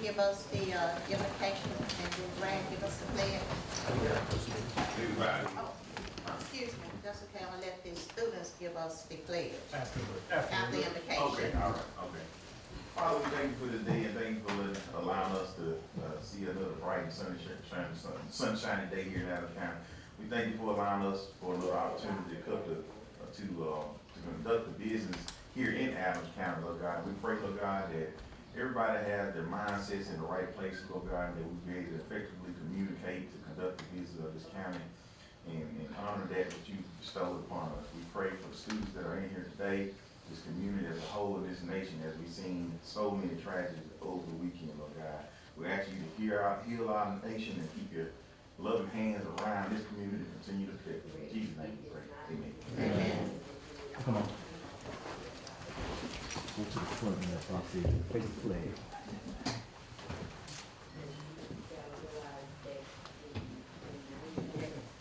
give us the invocation and then Grant give us the pledge? Oh, excuse me, that's okay, I'm gonna let the students give us the pledge after the invocation. Okay, all right, okay. Father, we thank you for this day and thank you for allowing us to see another bright and sunshiny day here in Adams County. We thank you for allowing us for a little opportunity to conduct the business here in Adams County, Lord God. We pray, Lord God, that everybody has their mindsets in the right place, Lord God, that we be able to effectively communicate to conduct the business of this county and honor that you bestowed upon us. We pray for the students that are in here today, this community as a whole, in this nation, as we've seen so many tragedies over the weekend, Lord God. We ask you to heal our nation and keep your loving hands around this community and continue to protect us. In Jesus' name we pray. Amen. Amen. Come on. Go to the front there, so I see you. Face the flag.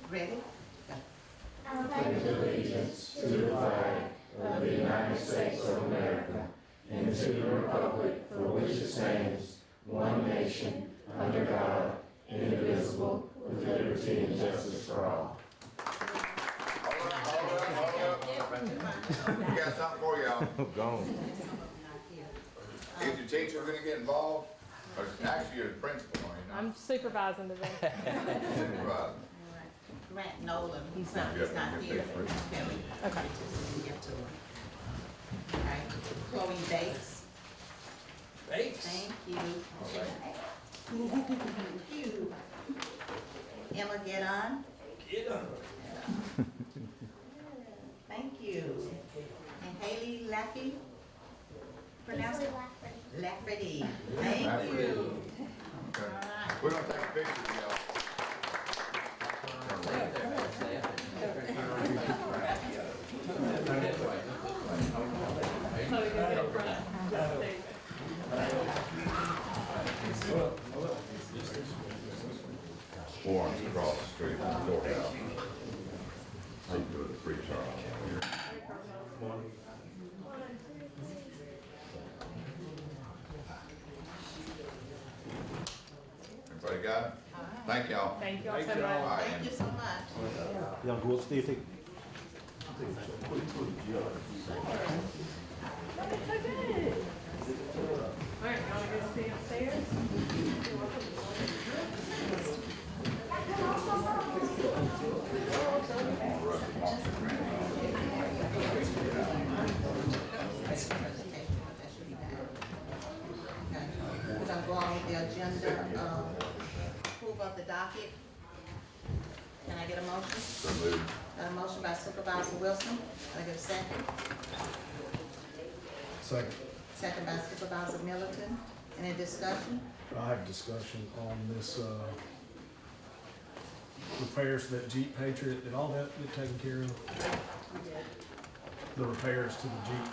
Ready? I pledge allegiance to the flag of the United States of America and to the republic for which it stands, one nation, under God, indivisible, with liberty and justice for all. We got something for y'all. Gone. Is your teacher gonna get involved? Or actually, you're the principal, are you not? I'm supervising today. Supervisor. Grant Nolan, he's not here. Okay. Get to him. All right, Chloe Bates. Thank you. Thank you. Emma Gedon. Thank you. And Haley Lackey. Pronounce it? Lafferty. Thank you. Okay. All right. We're gonna take a picture of y'all. Warren's across the street from the courthouse. They do the free trial here. Everybody got it? Thank y'all. Thank y'all so much. Thank you so much. Y'all go upstairs, take. It's so good. All right, y'all want to go see upstairs? We're gonna go on with the agenda, approval of the docket. Can I get a motion? So moved. Got a motion by Supervisor Wilson. Can I get a second? Second. Second by Supervisor Middleton. Any discussion? I have discussion on this, repairs to that Jeep Patriot. Did all that get taken care of? The repairs to the Jeep?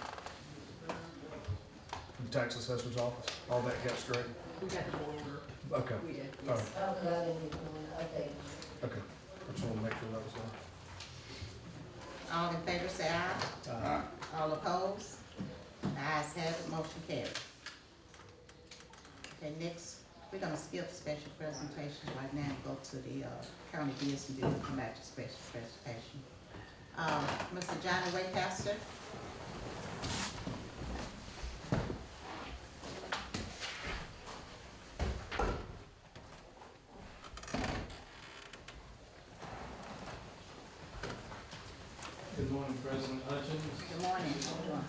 From the tax assessor's office? All that got straight? We got the order. Okay. We did, All yes. right. Okay. Okay. I just want to make sure that was done. All in favor say aye. Aye. All opposed? The ayes have it, motion carried. Okay, next, we're gonna skip special presentation right now and go to the county business and then come back to special presentation. Mr. Johnny Waycaster. Good morning, President Hutchins. Good morning. Hold on.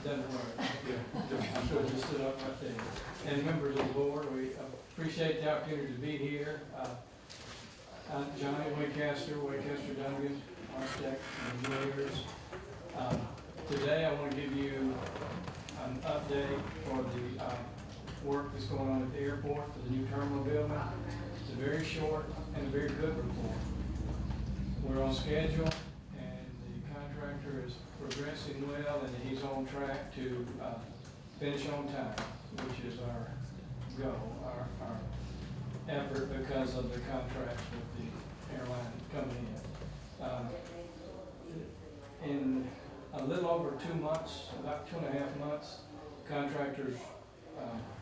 Doesn't work. I should have just stood up right there. And members of the board, we appreciate the opportunity to be here. I'm Johnny Waycaster, Waycaster Duncan, architect and engineers. Today I want to give you an update for the work that's going on at the airport for the new terminal building. It's a very short and a very good report. We're on schedule. Contractor is progressing well and he's on track to finish on time, which is our goal, our effort because of the contracts with the airline coming in. In a little over 2 months, about 2.5 months, contractors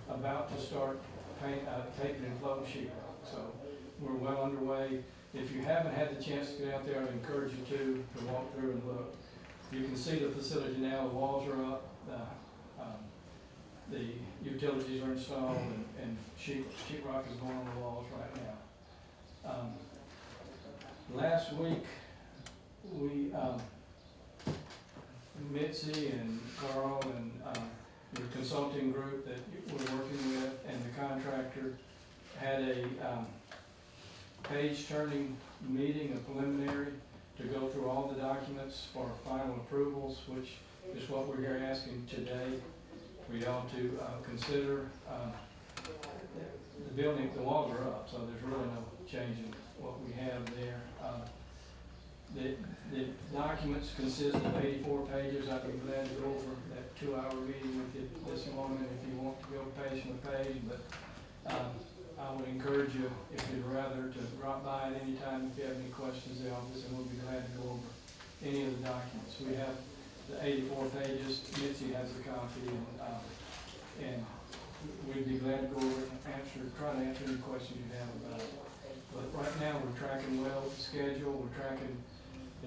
about to start taping and floating sheet rock. So we're well underway. If you haven't had the chance to get out there, I'd encourage you to walk through and look. You can see the facility now, the walls are up, the utilities are installed, and sheet rock is going on the walls right now. Last week, we, Mitzi and Carl and the consulting group that we're working with and the contractor had a page-turning meeting, a preliminary, to go through all the documents for final approvals, which is what we're here asking today for y'all to consider. The building, the walls are up, so there's really no change in what we have there. The documents consist of 84 pages. I'd be glad to go over that 2-hour meeting with you this morning if you want to go page by page, but I would encourage you, if you'd rather, to drop by at any time if you have any questions in the office, and we'll be glad to go over any of the documents. We have the 84 pages. Mitzi has a copy, and we'd be glad to go over and try to answer any questions you have about it. But right now, we're tracking well with the schedule. We're tracking,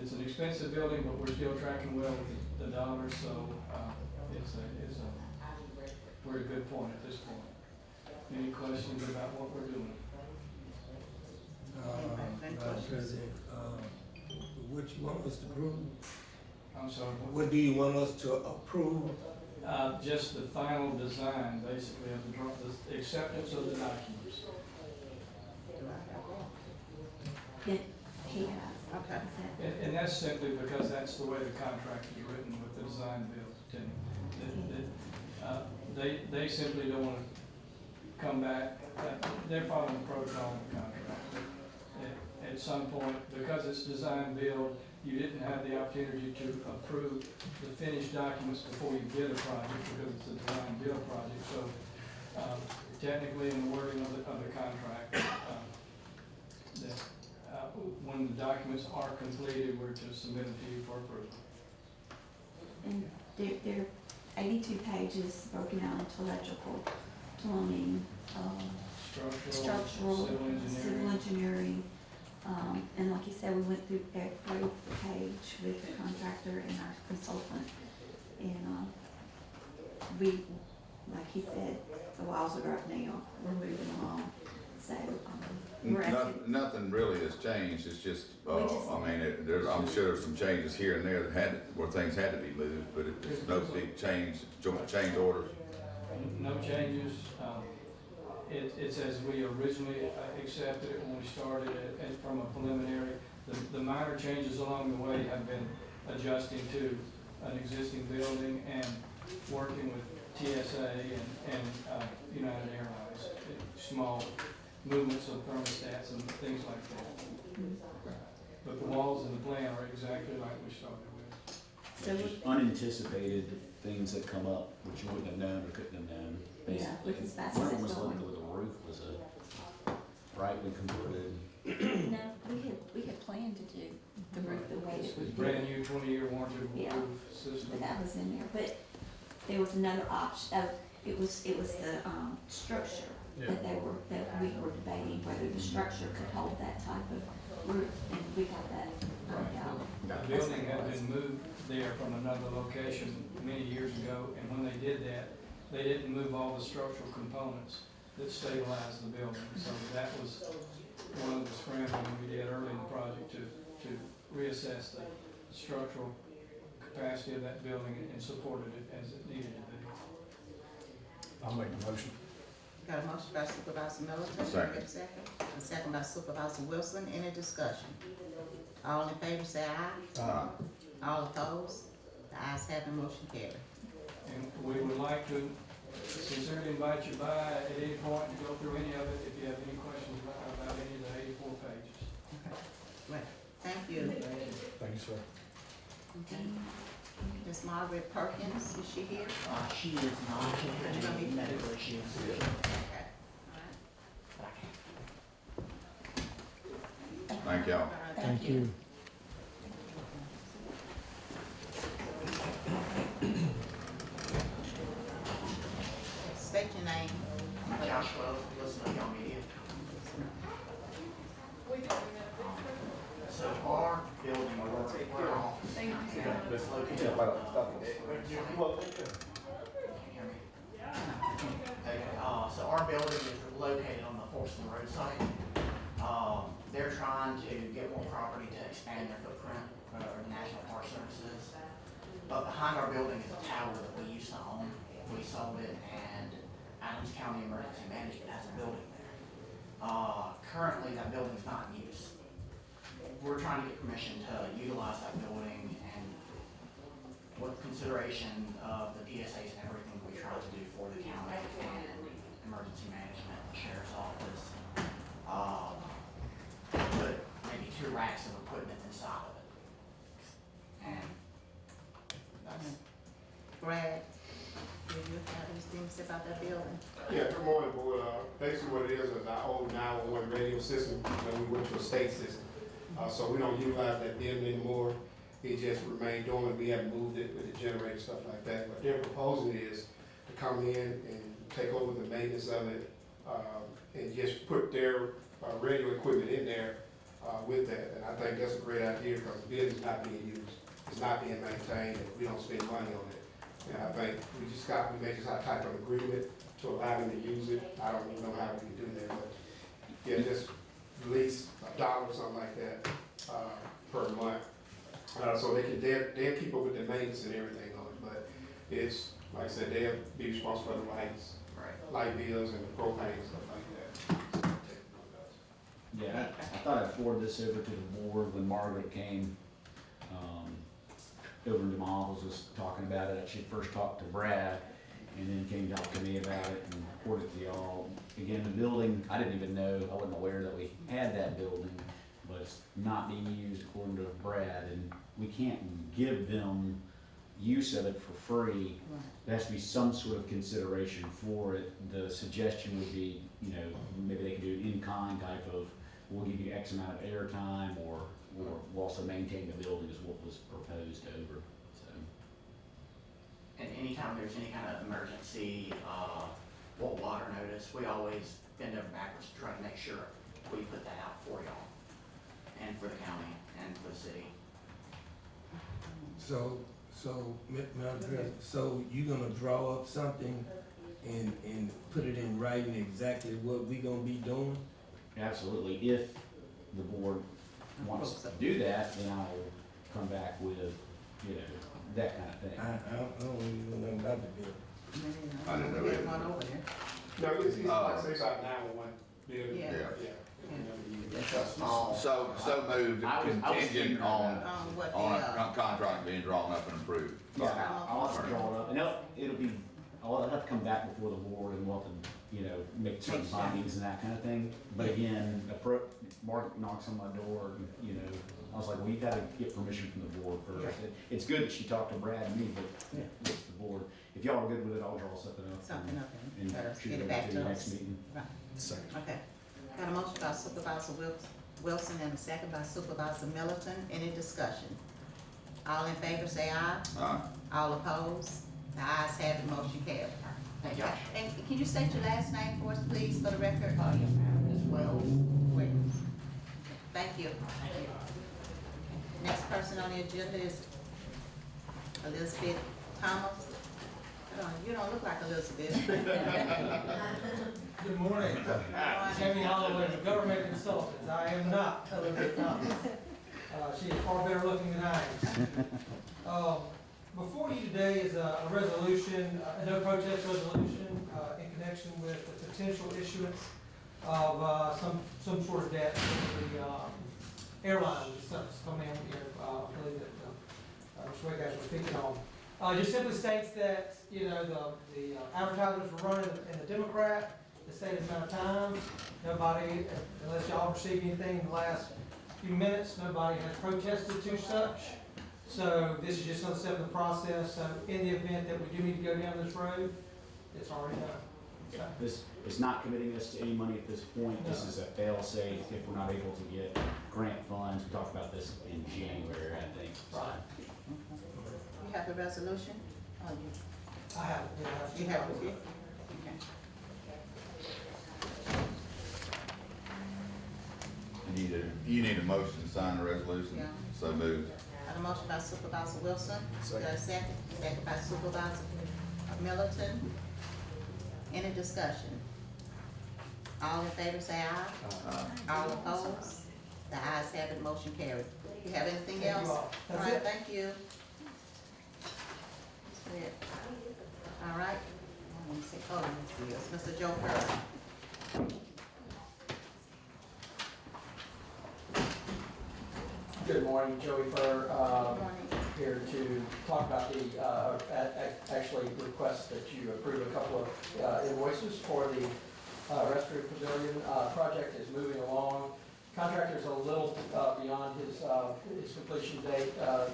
it's an expensive building, but we're still tracking well with the dollars, so we're at a good point at this point. Any questions about what we're doing? Madam President, what you want us to approve? I'm sorry. What do you want us to approve? Just the final design, basically, of the acceptance of the documents. Do I have one? He has. Okay. And that's simply because that's the way the contract is written with the design build, Timmy. They simply don't want to come back. They're following the protocol of the contract. At some point, because it's design build, you didn't have the opportunity to approve the finished documents before you get a project, because it's a design build project. So technically, in the wording of the contract, when the documents are completed, we're to submit them to you for approval. And they're 82 pages broken out into electrical, plumbing, structural, civil engineering. And like you said, we went through every page with the contractor and our consultant. And we, like he said, the walls are up now. We're moving along. So we're asking. Nothing really has changed, it's just, We just- I mean, I'm sure there's some changes here and there where things had to be moved, but it's no big change orders. No changes. It's as we originally accepted it when we started it, and from a preliminary. The minor changes along the way have been adjusting to an existing building and working with TSA and United Airlines. Small movements of thermostats and things like that. But the walls and the plan are exactly like we started with. So Just unanticipated things that come up, which you wouldn't have known or couldn't have known. Yeah, Basically, with as fast one as of them it's was going. looking with the roof was rightly converted. No, we had planned to do the roof the way it It's would be. brand new 20-year warranty Yeah. roof system. But that was in there, but there was another option, it was the, structure that we were debating, whether the structure could hold that type of roof, and we got that, out. The building had been moved there from another location many years ago, and when they did that, they didn't move all the structural components that stabilized the building. So that was one of the scrambling we did early in the project to reassess the structural capacity of that building and supported it as it needed to be. I'll make the motion. Got a motion by Supervisor Middleton. Second. Get a second. A second by Supervisor Wilson. Any discussion? All in favor say aye. All opposed? The ayes have it, motion carried. And we would like to sincerely invite you by at any point to go through any of it if you have any questions about any of the 84 pages. Right. Thank you. Thank you, sir. Okay. Ms. Margaret Perkins, is she here? She is not here, medically, she is here. Okay. All right. Thank y'all. Thank you. State your name. Western Roadside. They're trying to get more property to expand their footprint for the National Park Services. But behind our building is a tower that we used to own. We sold it, and Adams County Emergency Management has a building there. Currently, that building's not in use. We're trying to get permission to utilize that building, and with consideration of the PSAs and everything we try to do for the county and emergency management, the sheriff's office, put maybe 2 racks of equipment inside of it. And that's, Brad, do you have anything to say about that building? Yeah, good morning, board. Basically what it is our old 911 radio system, and we went to a state system. So we don't utilize that building anymore. It just remained dormant. We haven't moved it with the generator, stuff like that. What they're proposing is to come in and take over the maintenance of it, and just put their radio equipment in there with that. And I think that's a great idea because the building's not being used. It's not being maintained, and we don't spend money on it. And I think we may just have a type of agreement to allow them to use it. I don't even know how we can do that, but yeah, just at least $1 or something like that per month. So they'll keep up with the maintenance and everything on it, but it's, like I said, they'll be responsible for the lights, light bills and propane and stuff like that. Yeah, I thought I'd forward this over to the board when Margaret came, over to my office, was talking about it. She first talked to Brad, and then came to talk to me about it and reported to y'all. Again, the building, I didn't even know, I wasn't aware that we had that building, but it's not being used according to Brad, and we can't give them use of it for free. There has to be some sort of consideration for it. The suggestion would be, maybe they can do an in-kind type of, we'll give you X amount of airtime, or we'll also maintain the building is what was proposed over, so. and anytime there's any kind of emergency, water notice, we always bend over backwards to try to make sure we put that out for y'all, and for the county, and for the city. So, Madam President, so you gonna draw up something and put it in writing exactly what we gonna be doing? Absolutely. If the board wants to do that, then I'll come back with, that kind of thing. I don't even know nothing about the bill. I didn't know We that. had one over there. No, it's like I say, it's like 911 building. Yeah. It's a small. So moved, I was contingent thinking on, What on the, a contract being drawn up and approved. Yeah, I'll have to draw it up, and it'll be, I'll have to come back before the board and we'll have to, make certain findings and that kind of thing. But again, Mark knocks on my door, and, I was like, well, you gotta get permission from the board first. It's good that she talked to Brad and me, but it's the board. If y'all are good with it, I'll draw something up. And let us shoot get it it back over to the us. next meeting. Right, Second. okay. Got a motion by Supervisor Wilson and a second by Supervisor Middleton. Any discussion? All in favor say aye. All opposed? The ayes have it, motion carried. Thank you. And can you state your last name for us, please, for the record? As well. Wait. Thank you. Next person on the agenda is Elizabeth Thomas. You don't look like Elizabeth. Good morning. Jamie Holloway, Government Consultants. I am not Elizabeth Thomas. She is far better looking than I am. Before you today is a resolution, a no protest resolution in connection with the potential issuance of some sort of debt to the airlines that's coming in here. I believe that Mr. Waycastle was speaking on. Just simply states that, the advertisements were running in the Democrat, the stated amount of times. Nobody, unless y'all received anything in the last few minutes, nobody has protested to such. So this is just another step in the process. So in the event that we do need to go down this road, it's already done. So, It's not committing us to any money at this point. This is a fail-safe if we're not able to get grant funds. We talked about this in January, I think. right. You have the resolution? Oh, I have it. you have it with you? Okay. You need a motion to sign the resolution? Yeah. So moved. Got a motion by Supervisor Wilson. Got a second? Second by Supervisor Middleton. Any discussion? All in favor say aye. All opposed? The ayes have it, motion carried. You have anything Thank you else? all. All That's right, it. thank you. That's it. All right. Let me see, oh, let's see, Mr. Joe Kerr. Good morning, Joey Furr, Good morning. here to talk about the, actually request that you approve a couple of invoices for the restroom pavilion. Project is moving along. Contractor's a little beyond his completion date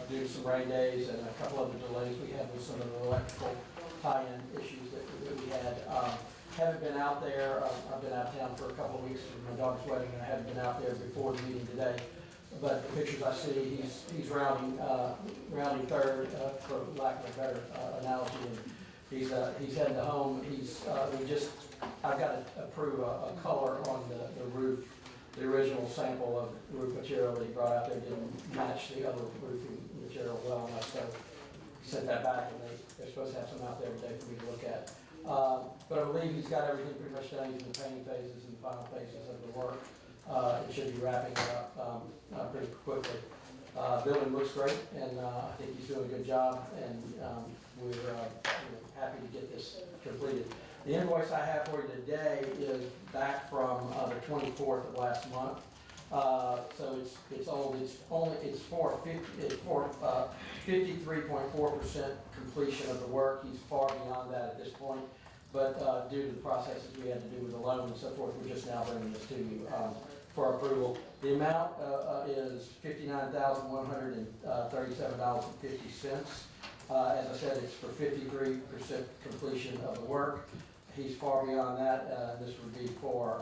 due to some rain days and a couple of the delays we had with some of the electrical tie-in issues that we had. Haven't been out there. I've been out of town for a couple of weeks for my daughter's wedding, and I haven't been out there before the meeting today. But the pictures I see, he's rounding third, for lack of a better analogy, and he's heading to home. I've got to approve a color on the roof. The original sample of roof material that he brought out there didn't match the other roofing material well enough, so sent that back, and they're supposed to have some out there today for me to look at. But I believe he's got everything pretty much done. He's in the painting phases and final phases of the work. It should be wrapping up pretty quickly. Building looks great, and I think he's doing a good job, and we're happy to get this completed. The invoice I have for you today is back from the 24th of last month. So it's old. It's for 53.4% completion of the work. He's far beyond that at this point, but due to the processes we had to do with the loan and so forth, we're just now bringing this to you for approval. The amount is $59,137.50. As I said, it's for 53% completion of the work. He's far beyond that. This would be for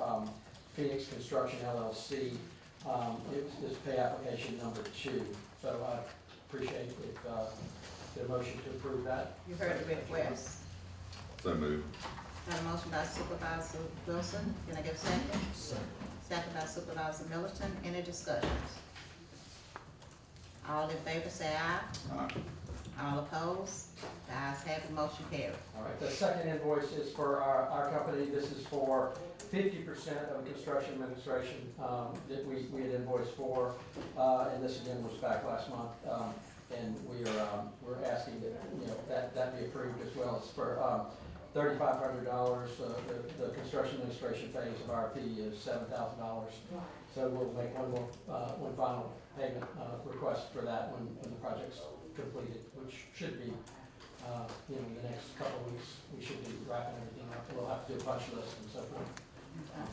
Phoenix Construction LLC. This is pay application number 2. So I appreciate the motion to approve that. You heard the request. So moved. Got a motion by Supervisor Wilson. Can I get a second? Second by Supervisor Middleton. Any discussions? All in favor say aye. Aye. All opposed? The ayes have it, motion carried. All right, the second invoice is for our company. This is for 50% of the construction administration that we had invoiced for, and this again was back last month. And we're asking that that be approved as well. It's for $3,500. The construction administration phase of our fee is $7,000. So we'll make one final payment request for that when the project's completed, which should be in the next couple of weeks. We should be wrapping everything up. We'll have to do a punch list and so forth.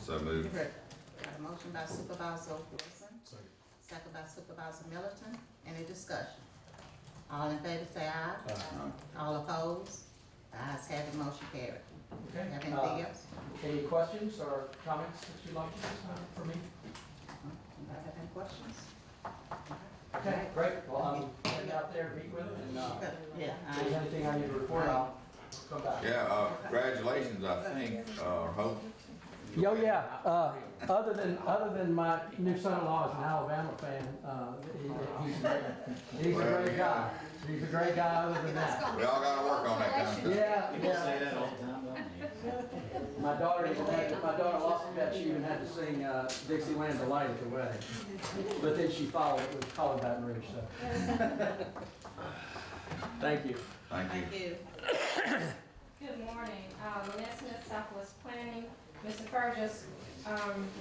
So moved. You heard. Got a motion by Supervisor Wilson. Second by Supervisor Middleton. Any discussion? All in favor say aye. All opposed? The ayes have it, motion carried. Okay. Have anything else? Any questions or comments that you'd like to for me? Anybody have any questions? Okay, great. Well, I'm heading out there to meet with him, and Yeah. if there's anything I need to report, I'll come back. Yeah, congratulations, I think, hope. Yo, yeah. Other than my new son-in-law is an Alabama fan, he's a great guy. He's a great guy. Other than that, We all gotta work on that kind of stuff. yeah. Say that all the time, don't you? My daughter lost a bet. She even had to sing Dixieland Delight at the wedding, but then she followed it with Calling Baton Rouge. So, thank you. Thank you. Thank you. Good morning, Lynette Smith, Southwest Planning. Mr. Furr just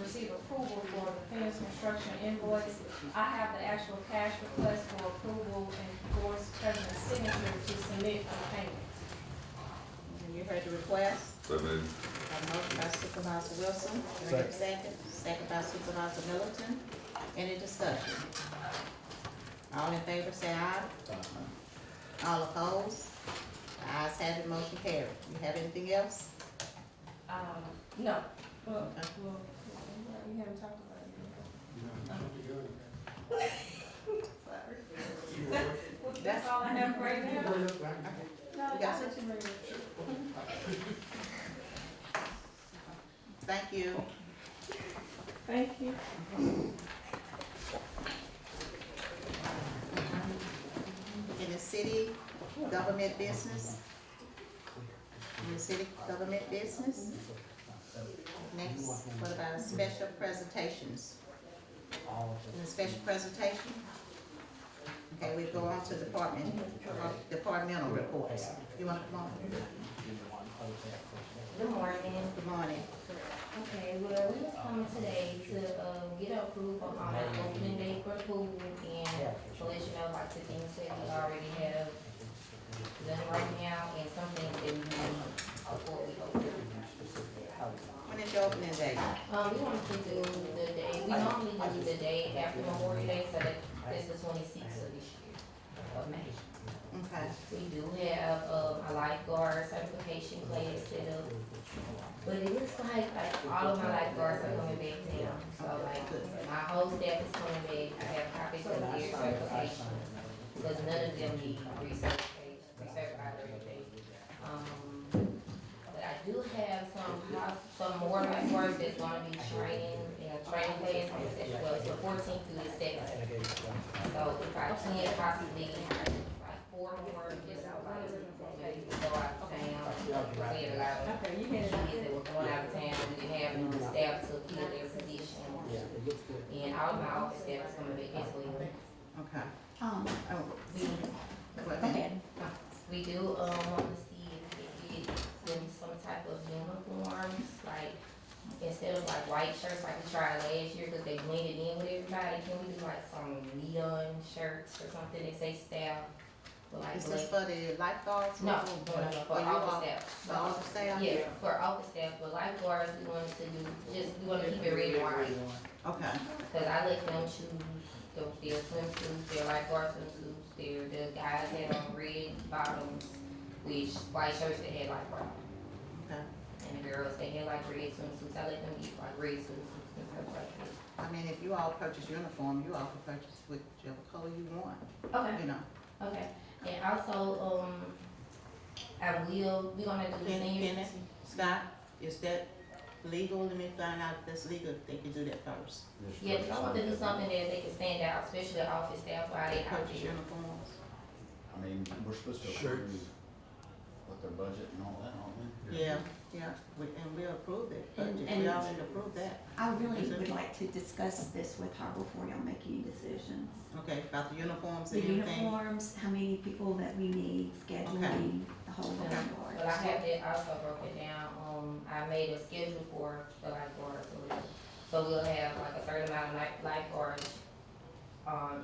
received approval for the Phoenix Construction invoice. I have the actual cash request for approval and Board's President's signature to submit for payment. You heard the request. So moved. Got a motion by Supervisor Wilson. Can I get a second? Second by Supervisor Middleton. Any discussion? All in favor say aye. All opposed? The ayes have it, motion carried. You have anything else? No. Well, we haven't talked about it. Sorry. That's all I have right now. No, You got that's what you read. Thank you. Thank you. In the city government business? In the city government business? next, what about special presentations? Any special presentation? Okay, we go on to departmental reports. You wanna come on? Good morning. Good morning. Okay, well, we was coming today to, get approval on the opening day for the pool and to let you know like the things that we already have done right now and some things that we need before we open. When is your opening day? We wanted to do the day, we normally do the day after Memorial Day, so that's the 26th of this year, of May. Okay. We do have, a lifeguard certification class set up. But it looks like all of my lifeguards are coming back down, so like, my whole staff is coming back, I have copies of their certification, because none of them need recertified or anything. But I do have some more lifeguards that's gonna be training in a training class on the 14th through the 17th. So if I can possibly, like 4 more, just like, maybe go out of town, we had a lot of kids that were going out of town, we didn't have enough staff to fill their position. And all of my office staff is coming back this week. Okay. Go ahead. We do, want to see if we could get them some type of uniforms, like, instead of like white shirts like we tried last year, cause they blended in with everybody, can we do like some neon shirts or something that say staff? Like Is this for the lifeguards? No, for office staff. For office staff? Yeah, for office staff, but lifeguards, we wanted to do, we wanna keep it red and white. Okay. Cause I let them choose their swimsuits, their lifeguard swimsuits, the guys had on red bottoms, which white shirts that had like brown. Okay. And the girls, they had like red swimsuits, I let them get like red swimsuits and stuff like that. I mean, if you all purchase uniform, you all can purchase whichever color you want, Okay, you know. okay. And also, we're gonna do the senior. Kenneth, Scott, is that legal? Let me find out if that's legal, if they can do that first. Yeah, we want to do something that they can stand out, especially the office staff while they out Purchase there. uniforms. I mean, we're supposed to approve with their budget and all that, aren't we? Yeah, and we approved it, And- budget, and- we already approved that. I really would like to discuss this with her before y'all make any decisions. Okay, about the uniforms The and everything? uniforms, how many people that we need, scheduling, the whole nine yards. But I have that also broken down, I made a schedule for the lifeguards, so we'll have like a certain amount of lifeguards,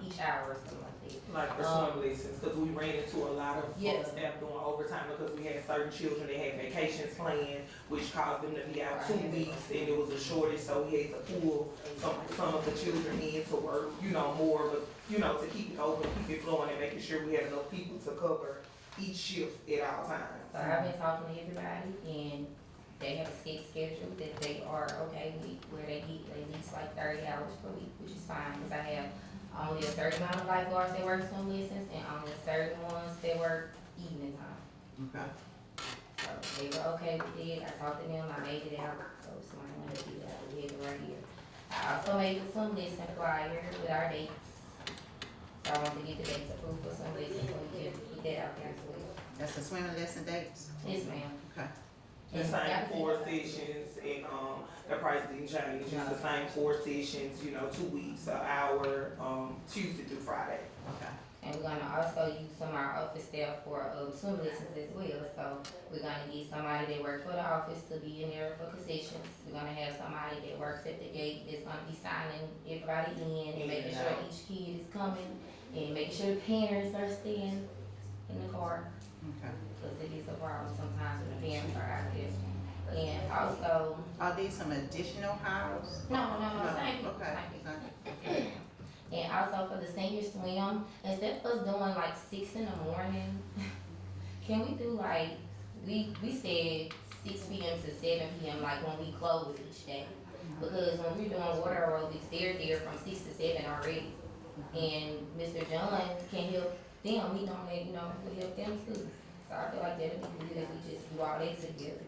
each hour or something like that. Like for swim lessons, cause we ran into a lot of Yeah. staff doing overtime because we had certain children that had vacations planned, which caused them to be out 2 weeks, and it was a shortage, so we had to pull some of the children in to work, more, but, to keep it open, keep it flowing, and making sure we had enough people to cover each shift at all times. So I've been talking to everybody, and they have a set schedule that they are okay with, where they get at least like 30 hours per week, which is fine, cause I have only a certain amount of lifeguards that work swim lessons, and only certain ones that work evening time. Okay. So they were okay with it, I talked to them, I made it out, so if somebody wanted to do that, we had it right here. I also made the swim lesson flyer with our dates. So I wanted to get the dates approved for swim lessons, so we can put that out there as well. That's the swimming lesson dates? Yes, ma'am. Okay. The same 4 sessions, and, the price didn't change, it's the same 4 sessions, 2 weeks, an hour, Tuesday through Friday. Okay. And we're gonna also use some of our office staff for, swim lessons as well, so we're gonna get somebody that works for the office to be in there for concessions. We're gonna have somebody that works at the gate that's gonna be signing everybody in and making sure each kid is coming, and making sure the parents are staying in the car. Okay. Cause it is a problem sometimes when the parents are out there. And also, Are these some additional hires? no, same people, Okay. same people. And also for the senior swim, instead of us doing like 6 in the morning, can we do like, we said 6 p.m. to 7 p.m. like when we close each day. Because when we're doing water aerobics, they're there from 6 to 7 already. And Mr. John can help them, he normally, will help them too. So I feel like that'd be good if we just do all that together.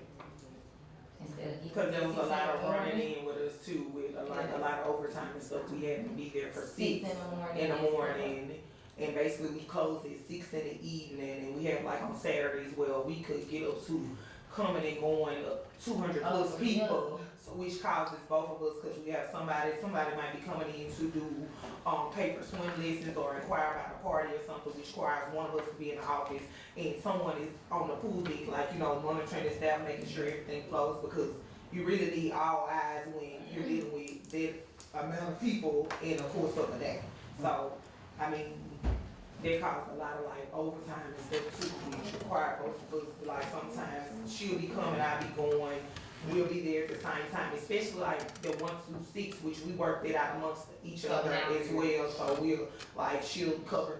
Instead of Because there was a lot of 6 in the morning. running in with us too, with a lot of overtime and stuff, we had to be there for 6 in the morning. And basically we closed at 6 in the evening, and we had like on Saturdays, we could get up to coming and going up 200 plus people. which causes both of us, cause we have somebody might be coming in to do, pay for swim lessons or inquire about a party or something, which requires one of us to be in the office, and someone is on the pool deck, like, monitoring the staff, making sure everything flows, because you really need all eyes when you're dealing with that amount of people in a course of a day. So, I mean, that caused a lot of like overtime and stuff too, which required both of us, like sometimes she'll be coming, I'll be going, we'll be there at the same time, especially like the 1 through 6, which we worked it out amongst each other as well, so we'll, like, she'll cover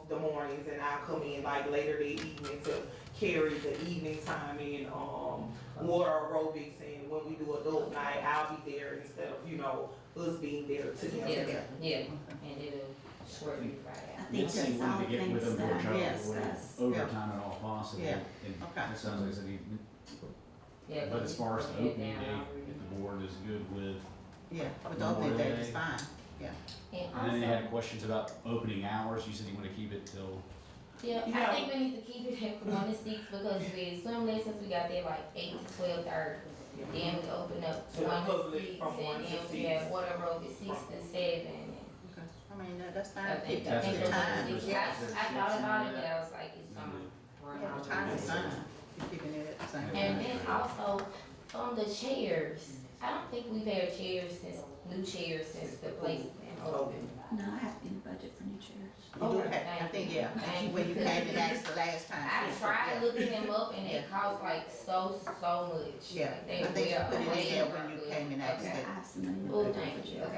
the mornings and I'll come in like later that evening to carry the evening time in, water aerobics, and when we do adult night, I'll be there instead of, us being there together. Yeah, and it'll shorten it right I out. think Let's see, that's when all to get with things them, that more we Yes. discussed. overtime at all possible. Yeah. And Okay. it sounds like it's an Yeah, but as far as the put it opening down date, already. if the board is good with, Yeah, but the opening date is fine, yeah. And and then they also, had questions about opening hours, you said you want to keep it till, yeah, I Yeah. think we need to keep it at 1 to 6, because with swim lessons, we got there like 8 to 12:30. Then we open up To the 1 to public 6, from 1 and to then we 6. have water aerobics 6 to 7. Okay. I mean, that's I fine, think keep That's the the the time, six- yeah. I thought about it, but I was like, it's gonna run Yeah, out. the time is fine, you're keeping it at the same. And then also, the chairs, I don't think we've had new chairs since the place been open. No, I have in the budget for new chairs. You do have, I think, yeah, Thank when you you. came and asked the last time. I tried Yeah. looking them up and it cost like so much. Yeah, Like, they I think you will- put it in they there will when you work came and good. asked I Okay. it. have some in the Oh, budget thank for you. chairs.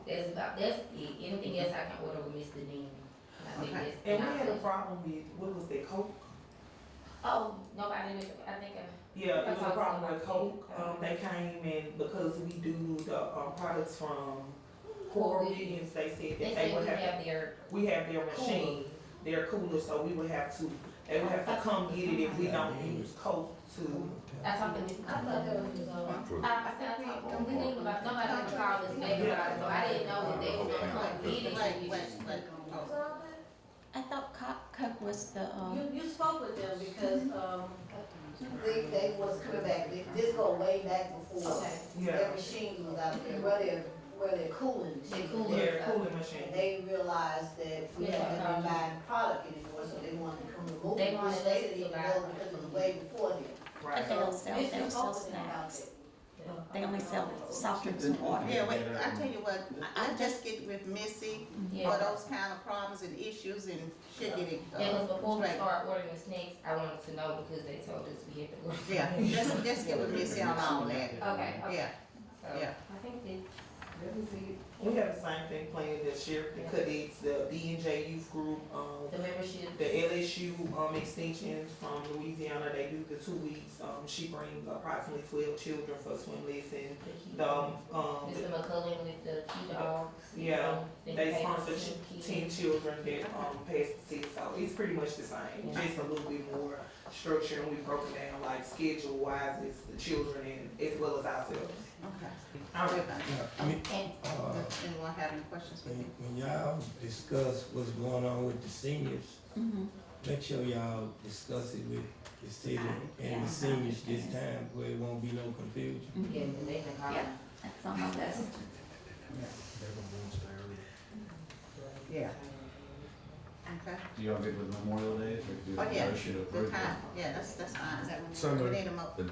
Okay. That's it. Anything else I can order with Mr. Dean. I think Okay. that's- And we had a problem with, what was that, Coke? Oh, nobody, I think, Yeah, it was a That's problem also with Coke, they came and because we do the, products from Coral Williams, they said they that they say would we have, have their, we have their machine, their cooler, so we would have to, they would have to come get it if we don't use Coke to. I talked to Mr. for I said, we think about, nobody ever called us back about it, so I didn't know that they was gonna come get it. Wait, oh. I thought Coke was the, You spoke with them because, they was coming back, this go way back before their machine was out there, where their cooling machine was Yeah, there. cooling machine. And they realized that we hadn't been buying product anymore, so they wanted to come remove They it, wanted which us they to didn't even buy know because it was way before them. but they'll sell snacks. They only sell soft drinks and water. Yeah, wait, I tell you what, I just get with Missy Yeah. for those kind of problems and issues and she'll get it, Yeah, cause before we straight. start ordering the snacks, I wanted to know because they told us we had to order. Yeah, just get with Missy on all that. Okay, okay. Yeah, So, yeah. I think that was it. We have the same thing planned, the sheriff, the cadets, the D&J youth group, The membership. the LSU, extensions from Louisiana, they do the 2 weeks, she brings approximately 12 children for swim lesson. Mr. McCullen with the key dogs. Yeah, They they pay sponsor for 10 10 children that, pass the test, so it's pretty much the same, Yeah. just a little bit more structure, and we've broken down like schedule wise, it's the children and as well as ourselves. Okay. All right. And Anyone have any questions for me? When y'all discuss what's going on with the seniors, make sure y'all discuss it with the city and the seniors this time, where it won't be no confusion. yeah, they can call. Yeah, that's on my list. Yeah. Okay. you all good with Memorial Day? Or do Oh, yeah, motion to good approve it? time, yeah, that's fine. So We moved. need a mo- The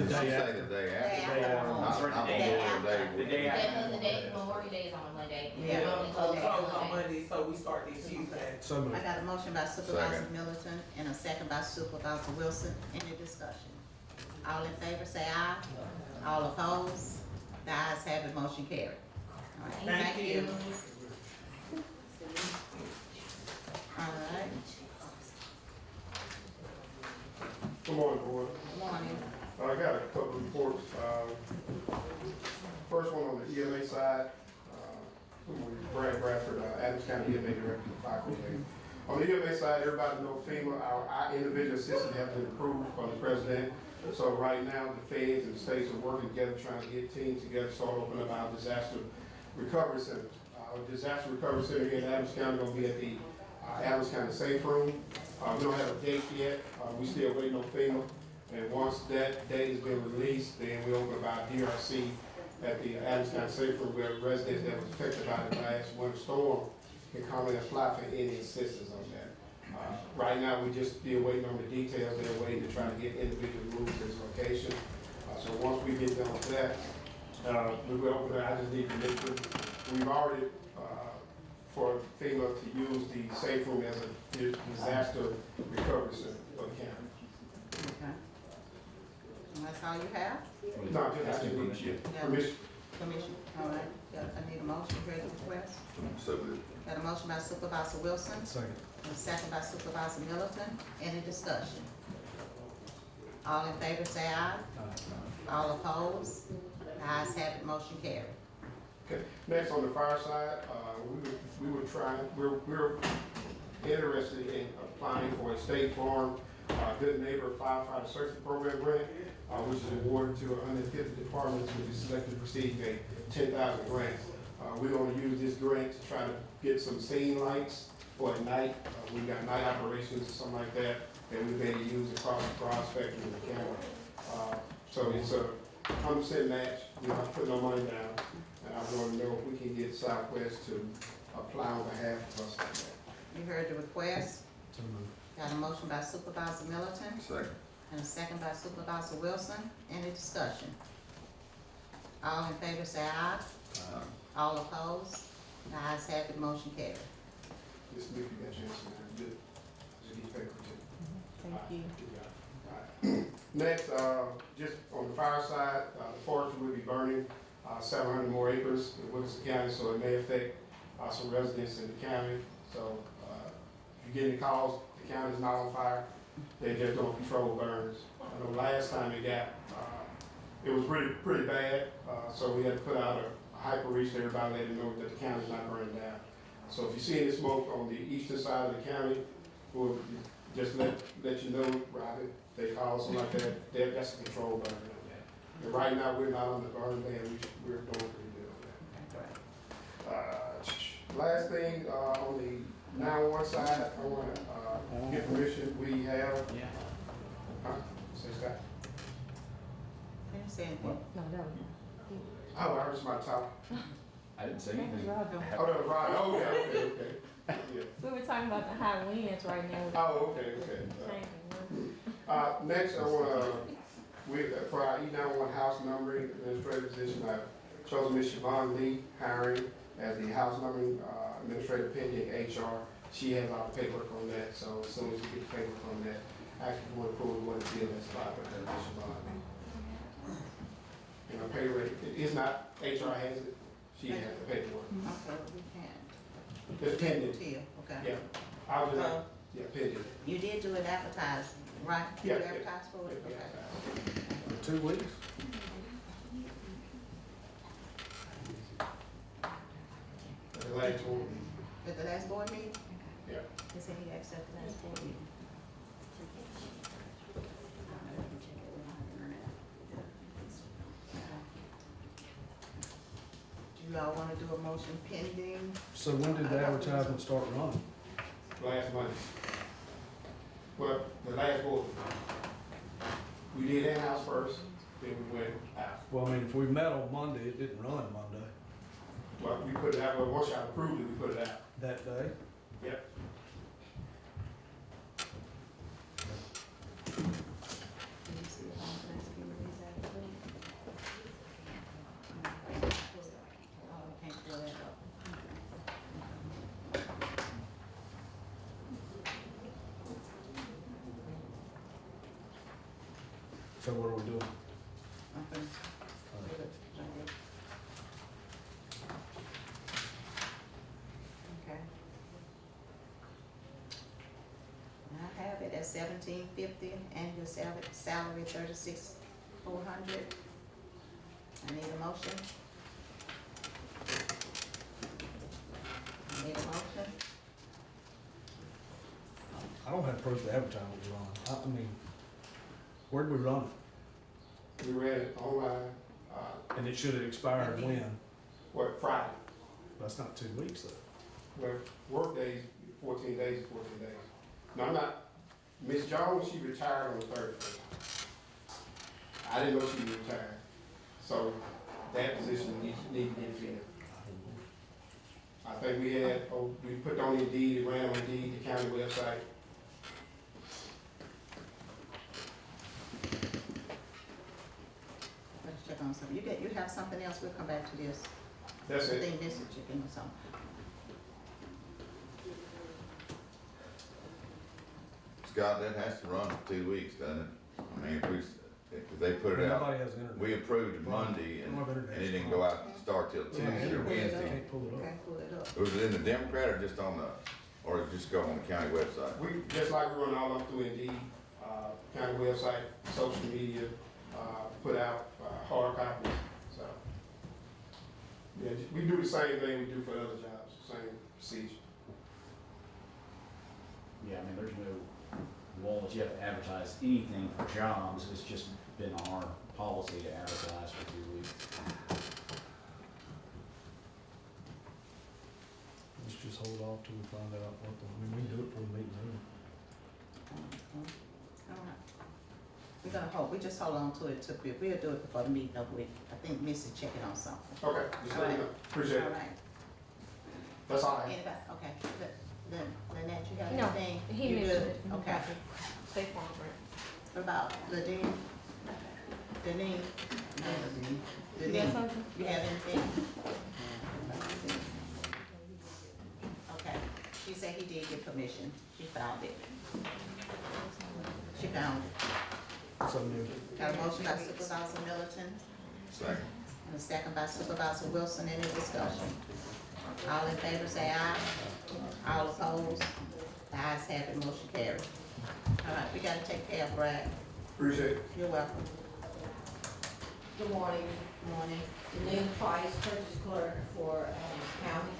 day after. The day after. Day after. Not The day Memorial after. Day. The day Yeah, after. cause the day, Memorial Day is on a Monday. Yeah. They normally close Close on on Monday. Monday, so we start this Tuesday. So moved. I got a motion by Supervisor Second. Middleton and a second by Supervisor Wilson. Any discussion? All in favor, say aye. All opposed? The ayes have it, motion carried. All right, Thank you. All right, Good morning, board. good morning. I got a couple of reports. First one on the EMA side, Brad Bradford, Adams County EMA Director of Fire Coordinator. On the EMA side, everybody know FEMA, our individual assistance have been approved by the president. So right now, the feds and the states are working together, trying to get teams together, start opening up our disaster recovery centers. Our disaster recovery center here in Adams County gonna be at the Adams County Safe Room. We don't have a date yet. We still waiting on FEMA. And once that date has been released, then we open up our DRC at the Adams County Safe Room where residents that was affected by the last winter storm can come and apply for any assistance on that. Right now, we just still waiting on the details. They're waiting to try to get individuals moved to this location. So once we get done with that, we will open it. I just need to make sure, we've already, for FEMA to use the safe room as a disaster recovery center for the county. Okay. And that's all you have? No, just need Yeah. permission. Commission, all right, I need a motion, hear the request. So moved. Got a motion by Supervisor Wilson, Second. and a second by Supervisor Middleton. Any discussion? All in favor say aye. All opposed? The ayes have it, motion carried. Okay, next on the fire side, we're interested in applying for a State Farm Good Neighbor Firefighter Safety Program grant, which is awarded to 150 departments which is selected to receive a 10,000 grant. We're gonna use this grant to try to get some scene lights for at night. We got night operations or something like that we may use across the broad spectrum of the county. So it's a 100% match. We don't have to put no money down. And I want to know if we can get Southwest to apply on behalf of us like that. You heard the request. So moved. Got a motion by Supervisor Middleton, Second. and a second by Supervisor Wilson. Any discussion? All in favor say aye. All opposed? The ayes have it, motion carried. Just if you got a chance to just get paper too. Thank you. Next, just on the fire side, the forest will be burning 700 more acres in Wilson County, so it may affect some residents in the county. So if you get any calls, the county's not on fire. They just don't control burns. I know last time it it was pretty bad, so we had to put out a hyper reach to everybody, let them know that the county's not burning down. So if you see any smoke on the eastern side of the county, we'll just let you know, Robert. They call something like that, that's a control burn. And right now, we're not on the burn ban, we're doing pretty good on that. Last thing, on the 911 side, I wanna, get permission, we have. Huh? Say Scott? Didn't say anything. No, no. Oh, I heard somebody talk. I didn't say anything. Oh, that was Rod, okay. Yeah. We were talking about the high winds right now. Oh, okay. Next, I wanna, for our E911 house numbering administrative position, I chose Ms. Siobhan Lee hiring as the house numbering administrator pending HR. She has all the paperwork on that, so as soon as we get the paperwork on that, I actually want to prove what it is that's spot with Ms. Siobhan Lee. And her pay rate, it's not, HR has it, she has the paperwork. Okay, we can. It's pending, Till, okay. yeah. I was just, pending. You did do it advertised, right? Yeah, You advertised for it, okay. For 2 weeks? The last one, At the last board meeting? yeah. He said he accepted the last board meeting. Do you all wanna do a motion pending? So when did the advertisement start running? Last Monday. Well, the last board. We did in-house first, then we went out. Well, I mean, if we met on Monday, it didn't run Monday. Well, we put it out, but once y'all approved it, we put it out. That day? Yep. Let me see if I'm gonna see what these are. Oh, we can't fill that up. So what are we doing? Okay. Okay. And I have it at $17.50, annual salary $36,400. I need a motion. I need a motion. I don't have proof the advertisement was run. I mean, where'd we run it? We ran it online, And it should have expired when? what, Friday? That's not 2 weeks though. Well, work days, 14 days, 14 days. No, I'm not, Ms. Jones, she retired on the 31st. I didn't know she retired. So that position need to get filled. I think we put on Indeed, it ran on Indeed, the county website. Let's check on something. You have something else, we'll come back to this. That's I it. think this is chicken or something. Scott, that has to run for 2 weeks, doesn't it? I mean, if they put it out, Nobody has internet. we approved it Monday and it didn't go out and start till Tuesday or Wednesday. Can't pull it up. Okay, pull it up. Was it in the Democrat or just on the, or did it just go on the county website? We, just like we run all up through Indeed, county website, social media, put out hard copies, so. Yeah, we do the same thing we do for other jobs, same procedure. Yeah, I mean, there's no law that you have to advertise anything for jobs, it's just been our policy to advertise for 2 weeks. Let's just hold off till we find out what the, I mean, we can do it for the meeting. All right. We're gonna hold, we just hold on to it, we'll do it before the meeting of week. I think Missy checking on something. Okay, just let me know, appreciate All it. right. That's all I have. Anybody, okay. Lynette, you got No, anything? he You mentioned good? it. Okay. Stay farm, What about Ladine? Denise? You got something? You have anything? Okay, she said he did get permission, she found it. She found it. So new. Got a motion by Supervisor Middleton, Second. and a second by Supervisor Wilson, any discussion? All in favor say aye. All opposed? The ayes have it, motion carried. All right, we gotta take care of Brad. Appreciate it. You're welcome. Good morning. Good morning. Janine Price, purchase clerk for Adams County.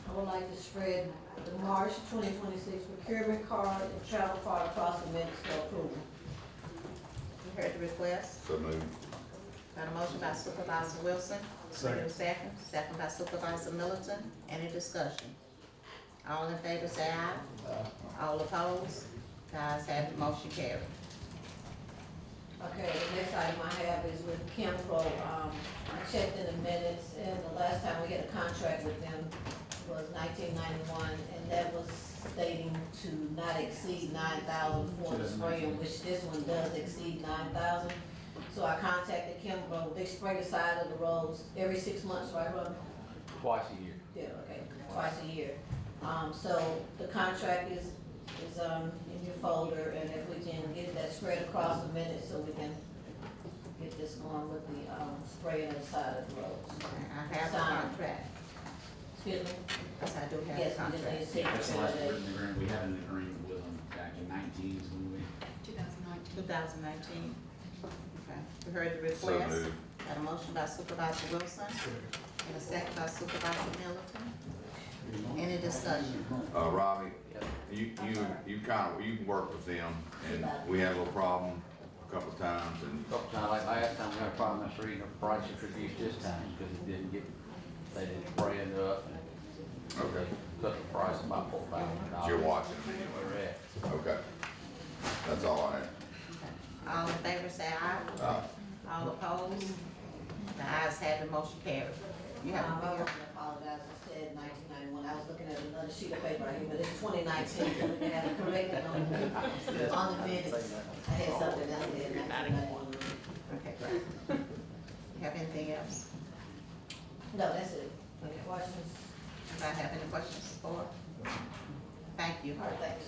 I would like to spread the March 2026 procurement card and travel card across the minutes for approval. You heard the request. So moved. Got a motion by Supervisor Wilson. Second. Second by Supervisor Middleton. Any discussion? All in favor say aye. All opposed? The ayes have it, motion carried. Okay, the next item I have is with Chemical. I checked in the minutes, and the last time we had a contract with them was 1991, and that was stating to not exceed 9,000 for the spraying, which this one does exceed 9,000. So I contacted Chemical. They spray the side of the roads every 6 months, right, Robin? Twice a year. Yeah, okay, twice a year. So the contract is in your folder, and if we can get that spread across the minutes so we can get this going with the, spraying of the side of the roads. I have the contract. Excuse me? Yes, I do have the Yes, we just need contract. to see That's the it last today. written agreement, we had an agreement with them back in 19 when we. 2019. Okay, we heard the So request. moved. Got a motion by Supervisor Wilson and a second by Supervisor Middleton. Any discussion? Robbie, you worked with them and we had a little problem a couple of times and Couple times, like last time, we had a problem, that's the reason the price was reduced this time, because it didn't get, they didn't spray enough, and okay, cut the price about $4,000. you're watching. We're at. Okay. That's all I have. All in favor say aye. All opposed? The ayes have it, motion carried. You have I a want bill? to apologize, I said 1991, I was looking at another sheet of paper right here, but it's 2019, so we can have it corrected on the minutes. I had something else there, 1991. Okay, great. You have anything else? No, that's it. Any questions? Anybody have any questions for? Thank you. All right, thanks.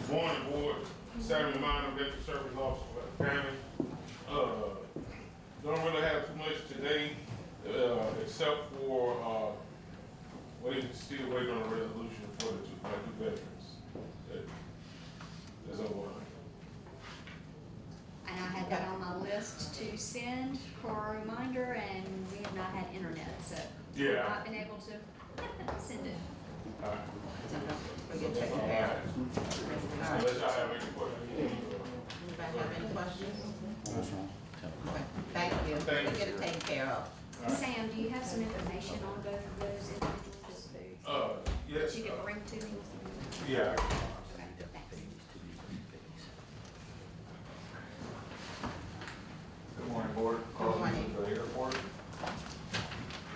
Good morning, board. Samuel Minor, Veteran Service Officer for the county. Don't really have too much today, except for, waiting, still waiting on a resolution for the two veterans. That's over. And I had that on my list to send for a reminder, and we have not had internet, so Yeah. I've not been able to send it. All right. We can take care of it. All right. Unless y'all have any questions. Anybody have any questions? Okay, thank you. Thank We'll you. get it taken care of. Sam, do you have some information on both of those individuals Yes. that you could bring to me? Yeah. Okay, thanks. Board, calling morning. for the airport.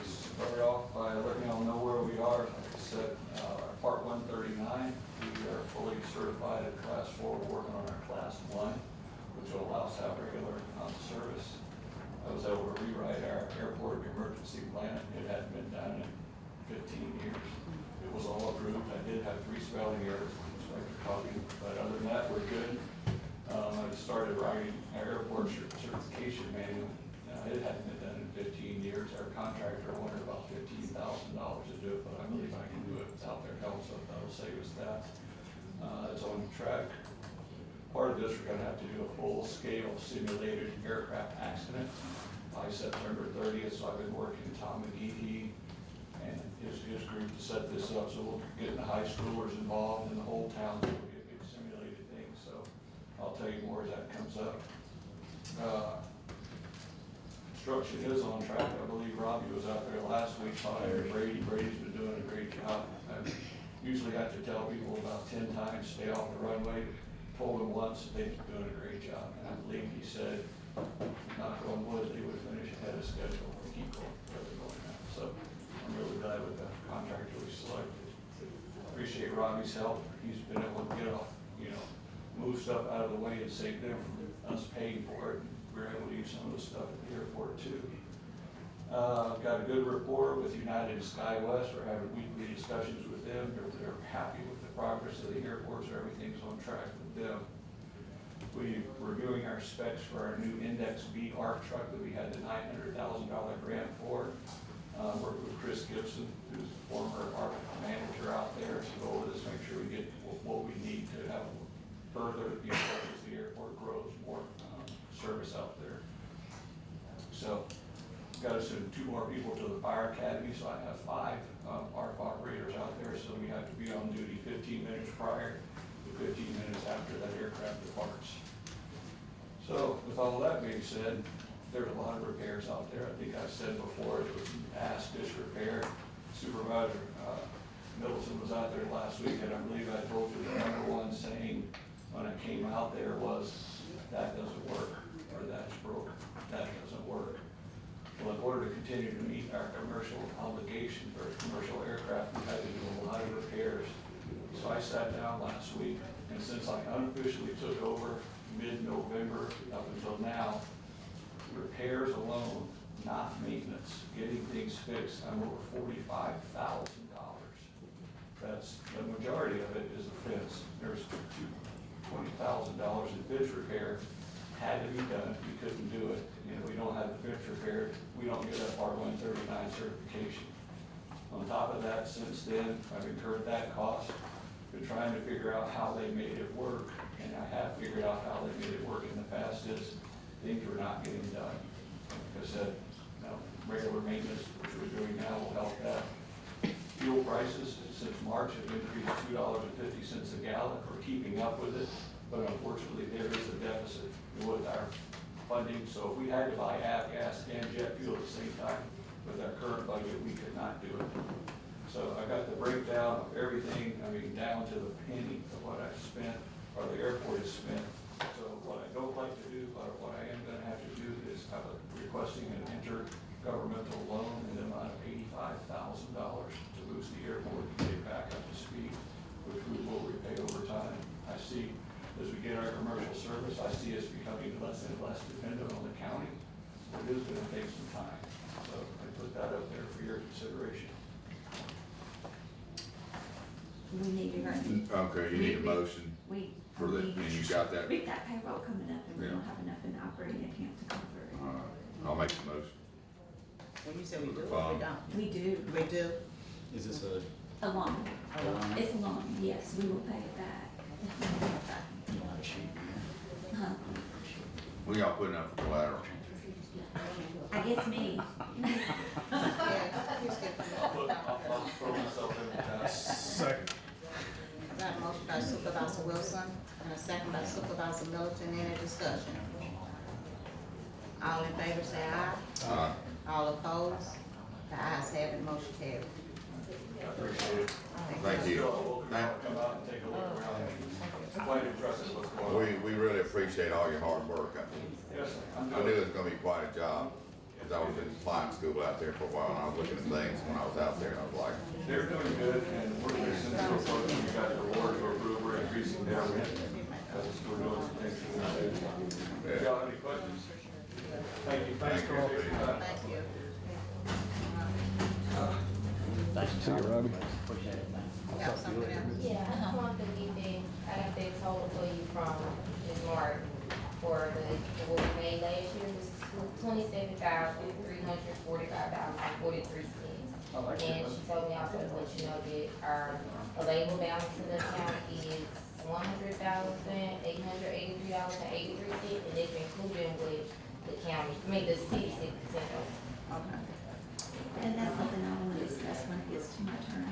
Start off by letting y'all know where we are. Like I said, Part 139, we are fully certified at Class 4. We're working on our Class 1, which will allow us to have regular service. I was able to rewrite our airport emergency plan. It hadn't been done in 15 years. It was all approved. I did have 3 spelling errors, Inspector copy, but other than that, we're good. I started writing our airport certification manual. It hadn't been done in 15 years. Our contractor wanted about $15,000 to do it, but I believe I can do it without their help, so that'll save us that. It's on track. Part of this, we're gonna have to do a full-scale simulated aircraft accident by September 30th, so I've been working with Tom McGee and his group to set this up, so we'll get the high schoolers involved and the whole town, so we'll get a big simulated thing, so I'll tell you more as that comes up. Construction is on track. I believe Robbie was out there last week talking to Brady. Brady's been doing a great job. I usually have to tell people about 10 times, stay off the runway. Told them once, they've been doing a great job. And I believe he said, knock on wood, they would finish ahead of schedule and keep going where they're going now. So I'm really glad with the contractor we selected. Appreciate Robbie's help. He's been able to get off, move stuff out of the way and save them from us paying for it. We're able to use some of the stuff at the airport too. Got a good rapport with United SkyWest. We're having weekly discussions with them. They're happy with the progress of the airport, so everything's on track with them. We're reviewing our specs for our new Index B ARC truck that we had the $900,000 grant for. Worked with Chris Gibson, who's the former ARC manager out there, to go over this, make sure we get what we need to have further, as the airport grows, more service out there. So, got to send 2 more people to the fire academy, so I have 5 ARC operators out there, so we have to be on duty 15 minutes prior to 15 minutes after that aircraft departs. So, with all that being said, there's a lot of repairs out there. I think I've said before, it was ass dish repair. Supervisor Middleton was out there last week, and I believe I told you the #1 saying when I came out there was, that doesn't work. Or that's broke, that doesn't work. Well, in order to continue to meet our commercial obligation for commercial aircraft, we had to do a lot of repairs. So I sat down last week, and since I unofficially took over mid-November up until now, repairs alone, not maintenance, getting things fixed, I'm over $45,000. That's, the majority of it is a fence. There's $20,000 in fence repair. Had to be done, we couldn't do it. We don't have the fence repaired, we don't get that Part 139 certification. On top of that, since then, I've incurred that cost, been trying to figure out how they made it work, and I have figured out how they made it work in the past is things were not getting done. Like I said, regular maintenance, which we're doing now, will help that. Fuel prices since March have increased $2.50 a gallon. We're keeping up with it, but unfortunately there is a deficit with our funding, so if we had to buy gas and jet fuel at the same time, with our current budget, we could not do it. So I got the breakdown of everything, down to the penny of what I've spent, or the airport has spent. So what I don't like to do, but what I am gonna have to do is requesting an intergovernmental loan in the amount of $85,000 to boost the airport to get it back up to speed, which we will repay over time. I see, as we get our commercial service, I see us becoming less and less dependent on the county. It is going to take some time. So I put that up there for your consideration. We need to run. Okay, you need a motion for that, and you got that? We've got payroll coming up and we don't have enough in the operating account to cover it. All right, I'll make the motion. When you say we do it, we don't. We do. We do. Is this A loan. It's a loan, yes, we will pay it back. you don't have a sheet? Huh? We all putting up for collateral. I guess me. I'll throw myself in with that. Second. I got a motion by Supervisor Wilson and a second by Supervisor Middleton. Any discussion? All in favor say aye. Aye. All opposed? The ayes have it, motion carried. I appreciate it. Thank you. Come out and take a look around and explain to us what's going on. We really appreciate all your hard work. Yes, sir. I'm I knew it was gonna be quite a job, cause I was in compliance school out there for a while, and I was looking at things when I was out there, and I was like, They're doing good, and we're fixing so far, we got the award to approve, we're increasing their rent. We're doing some things. If y'all have any questions? Thank you. thank you. Thank you. See you, Robbie. Appreciate it, man. You have something else? Yeah, I just wanted to get I got that total for you from Ms. Martin for what we made last year, was $27,345.43. And she told me also to let you know that our available balance in the account is $100,883.83, and it's including with the county, the city 6% of. Okay. And that's something I want to discuss when it gets to my turn,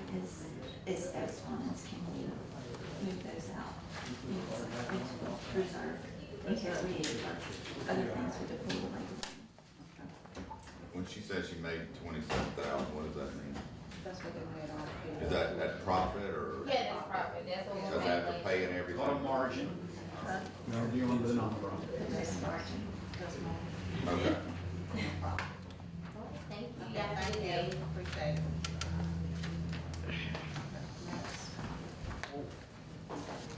is those funds, can we move those out into reserve in case we need for other things with the pool labor? When she says she made 27,000, what does that mean? That's what they made on. Is that profit, or Yeah, that's profit, that's what we does made that have to last pay year. in everything? On margin. No, you want the non-profit. That's margin. Okay. Thank you, Okay, you have a thank good you, day. appreciate it.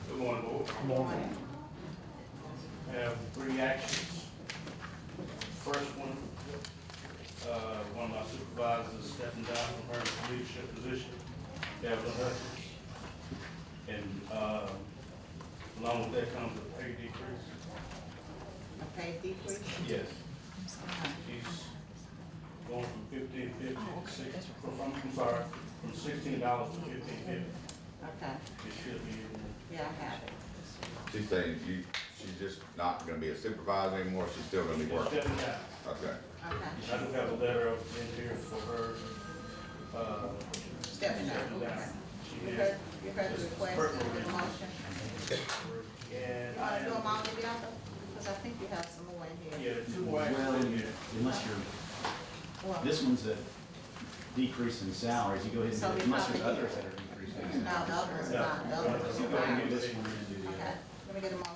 Good morning, board. Good morning. Have three actions. First one, one of my supervisors stepping down from her leadership position, Devlin Hutchins. And, along with that comes a pay decrease. A pay decrease? Yes. She's going from $15.50 to from $16 to $15.50. Okay, It should be in there. yeah, I have it. She's saying she's just not gonna be a supervisor anymore, she's still gonna be working? Stepping down. Okay. Okay. I do have a letter in here for her, Stepping down, okay. She You is. heard the request, and the motion. And You wanna do them all together? Because I think you have some more in here. yeah, two actions Well, in here. unless you're, Well, this one's a decrease in salaries, you go ahead So and do we it, unless there's probably- others that are decreasing in No, the salaries. other one's not, the other one's So you go ahead and do fine. this one and do the Okay, other. let me get a motion.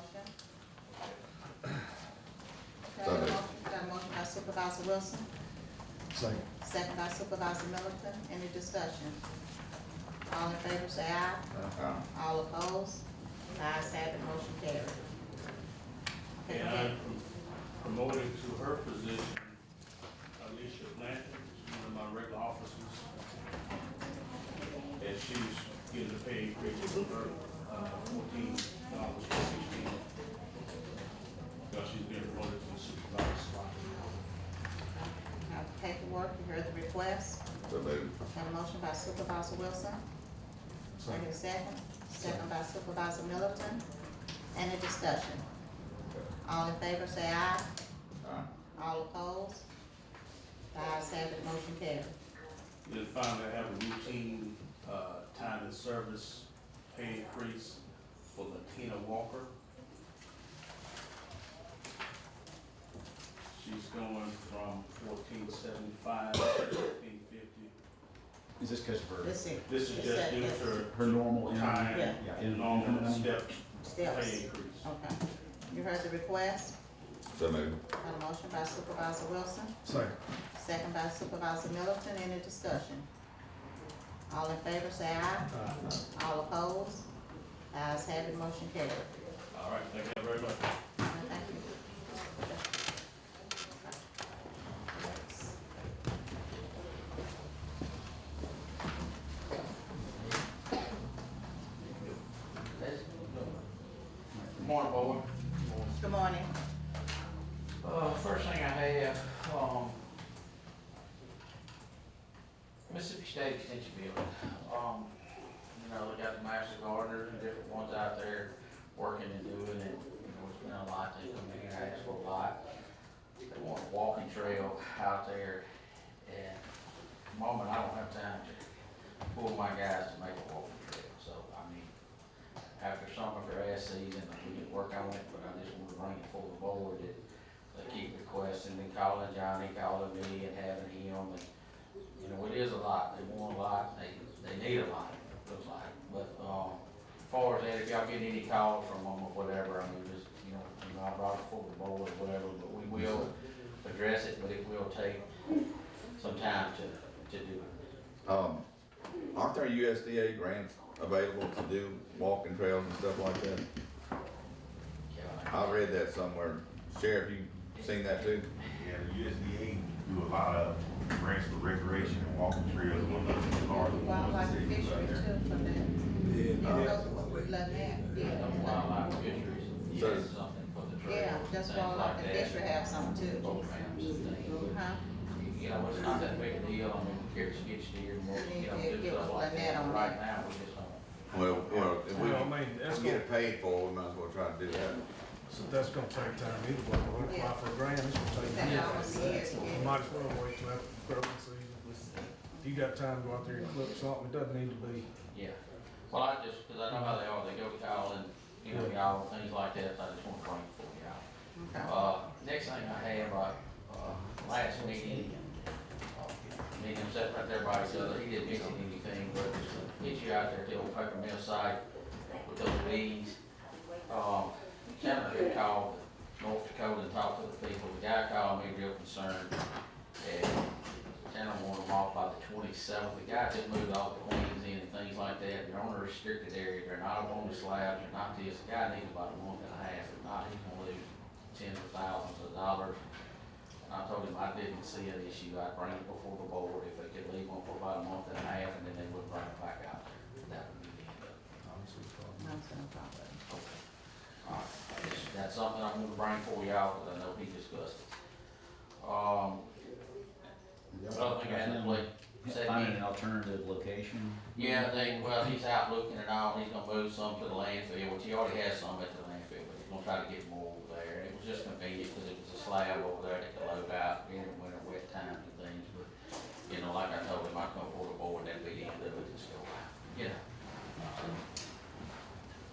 So moved. Got a motion by Supervisor Wilson, Second. second by Supervisor Middleton, any discussion? All in favor say aye. All opposed? Ayes have it, motion carried. Okay, And go ahead. I'm promoting to her position, Alicia Blanchard, she's one of my regular officers. And she's getting a pay increase from her, $14 to $16. Because she's being promoted to the supervisor spot. Have the paperwork, you heard the request. So moved. Got a motion by Supervisor Wilson. Second, second by Supervisor Middleton. Any discussion? All in favor say aye. All opposed? The ayes have it, motion carried. Then finally, I have a routine, time and service pay increase for Latina Walker. She's going from $14.75 to $15.50. Is this because of her, This is. This is just due to her normal time Yeah. and normal step Steps. pay increase. Okay. You heard the request. So moved. Got a motion by Supervisor Wilson, Second. second by Supervisor Middleton. Any discussion? All in favor say aye. All opposed? The ayes have it, motion carried. All right, thank you very much. Thank you. Good morning, board. Good morning. First thing I have, Mississippi State Extension Building. They got the master gardeners and different ones out there working and doing it. It's been a lot, they come in here and ask for a lot. They want a walking trail out there, and at the moment, I don't have time to pull my guys to make a walking trail. So, after summer grass season, we can work on it, but I just want to bring it for the board that they keep requesting and calling Johnny, calling me and having him, and You know, it is a lot, they want a lot, they need a lot, looks like. But, as far as that, if y'all get any calls from them or whatever, I mean, just, I brought it forward the board or whatever, but we will address it, but it will take some time to do it. Aren't there USDA grants available to do walking trails and stuff like that? I read that somewhere. Sheriff, you seen that too? Yeah, the USDA do a lot of grants for recreation and walking trails, one of the larger ones. Wildlife and fisheries too for that. And those are what we let that, yeah. Wildlife fisheries, you So- have something for the trail. Yeah, just things wildlife like and that. fishery have some too. Programs and things. Huh? You know, it's not that big a deal, I mean, carrots get steered, and do Give stuff us like Lynette that. on Right that. now, we just don't. Well, if we Well, I mean, that's get gonna, it paid for, we might as well try to do that. so that's gonna take time either way. We're gonna apply for a grant, it's gonna take That years. almost years, You yeah. might as well wait till after the growing season. If you got time to go out there and clip something, it doesn't need to be. Yeah, well, I just, cause I know how they are, they go calling, y'all, things like that, so I just wanna bring it for y'all. Okay. Next thing I have, last meeting, me and him sat right there by each other, he didn't mention anything, but just to get you out there to the old paper mill site with those weeds. Senator had called North Dakota and talked to the people, the guy called me real concerned, and Senator wanted them off by the 27th, the guy just moved all the queens in and things like that, they're on a restricted area, they're not on the slabs, they're not this, the guy needs about a month and a half, if not, he's gonna lose tens of thousands of dollars. And I told him I didn't see an issue, I'd bring it before the board if they could leave them for about a month and a half, and then they would bring it back out. That would be the end of it. No, it's no problem. Alright, that's something I'm gonna bring for y'all, because I know he discussed it. Other thing I had to play. Finding an alternative location. Yeah, he's out looking and all, he's gonna move some to the landfill, which he already has some at the landfill, but he's gonna try to get more over there. And it was just convenient, because it was a slab over there that could load out in the winter wet times and things, but, like I told him, I'd come for the board, that'd be the end of it, just go out,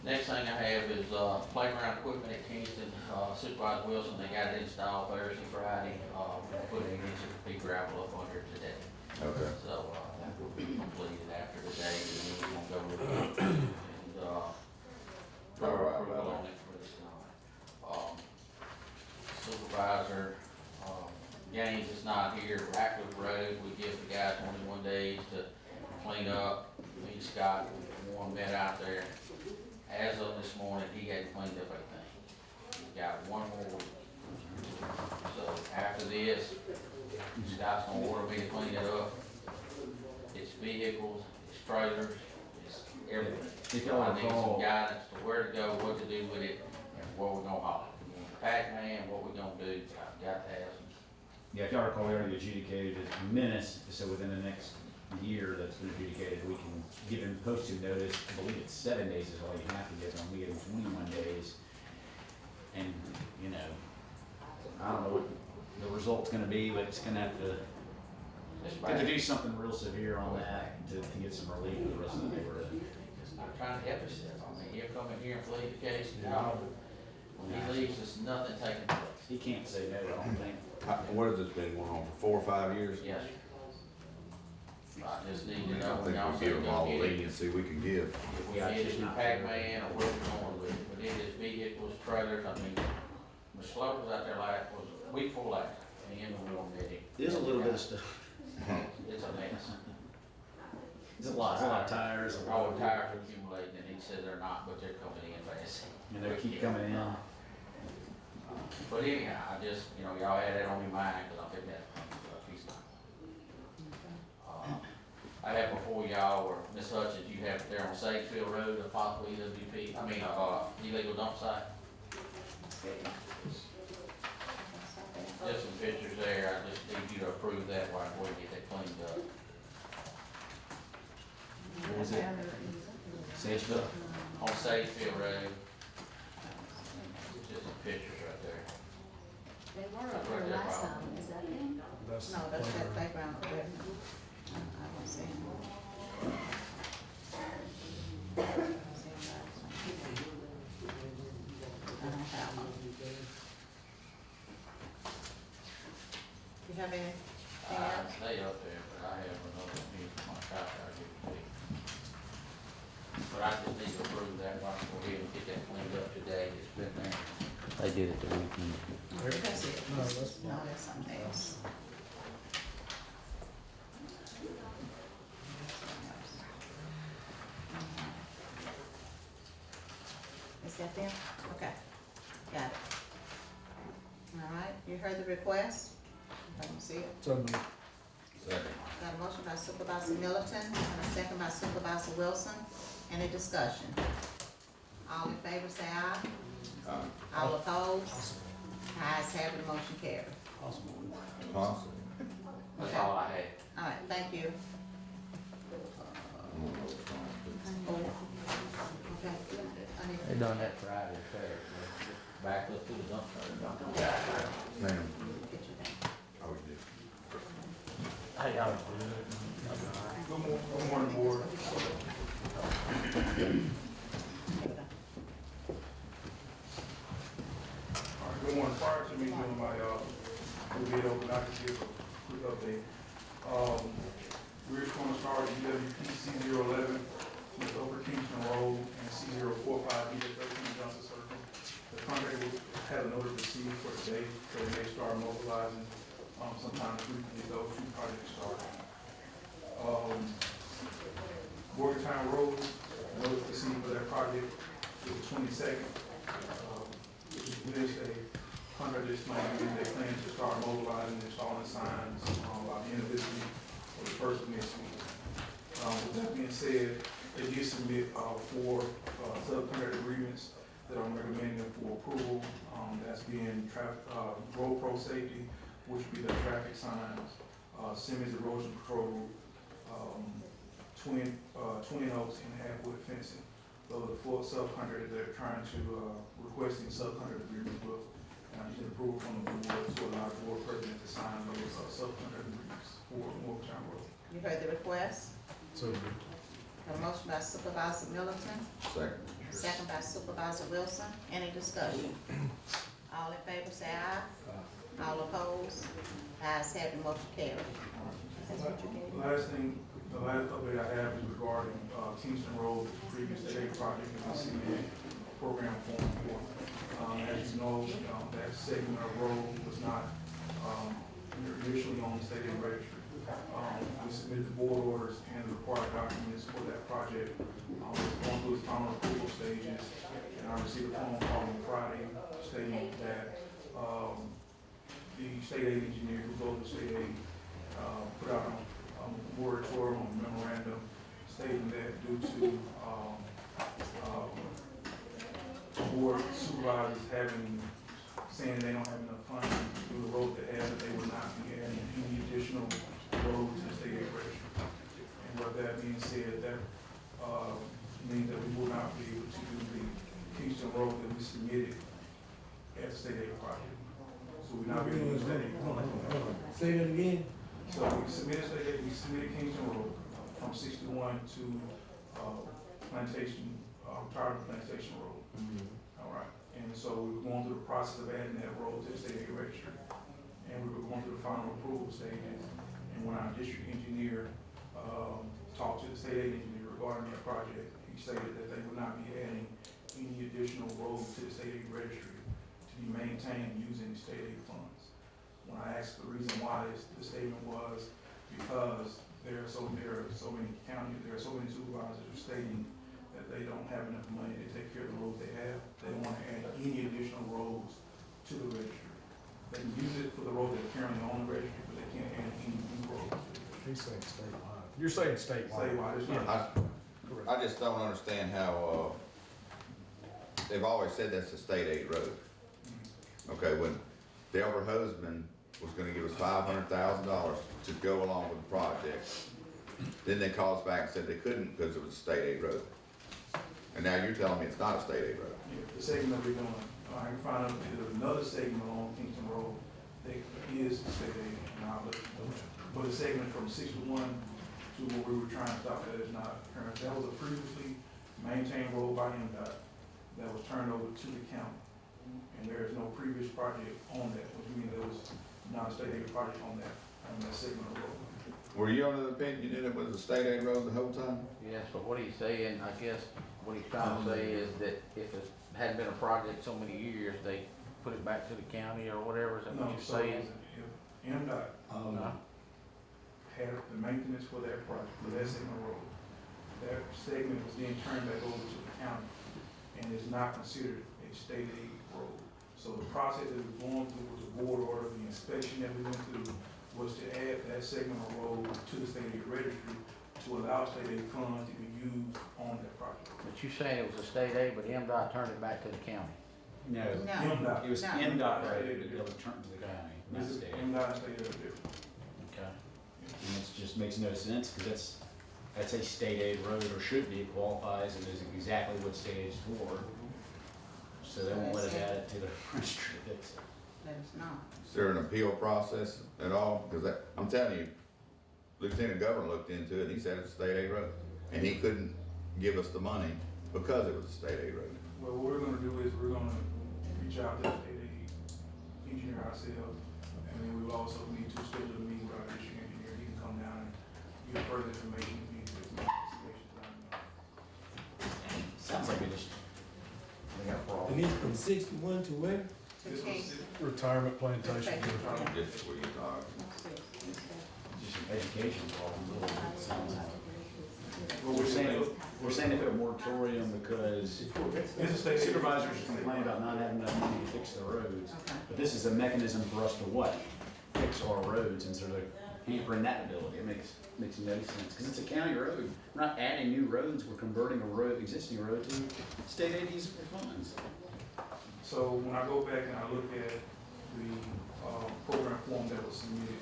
Next thing I have is, playground equipment at Kingston, Supervisor Wilson, they got it installed Thursday, Friday, we're gonna put an inch of pea gravel up under today. Okay. So, that will be completed after the day, and then we're gonna go with it, and, approval on it for this time. Supervisor, Gaines is not here, Ratcliffe Road, we give the guy 21 days to clean up, me and Scott, one met out there. As of this morning, he hadn't cleaned up everything. He's got one more week. So after this, Scott's gonna order me to clean it up. It's vehicles, it's trailers, it's everything. If So y'all I need some recall- guidance to where to go, what to do with it, and where we're gonna haul it. Pac-Man, what we're gonna do, I've got to have some. Yeah, if y'all recall, we already adjudicated it minutes, so within the next year that's been adjudicated, we can give him posting notice. I believe it's 7 days is all you have to give them. We give him 21 days. And, I don't know what the result's gonna be, but it's gonna have to do something real severe on that to get some relief for the rest of the neighborhood. I'm trying to help yourself. I mean, he'll come in here and plead the case, and now, when he leaves, there's nothing taking place. He can't say no, I don't think. What has this been going on for 4 or 5 years? Yes, sir. I just need to I know when think y'all we'll say give them all go the get it. leniency we can give. If we get it to Pac-Man or where we're going with it, but it is vehicles, trailers, I mean, Mr. Slope was out there was week before last, and he and we on that. There's a little bit of stuff. It's a mess. There's a lot of tires. All the tires are accumulating, and he said they're not, but they're coming in fast. And they keep coming in. But anyhow, I just, y'all had that on your mind, cause I think that, he's not. I have before y'all, or Ms. Hutchins, you have it there on Sagefield Road, a possible illegal dump site. Just some pictures there, I just need you to approve that while we get that cleaned up. What was it? Sageville? On Sagefield Road. Just some pictures right there. They were up there last time, is that them? No, that's that playground equipment. I don't see him. I don't have one. You have any? Anything I else? stay up there, but I have another meeting for my couch I get to see. But I just need to approve that, so I can go ahead and get that cleaned up today, it's been there. They did it the weekend. That's it. No, that's No, that's something else. Is that them? Okay, got it. All right, you heard the request? I don't see it. So moved. Second. Got a motion by Supervisor Middleton and a second by Supervisor Wilson. Any discussion? All in favor say aye. All opposed? Ayes have it, motion carried. Awesome. That's all I had. All right, thank you. Oh, okay. I need- They done that Friday, Saturday, back up to the dumpster. Ma'am. Get you down. Oh, we did. Hey, y'all. Good morning, board. All right, good morning. Prior to me doing my, bid open, I just give a quick update. We're gonna start UWP C011 with Upper Kingston Road and C045 EJ13 Johnson Circle. The contractor had a notice received for today, so they may start mobilizing, sometime this week to get those two projects started. Morgantown Road, notice received for that project is the 22nd. Wednesday, contractor explained that they plan to start mobilizing, installing signs, by the end of this week or the first of next week. With that being said, they did submit, 4 subcontract agreements that I'm recommending for approval. That's being road pro safety, which would be the traffic signs, Simmons Erosion Control, Twin Oaks and Atwood fencing. Those are the 4 subcontractors that are trying to, requesting subcontract agreements with. And I need approval from the board to allow the board president to sign those, subcontract agreements for Morgantown Road. You heard the request? So moved. Got a motion by Supervisor Middleton, Second. second by Supervisor Wilson. Any discussion? All in favor say aye. All opposed? Ayes have it, motion carried. That's what you gave. Last thing, the last update I have is regarding, Kingston Road, previous state project in the CBA program form for. As you know, that segment of road was not, initially on the state aid registry. We submitted the board orders and the required documents for that project. It's going through its final approval stages, and I received a phone call on Friday stating that, the state aid engineer who goes to state aid, put out a moratorium memorandum stating that due to, board supervisors saying they don't have enough funding to do the road they have, that they would not be adding any additional roads to the state aid registry. And what that being said, that, means that we will not be able to do the Kingston Road that we submitted at the state aid project. So we're not going to use that anymore. Say that again. So we submitted Kingston Road from 61 to, Plantation, Tartar Plantation Road. All right, and so we were going through the process of adding that road to the state aid registry. And we were going through the final approval stages. And when our district engineer, talked to the state aid engineer regarding that project, he stated that they would not be adding any additional roads to the state aid registry to be maintained using the state aid funds. When I asked the reason why, the statement was because there are so many supervisors stating that they don't have enough money to take care of the roads they have. They don't want to add any additional roads to the registry. They can use it for the road that's currently on the registry, but they can't add any new roads. He's saying statewide. You're saying statewide. Statewide, it's not. Correct. I just don't understand how, they've always said that's a state aid road. Okay, when Delbert Husband was gonna give us $500,000 to go along with the project, then they called us back and said they couldn't because it was a state aid road. And now you're telling me it's not a state aid road. Yeah, the segment we're doing, I can find out if there's another segment along Kingston Road that is state aid, and I'll let you know. But the segment from 61 to where we were trying to stop that is not current. That was a previously maintained road by MDOT that was turned over to the county. And there is no previous project on that, which means there was not a state aid project on that. on that segment of road. Were you under the opinion that it was a state aid road the whole time? Yes, but what he's saying, I guess, what he's trying to say is that if it hadn't been a project so many years, they put it back to the county or whatever, is that what No, you're so saying? if MDOT had the maintenance for that project, for that segment of road, that segment was then turned back over to the county and is not considered a state aid road. So the process that we're going through with the board order, the inspection that we went through, was to add that segment of road to the state aid registry to allow state aid funds to be used on that project. But you saying it was a state aid, but MDOT turned it back to the county? No, MDOT. it was No. MDOT road, but it was turned to the county, not This is state. MDOT and state aid are different. Okay. And it just makes no sense, because that's a state aid road, or should be, it qualifies, and is exactly what state aid is for. So they won't let it add it to the registry, that's, Let us know. Is there an appeal process at all? Because I'm telling you, Lieutenant Governor looked into it, and he said it's a state aid road. And he couldn't give us the money because it was a state aid road. Well, what we're gonna do is we're gonna reach out to the state aid engineer ourselves, and then we will also need to schedule a meeting with our district engineer. He can come down and give further information if needs to. sounds like they got a problem. And it's from 61 to where? This was six- Retirement plantation. This is where you talk. Just an education problem, really, it sounds like. Well, We're saying if a moratorium because It's a state aid. supervisors complain about not having enough money to fix the roads. Okay. But this is a mechanism for us to what? Fix our roads, and sort of hampering that ability. It makes no sense, because it's a county road. We're not adding new roads, we're converting a road, existing road to state aid use for funds. So when I go back and I look at the, program form that was submitted,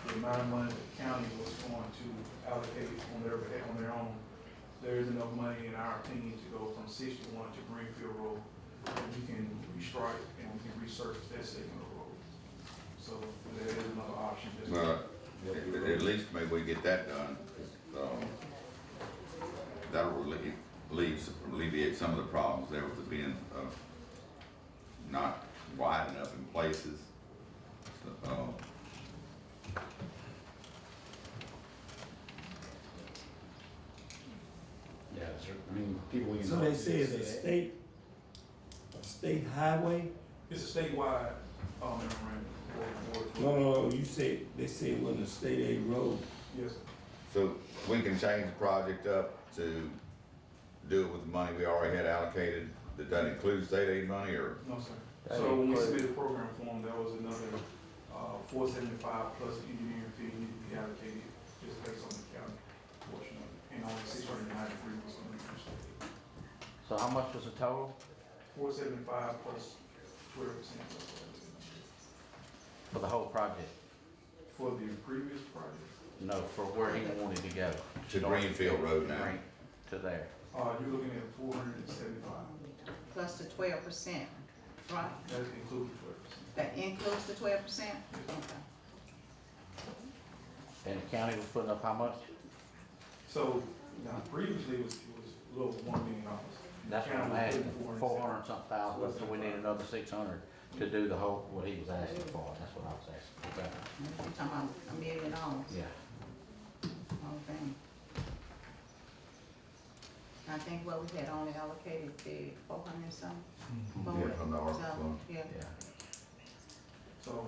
the amount of money that the county was going to allocate on their own, there is enough money in our opinion to go from 61 to Greenfield Road. And we can restrike and we can resurface that segment of road. So there is another option. Just Well, at least maybe we get that done. That'll alleviate some of the problems there with it being, not wide enough in places. So, Yeah, I mean, people. So they say it's a state highway? It's a statewide, memorandum. No, you said, they say it wasn't a state aid road. Yes, sir. so we can change the project up to do it with the money we already had allocated. That doesn't include state aid money, or? No, sir. So when we submitted the program form, there was another, $475 plus engineering fee needed to be allocated just based on the county portion of it. And only $693 was going to be from state. So how much was the total? $475 plus 12%. For the whole project? For the previous project, No, for where he wanted to go. To Greenfield Road now. To there. you're looking at $475. Plus the 12%, right? That includes 12%. That includes the 12%? Okay. And the county was putting up how much? So, now previously it was a little over $1 million. That's what I'm asking, 400 and something thousand, so we need another 600 to do the whole, what he was asking for, that's what I was asking. Okay. You're talking about $1 million. Yeah. Okay. I think what we had only allocated the 400 and something. Yeah, from the ARPA So, fund. yeah. So,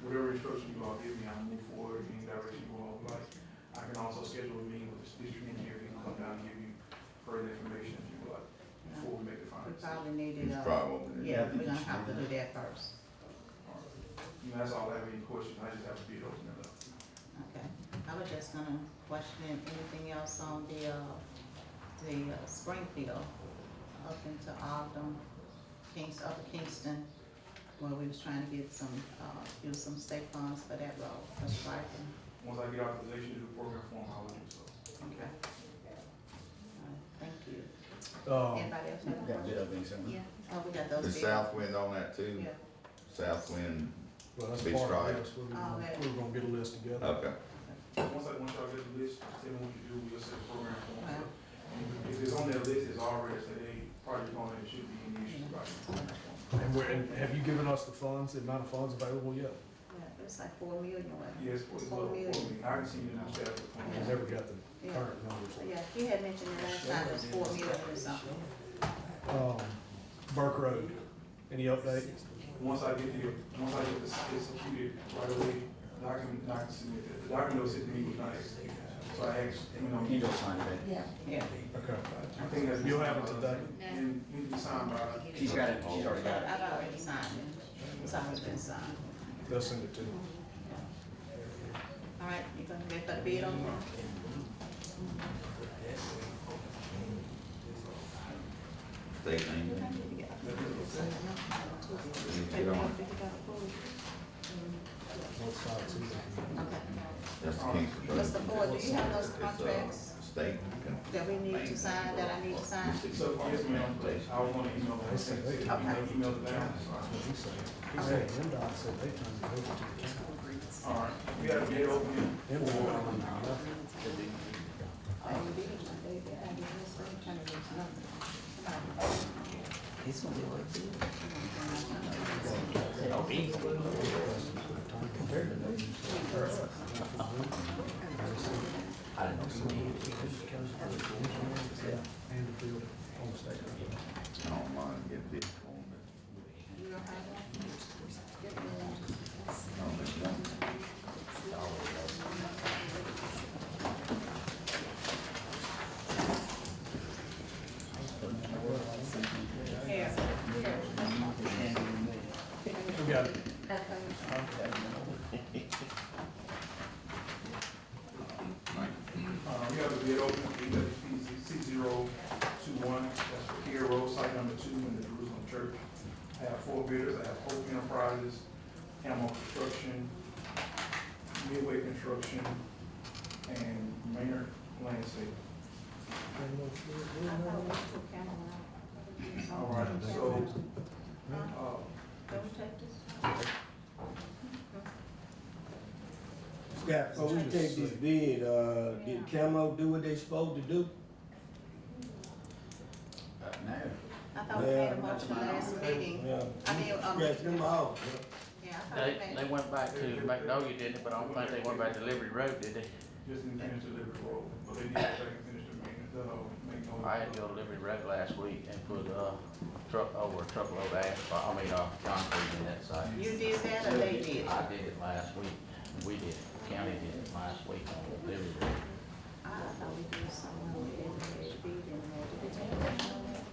whatever instruction you all give me, I'll move forward in any direction you all would like. I can also schedule a meeting with the district engineer, he can come down and give you further information if you would like, before we make the final We decision. probably needed, It's probably. yeah, we're gonna have to do that first. That's all I have any questions, I just have to be open it up. Okay. I was just gonna question anything else on the Springfield up into Ogden, upper Kingston, where we was trying to get some, use some state funds for that road, for striping. Once I get authorization to do the program form, I will do so. Okay. All right, thank you. Um, Anybody else have a Got a bit question? of things, something. Yeah. Oh, we got those. Is bids. Southwind on that too? Yeah. Southwind, Well, that's Be part of striped. this, we're Oh, gonna, we're gonna get a list together. okay. Once y'all get the list, just tell me what you do, we'll set the program form. Okay. And if it's on that list, it's already, say, they project on it, it should be any issue about it. And have you given us the funds, the amount of funds available yet? Yeah, it's like 4 million, wasn't it? Yes, It's it's 4 million. I haven't seen it in the staff report. I never got the Yeah. current numbers. Yeah, he had mentioned it last time, it was 4 million or something. Burke Road, any update? Once I get this executed right away, I can submit it. The document was sent to me was not executed. So I asked, He just signed it. Yeah. Okay. I think that's. You'll have it today? And need to be signed by. She's got it, she's already got it. I've already signed it. It's already been signed. They'll send it to you. All right, you gonna wait for the bid on that? State name. Get on. Both sides, Okay. That's the King's Road. Mr. Ford, do you have those It's, contracts State. that we need to sign, that I need to sign? So, yes, ma'am, I was gonna email them. Email it down. He said, MDOT said they turned it over to the county. All right, we got to get open. He's gonna be like this. I didn't know. And the field on the state. I don't mind getting bid on it. You don't have one? Get me I don't think one. one. Here. We got it. We have a bid open, C021, that's for Pier Road, site number 2 in the Jerusalem Church. I have 4 bidders, I have Hope Enterprises, Camo Construction, Midway Construction, and Maynard Landscape. All right, so, Don't take this? Scott, before we take this bid, did Camo do what they supposed to do? No. I thought we made a motion last meeting. Yeah. I mean, Scratch them off. yeah, I thought we made. They went back to Magnolia, didn't they? But I don't think they went back to Liberty Road, did they? just didn't finish the Liberty Road, but they did go back and finish the main, I had to go to Liberty Road last week and put a truckload of asphalt, concrete in that site. You did that or they did it? I did it last week. We did it. The county did it last week on Liberty Road. I thought we did something on the edge of speed in there. Did we take that on there?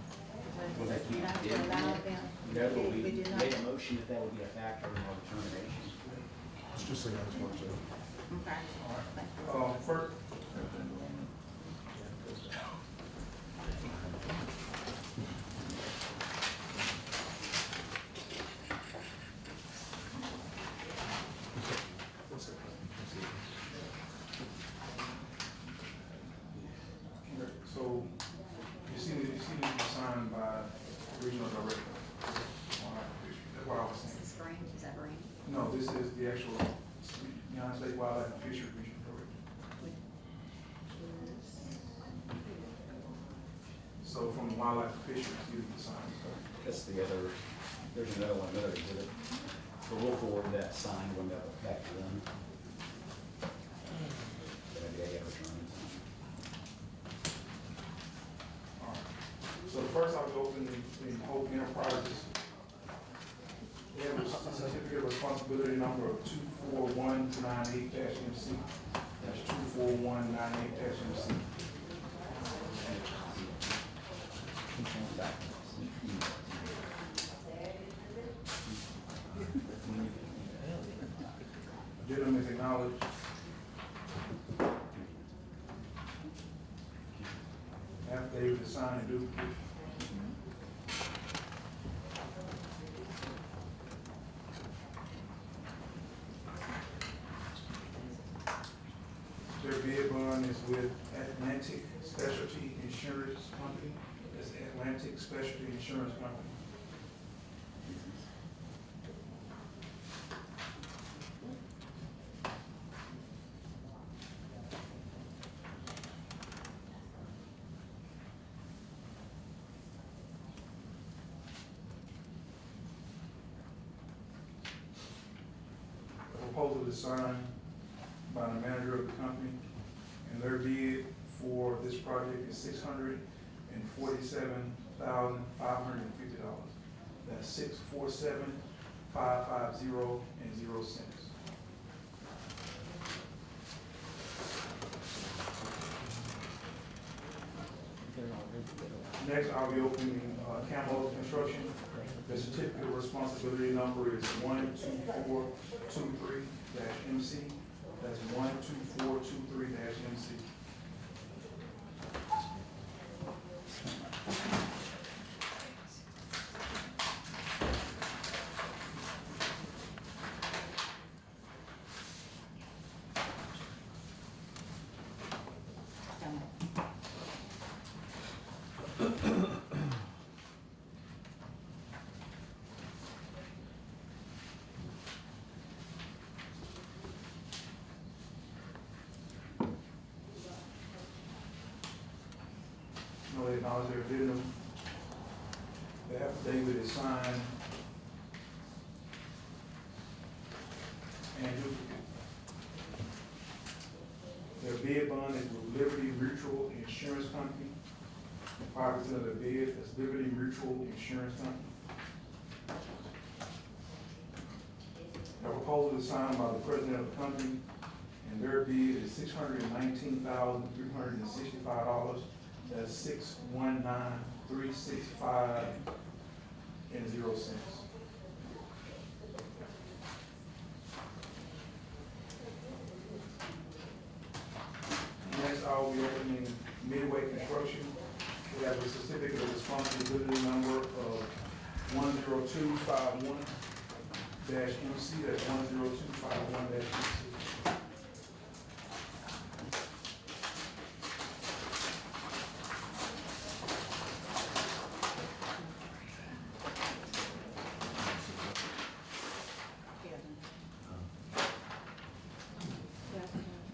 Not to allow them. No, but we We did not. made a motion that that would be a factor in our determination. It's just so guys want to. Okay. Thank you. first, so, you see this signed by regional director. That's what I was saying. Is this green? Is that green? No, this is the actual United States Wildlife and Fisheries Regional Director. So from Wildlife and Fisheries, you need to sign. That's the other, there's another one, another exhibit. So we'll forward that signed when that back to them. Maybe I have it on. All right. So the first I was open in Hope Enterprises. They have a certificate of responsibility number of 24198-MC. That's 24198-MC. Gentlemen is acknowledged. Affidavit is signed and duplicate. Their bid bond is with Atlantic Specialty Insurance Company. That's Atlantic Specialty Insurance Company. proposal is signed by the manager of the company, and their bid for this project is $647,550. That's $647,550.00. Next, I'll be opening Campbell Construction. The certificate of responsibility number is 12423-MC. That's 12423-MC. They acknowledge their addendum. The affidavit is signed and duplicate. Their bid bond is with Liberty Mutual Insurance Company. 5% of the bid is Liberty Mutual Insurance Company. The proposal is signed by the president of the company, and their bid is $619,365. That's $619,365.00. Next, I will be opening Midway Construction. We have a certificate of responsibility number of 10251-MC. That's 10251-MC.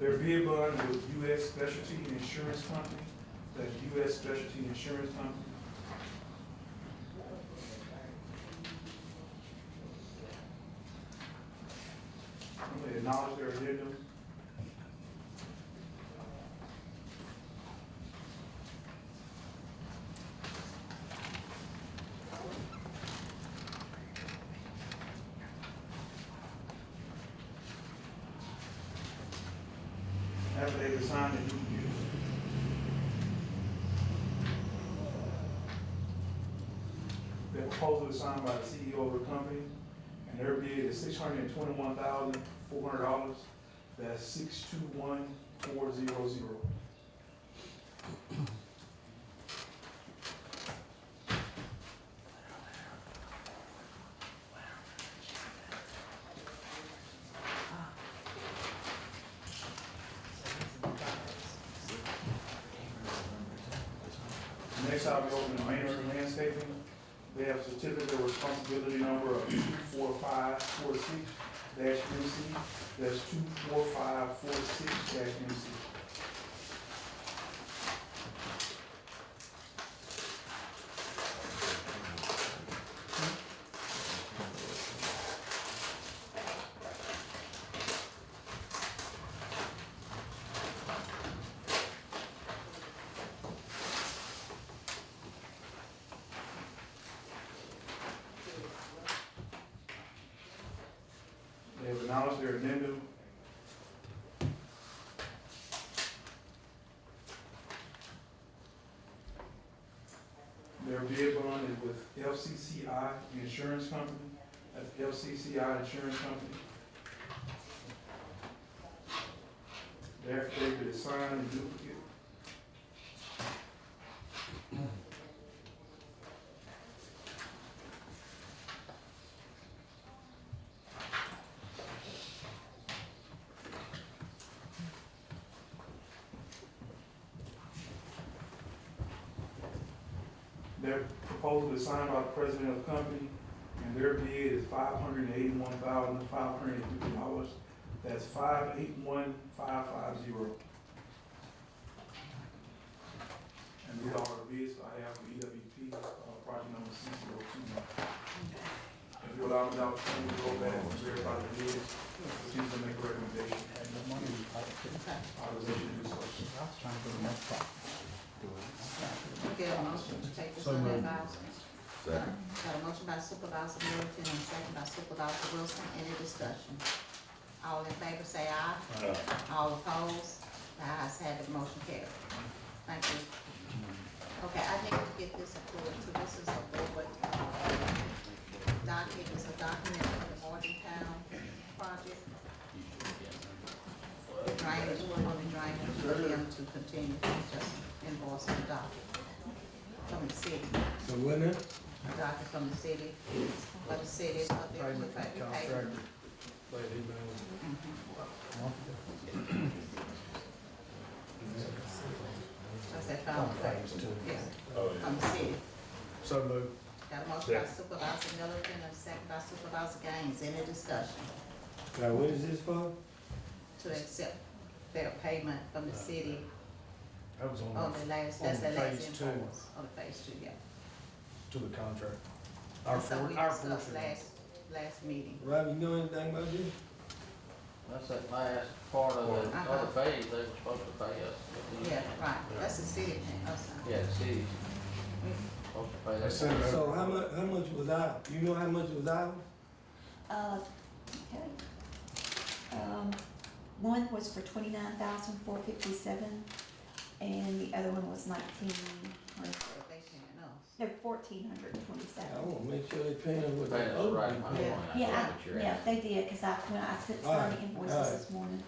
Their bid bond with U.S. Specialty Insurance Company. That's U.S. Specialty Insurance Company. They acknowledge their addendum. After they sign it, the proposal is signed by the CEO of the company, and their bid is $621,400. That's $621,400. Next, I'll be opening Maynard Landscaping. They have a certificate of responsibility number of 24546-MC. That's 24546-MC. They have acknowledged their addendum. Their bid bond is with FCCI Insurance Company. That's FCCI Insurance Company. Their affidavit is signed and duplicate. Their proposal is signed by the president of the company, and their bid is $581,550. That's $581,550. And these are the bids I have for EWP, project number CCO2. If you allow me the opportunity to go back and verify the bids, which is the Fiscal So and moved. Advisory? Second. Got a motion by Supervisor Middleton and a second by Supervisor Wilson. Any discussion? All in favor say aye. All opposed? The ayes have it, motion carried. Thank you. Okay, I need to get this approved, so this is a board, document, it's a document for the Morgantown project. The drainage, we're going to drainage for them to continue, just invoice the document from the city. So what now? A document from the city, for the city, for the, Payment for the contractor. payment. Let him know. What's that found? Phase two. Yeah, from the city. So moved. Got a motion by Supervisor Middleton and a second by Supervisor Gaines. Any discussion? Now, what is this for? To accept their payment from the city That was on the last, that's the on last phase two. invoice, on the phase two, yeah. to the contract. So we Our discussed portion. last meeting. Rob, you know anything about this? That's that last part of the Uh-huh. other phase they were supposed to pay us. Yeah, right, that's the city thing, us. Yeah, the city's supposed to pay that. They sent it So over. how much was out? You know how much was out? Okay. One was for 29,457, and the other one was 1,900. They paying us. No, 1,427. I wanna make sure they paying what Pay they us owe. the right amount of money. That's Yeah, what you're yeah, asking. they did, cause when I sent some Alright, invoices alright. this morning.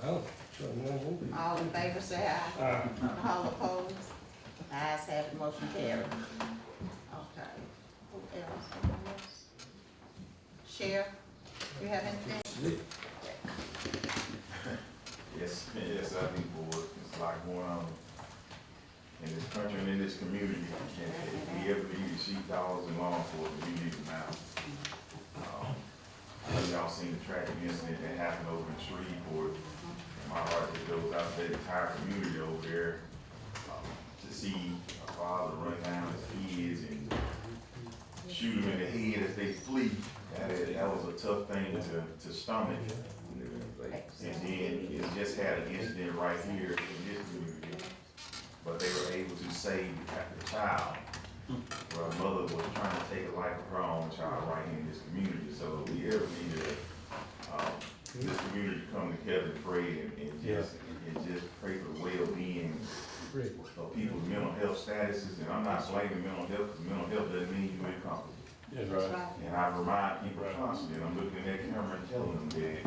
Oh, so no, won't be. All in favor say aye. All opposed? The ayes have it, motion carried. Okay, who else? Anyone else? Sheriff, you have anything? Yes, I think, board, it's a lot going on in this country and in this community. And if we ever need to see dollars and law enforcement, we need them now. I know y'all seen the tragic incident that happened over in Shreveport. And my heart just goes out to the entire community over there, to see a father run down his kids and shoot them in the head as they flee. That was a tough thing to stomach. And then it just had an incident right here in this community, but they were able to save the child. Where a mother was trying to take a life of her own child right here in this community. So we ever need this community to come together and pray and just pray for the well-being of people's mental health statuses. And I'm not blaming mental health, because mental health doesn't mean you're incompetent. That's right. And I remind people constantly, and I'm looking at that camera and telling them that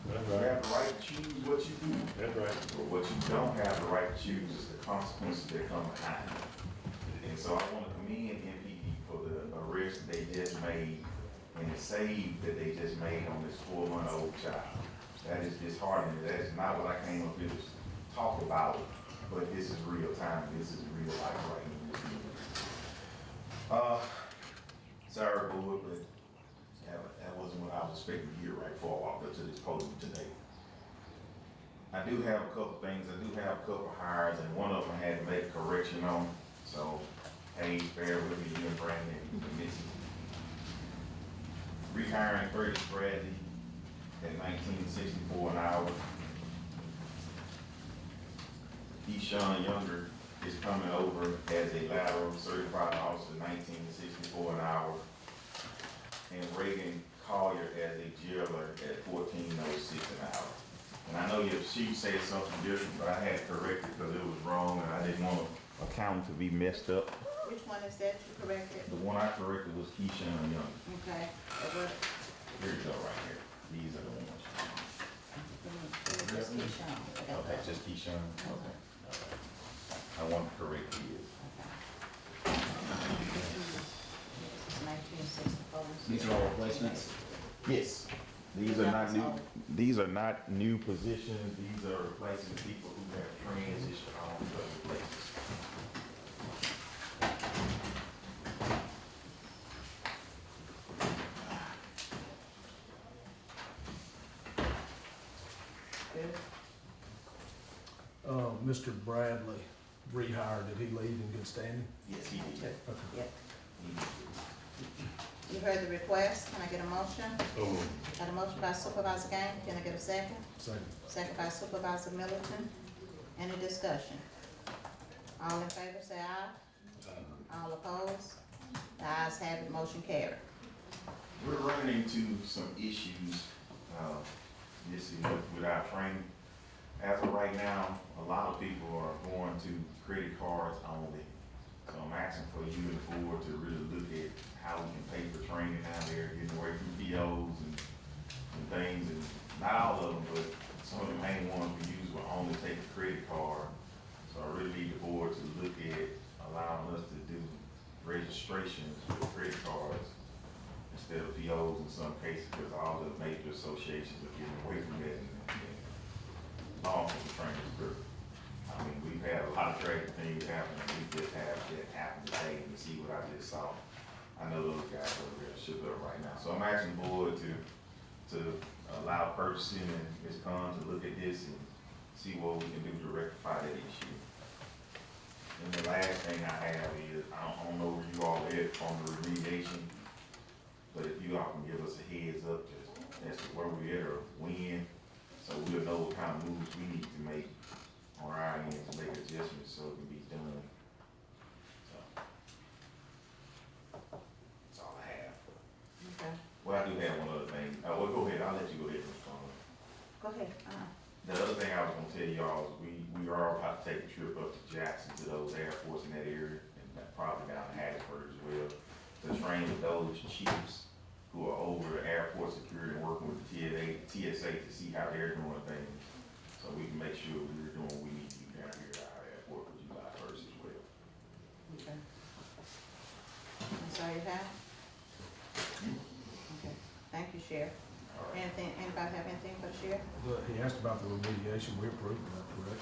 you have the right to choose what you do. That's right. But what you don't have the right to choose is the consequences that come behind it. And so I want to commend MPD for the arrest that they just made and the save that they just made on this 4-month-old child. That is disheartening. That is not what I came up here to talk about, but this is real time. This is real life right in this community. Sorry, board, but that wasn't what I was expecting to hear right before I walked up to this podium today. I do have a couple things. I do have a couple hires, and one of them I had to make a correction on. So, hey, bear with me, you and Brandon and Missy. Rehiring Curtis Bradley at $19.64 an hour. Deshaun Younger is coming over as a lateral certified officer, $19.64 an hour. And Reagan Collier as a jailer at $14.06 an hour. And I know your sheet said something different, but I had to correct it because it was wrong and I didn't want accounting to be messed up. Which one is that you corrected? The one I corrected was Keyshawn Young. Okay, Here you go, right here. These are the ones. just Keyshawn. Okay, just Keyshawn? Okay. I want to correct his. These are all replacements? Yes. These are not new, these are not new positions. These are replacing people who have transitioned on to other places. Mr. Bradley rehired, did he leave in good standing? Yes, he did. Okay. Yep. You heard the request, can I get a motion? Got a motion by Supervisor Gaines, can I get a second? Second. Second by Supervisor Middleton. Any discussion? All in favor say aye. All opposed? The ayes have it, motion carried. We're running into some issues, this is with our training. As of right now, a lot of people are going to credit cards only. So I'm asking for you and the board to really look at how we can pay for training out there, getting away from POs and things, and not all of them, but some of the main ones we use will only take a credit card. So I really need the board to look at allowing us to do registrations with credit cards instead of POs in some cases, because all the major associations are getting away from that and law enforcement training is good. I mean, we've had a lot of tragic things happen, and we just have that happen today, and you see what I just saw. I know those guys over there shook up right now. So I'm asking the board to allow purchasing and Ms. Khan to look at this and see what we can do to rectify that issue. And the last thing I have is, I don't know where you all at on the remediation, but if you all can give us a heads up as to where we're at or when, so we'll know what kind of moves we need to make on our end to make adjustments so it can be done. So, that's all I have. Okay. Well, I do have one other thing. Well, go ahead, I'll let you go ahead, Ms. Conlon. Go ahead. The other thing I was gonna tell y'all is we are about to take a trip up to Jackson to those airports in that area, and probably down to Hattiesburg as well, to train with those chiefs who are over the airport security and working with the TSA to see how they're doing things. So we can make sure we're doing what we need to do down here at our airport for July 1st as well. Okay. That's all you have? Okay, thank you, Sheriff. Anything, anybody have anything for the sheriff? Look, he asked about the remediation, we approved that, correct?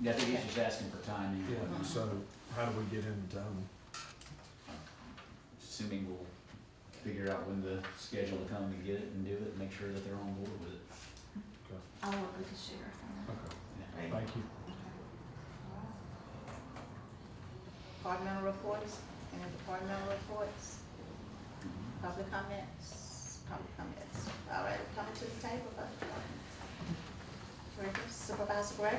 Yeah, I think he's just asking for timing. Yeah, so how do we get in time? Assuming we'll figure out when the schedule to come and get it and do it, and make sure that they're on board with it. Okay. I'll work with the sheriff on that. Okay, Yeah. thank you. Departmental reports, any departmental reports? Public comments? Public comments. All right, coming to the table, Supervisor Gray?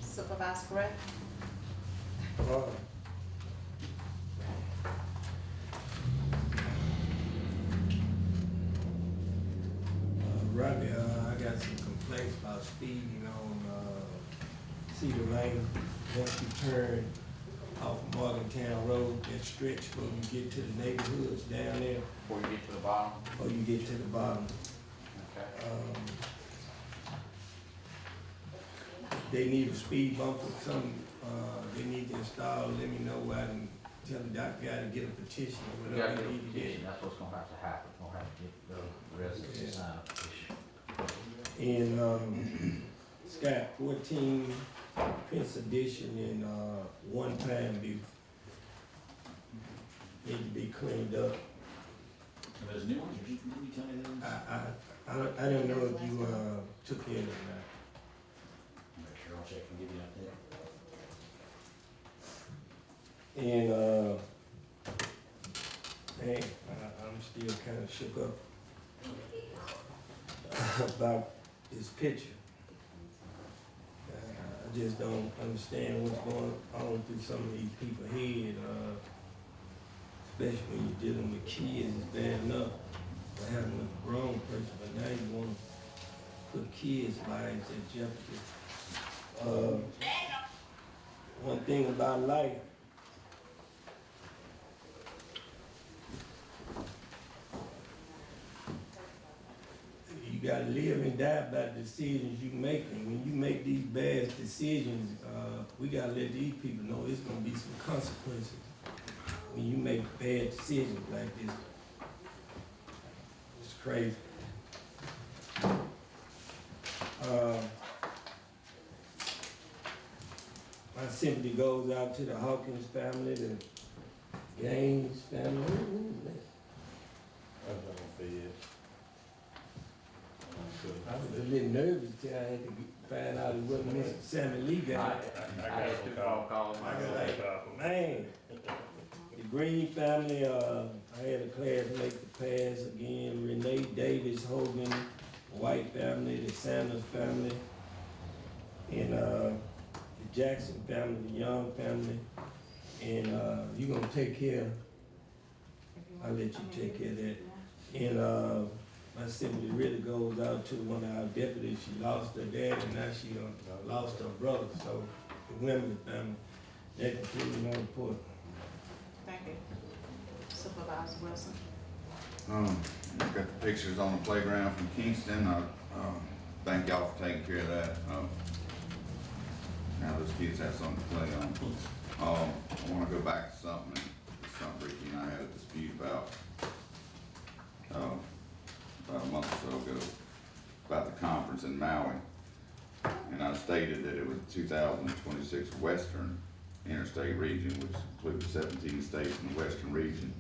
Supervisor Gray? Robbie, I got some complaints about speeding on Cedar Lane. Once you turn off Morgantown Road, that stretch where you get to the neighborhoods down there. Before you get to the bottom? Before you get to the bottom. Okay. They need a speed bump or something, they need to install, let me know, I can tell the guy to get a petition or We gotta whatever get a they need to petition, get. that's what's gonna have to happen, we'll have to get the residents to sign a petition. And, Scott, 14 Prince Edition and, One Time View. Need to be cleaned up. Are those new ones, or did you tell me those? I don't know if you, took care of it or not. Make sure I'll check and give you an update. And, man, I'm still kind of shook up about this picture. I just don't understand what's going on through some of these people's head, especially when you're dealing with kids. It's bad enough for having a grown person, but now you want to put kids' lives at jeopardy. One thing about life, you gotta live and die by the decisions you make. And when you make these bad decisions, we gotta let these people know it's gonna be some consequences when you make bad decisions like this. It's crazy. My sympathy goes out to the Hawkins family, the Gaines family. I was a little nervous till I had to find out it wasn't Mr. Sammy Lee guy. I had 2 phone calls. I was like, man, the Green family, I had a classmate to pass again, Renee Davis Hogan, White family, the Sanders family, and, the Jackson family, the Young family. And, you gonna take care, I'll let you take care of that. And, my sympathy really goes out to one of our deputies. She lost her dad and now she lost her brother. So the women family, that concludes my report. Thank you. Supervisor Wilson. Got the pictures on the playground from Kingston. Thank y'all for taking care of that. Now those kids have something to play on. I wanna go back to something Ricky and I had a dispute about a month or so ago, about the conference in Maui. And I stated that it was 2026 Western Interstate Region, which includes 17 states in the Western region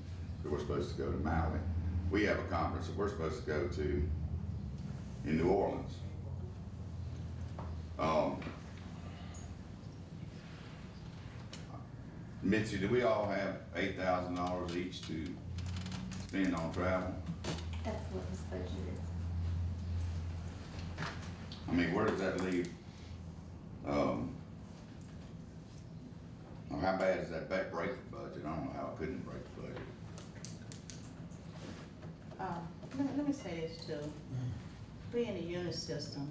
that we're supposed to go to Maui. We have a conference that we're supposed to go to in New Orleans. Mitzi, do we all have $8,000 each to spend on travel? That's what was budgeted. I mean, where does that leave? How bad does that break the budget? I don't know how it couldn't break the budget. Let me say this too. We in the unit system.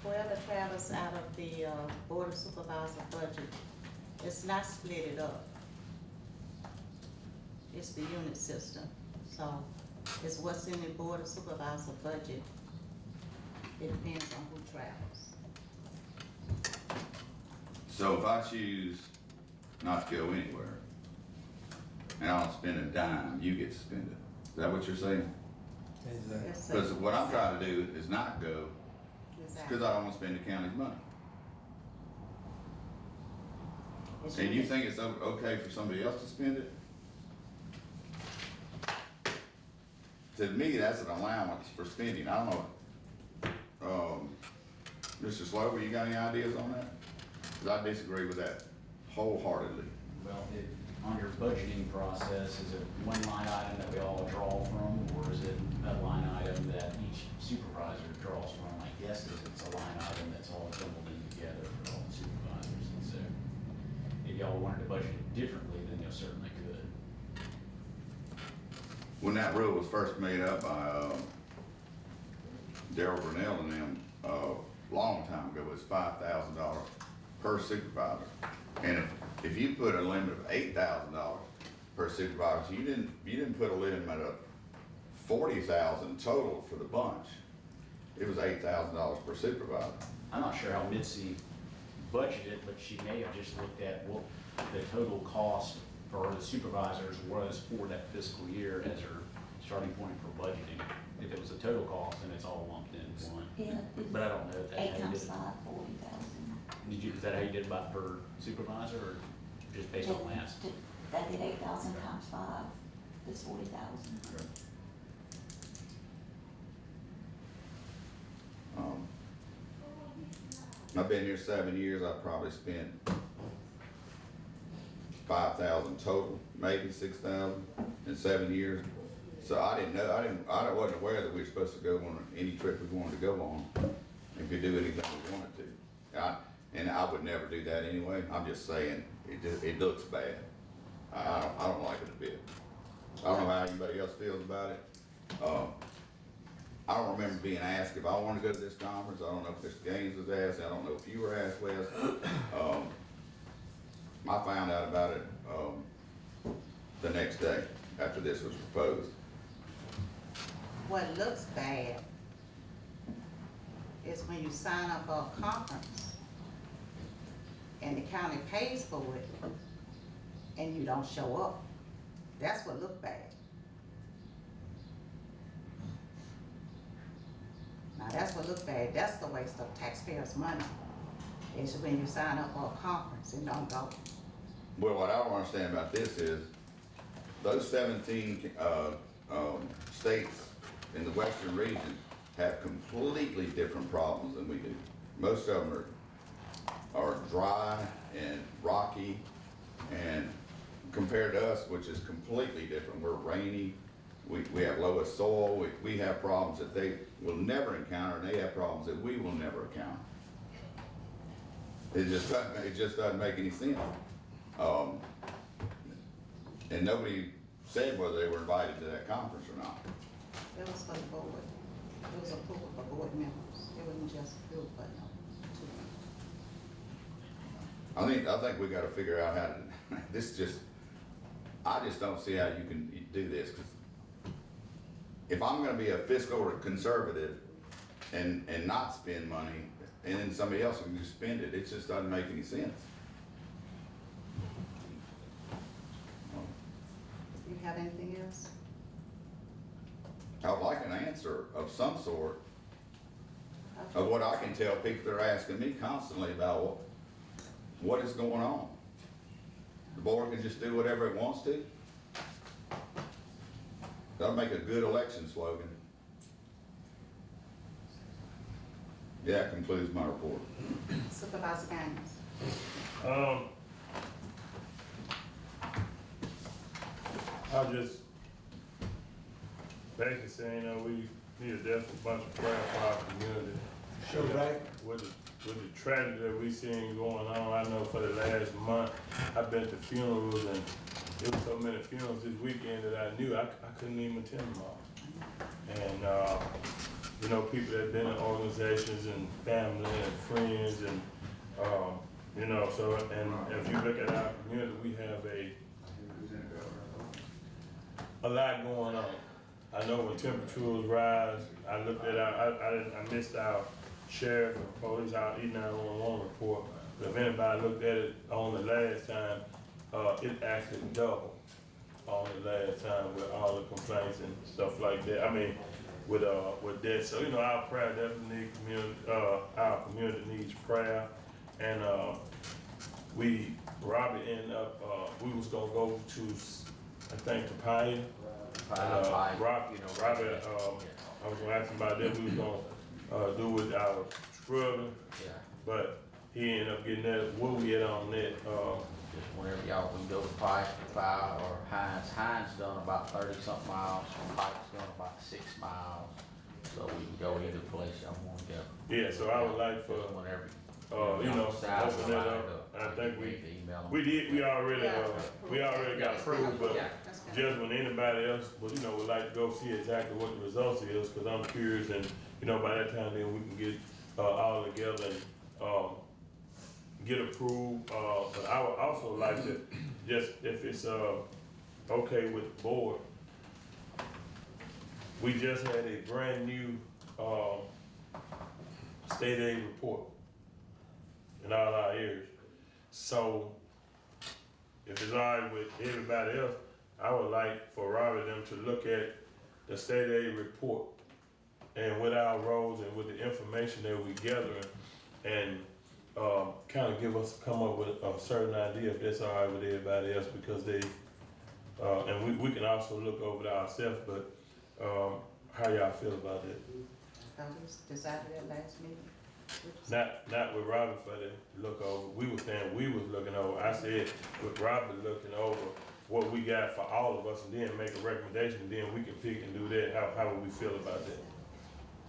Whoever travels out of the Board of Supervisor budget, it's not split it up. It's the unit system. So it's what's in the Board of Supervisor budget. It depends on who travels. So if I choose not to go anywhere, and I don't spend a dime, you get to spend it. Is that what you're saying? Exactly. Yes, sir. Because what I'm trying to do is not go, Exactly. because I don't want to spend the county's money. It's And you unit- think it's okay for somebody else to spend it? To me, that's an allowance for spending. I don't know. Mr. Slover, you got any ideas on that? Because I disagree with that wholeheartedly. Well, on your budgeting process, is it one line item that we all draw from, or is it a line item that each supervisor draws from? My guess is it's a line item that's all jumbled in together for all the supervisors, and so if y'all wanted to budget it differently, then you certainly could. When that rule was first made up by Darrell Brunell and them, long time ago, it was $5,000 per supervisor. And if you put a limit of $8,000 per supervisor, you didn't put a limit of $40,000 total for the bunch. It was $8,000 per supervisor. I'm not sure how Mitzi budgeted, but she may have just looked at what the total cost for the supervisors was for that fiscal year as her starting point for budgeting. If it was a total cost, then it's all lumped in one. Yeah. But I don't know if that's how 8 you times did it. 5, 40,000. Is that how you did it by per supervisor, or just based on last? That did 8,000 times 5, that's 40,000. I've been here 7 years. I've probably spent 5,000 total, maybe 6,000 in 7 years. So I didn't know. I wasn't aware that we were supposed to go on any trip we wanted to go on, and could do anything we wanted to. And I would never do that anyway. I'm just saying it looks bad. I don't like it a bit. I don't know how anybody else feels about it. I don't remember being asked if I wanted to go to this conference. I don't know if Mr. Gaines was asked. I don't know if you were asked, Wes. I found out about it the next day after this was proposed. What looks bad is when you sign up for a conference and the county pays for it and you don't show up. That's what looks bad. Now that's what looks bad. That's the waste of taxpayers' money. Is when you sign up for a conference and don't go. Well, what I don't understand about this is those 17 states in the Western region have completely different problems than we do. Most of them are dry and rocky, and compared to us, which is completely different. We're rainy, We have lowest soil, we have problems that they will never encounter, and they have problems that we will never encounter. It just doesn't make any sense. And nobody said whether they were invited to that conference or not. It was for the board. It was approval for board members. It wasn't just approved for no. I think we gotta figure out how to, I just don't see how you can do this, 'cause if I'm gonna be a fiscal conservative and not spend money, and then somebody else can just spend it, it just doesn't make any sense. You have anything else? I'd like an answer of some sort of what I can tell people that are asking me constantly about what is going on. The board can just do whatever it wants to. That'll make a good election slogan. Yeah, that concludes my report. Supervisor Gaines. I'll just basically saying, we need a definite bunch of prayer for our community. Sure, right. With the tragedy that we seeing going on, I know for the last month, I've been to funerals, and there were so many funerals this weekend that I knew I couldn't even attend them all. And, you know, people that have been in organizations and family and friends and, you know, so, and if you look at our community, we have a lot going on. I know when temperatures rise, I looked at I missed our sheriff and police, our E911 report. But if anybody looked at it on the last time, it actually doubled on the last time with all the complaints and stuff like that. I mean, with that. So, you know, our prayer definitely needs our community needs prayer. And Robbie ended up, we was gonna go to, I think, to Pavilion. Robbie, I was gonna ask him about that. We was gonna do with our scrubbing, but he ended up getting that. What we get on that? Just whenever y'all can go to Pike, Fire, or Hines. Hines done about 30-something miles. Pike's done about 6 miles. So we can go either place y'all want to go. Yeah, so I would like for whenever. you know, open that up. I think we already got approved, but just when anybody else, you know, would like to go see exactly what the results is, because I'm curious, and you know, by that time then we can get all together and get approved. But I would also like to just, if it's okay with the board, we just had a brand new state aid report in all our areas. So if it's all right with everybody else, I would like for Robbie and them to look at the state aid report and with our roads and with the information that we gathering, and kind of come up with a certain idea if that's all right with everybody else, because they, and we can also look over it ourselves, but how y'all feel about that? We decided that last meeting. Not with Robert for the look over. We was saying we was looking over. I said with Robert looking over what we got for all of us, and then make a recommendation, and then we can pick and do that. How would we feel about that?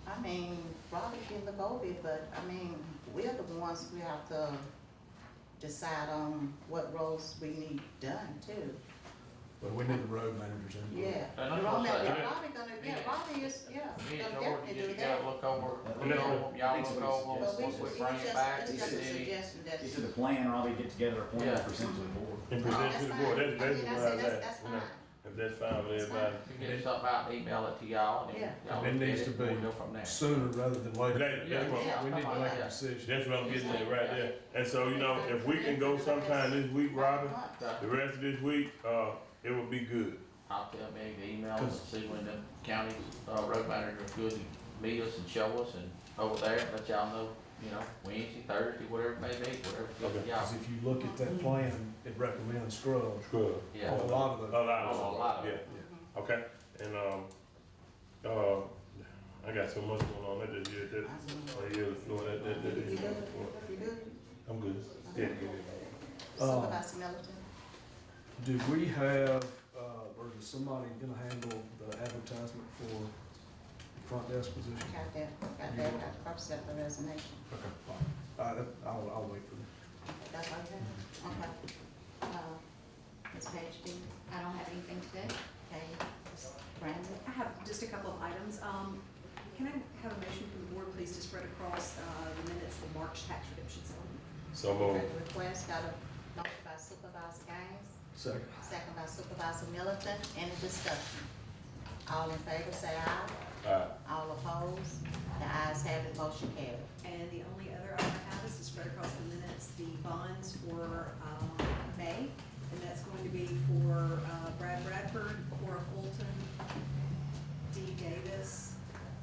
I mean, Robert can look over it, but I mean, we're the ones who have to decide on what roads we need done too. But we need the road managers in. Yeah. And I'm Robbie gonna say, Robbie is, me and he'll George, definitely you do just that. gotta look over, No. y'all look over, But once we bring it back, it's we just a see. suggestion, that's. He said the plan, Robbie, get together a plan, Yeah. present to the board. And present to the board. That's basically what I was That's asking. fine. If that's fine with everybody. You get something out, email it to y'all, and Yeah. y'all And look it at needs to it, we'll be go from there. sooner rather than later. That's what, Yeah. We need to make a Yeah. decision. that's what I'm getting at right there. And so, you know, if we can go sometime this week, Robin, the rest of this week, it would be good. I'll tell Meg to email and see when the county's, road manager is good to meet us and show us, and over there, let y'all know, you know, Wednesday, Thursday, whatever it may be, whatever it's good for y'all. Because if you look at that plan, it recommends scrub Good. Yeah. on a lot of A the. lot of it. Yeah. Okay. And I got so much going on. That just I yield the floor. That is You my good? report. You good? I'm good. Yeah. Supervisor Middleton? Do we have, or does is somebody gonna handle the advertisement for front desk position? Got that, got the purpose of the resignation. Okay, I'll wait for that. That's all you have? Okay. Ms. Page, do you? I don't have anything today. Okay, Ms. Brandon? I have just a couple of items. Can I have a motion from the board, please, to spread across the minutes, the March tax redemption settlement? So moved. The request, got a motion by Supervisor Gaines, Second. second by Supervisor Middleton. Any discussion? All in favor, say aye. Aye. All opposed? The ayes have it, motion carried. And the only other item I have is to spread across the minutes the bonds for May. And that's going to be for Brad Bradford, Cora Fulton, Dee Davis,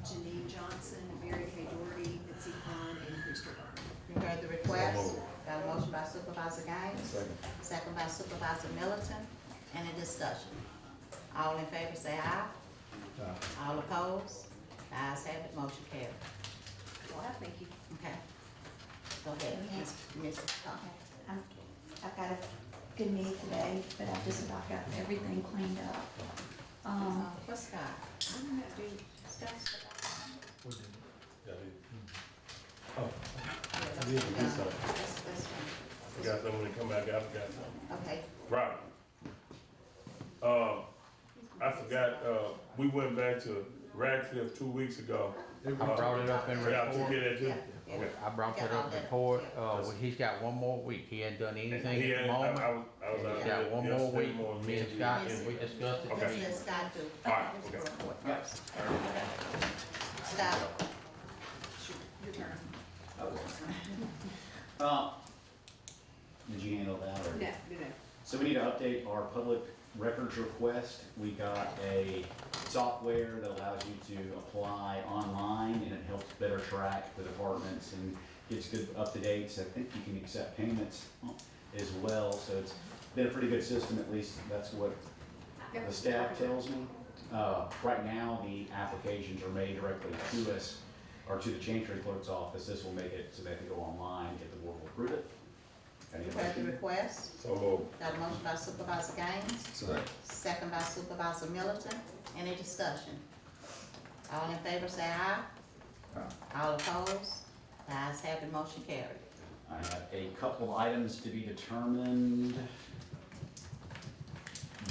Janine Johnson, Mary Kay Doherty, Mitzi Pond, and Christopher Garner. You heard the request? So moved. Got a motion by Supervisor Gaines, Second. second by Supervisor Middleton. Any discussion? All in favor, say aye. All opposed? The ayes have it, motion carried. Well, I thank you. Okay. Go ahead, Ms. I've got a good meeting today, but I've just about got everything cleaned up. What's Scott? I'm gonna do Scott's. We did. Yeah, Oh, Yeah, that's done. That's fine. forgot something when they come back, I forgot something. Okay, Right. I forgot, we went back to Radcliffe 2 weeks ago. I brought it up in Y'all took report. care of that too? yeah, yeah. Okay. I brought that up in report. He's got one more week. He hadn't done anything He at the had- moment. I was out He's there got one more yesterday week. morning. Me and Scott, and we discussed it. Okay. Let's let Scott do. All right, his okay. report first. Okay. Scott, Your turn. Did you handle that or? No. So we need to update our public records request. We got a software that allows you to apply online and it helps better track the departments and gets good up to dates. I think you can accept payments as well, so it's been a pretty good system, at least that's what the staff tells me. Right now, the applications are made directly to us or to the chancery clerk's office. This will make it so they can go online, get the board will approve it. Any you heard the questions? request? So moved. Got a motion by Supervisor Gaines, Second. second by Supervisor Middleton. Any discussion? All in favor, say aye. All opposed? The ayes have it, motion carried. I have a couple of items to be determined.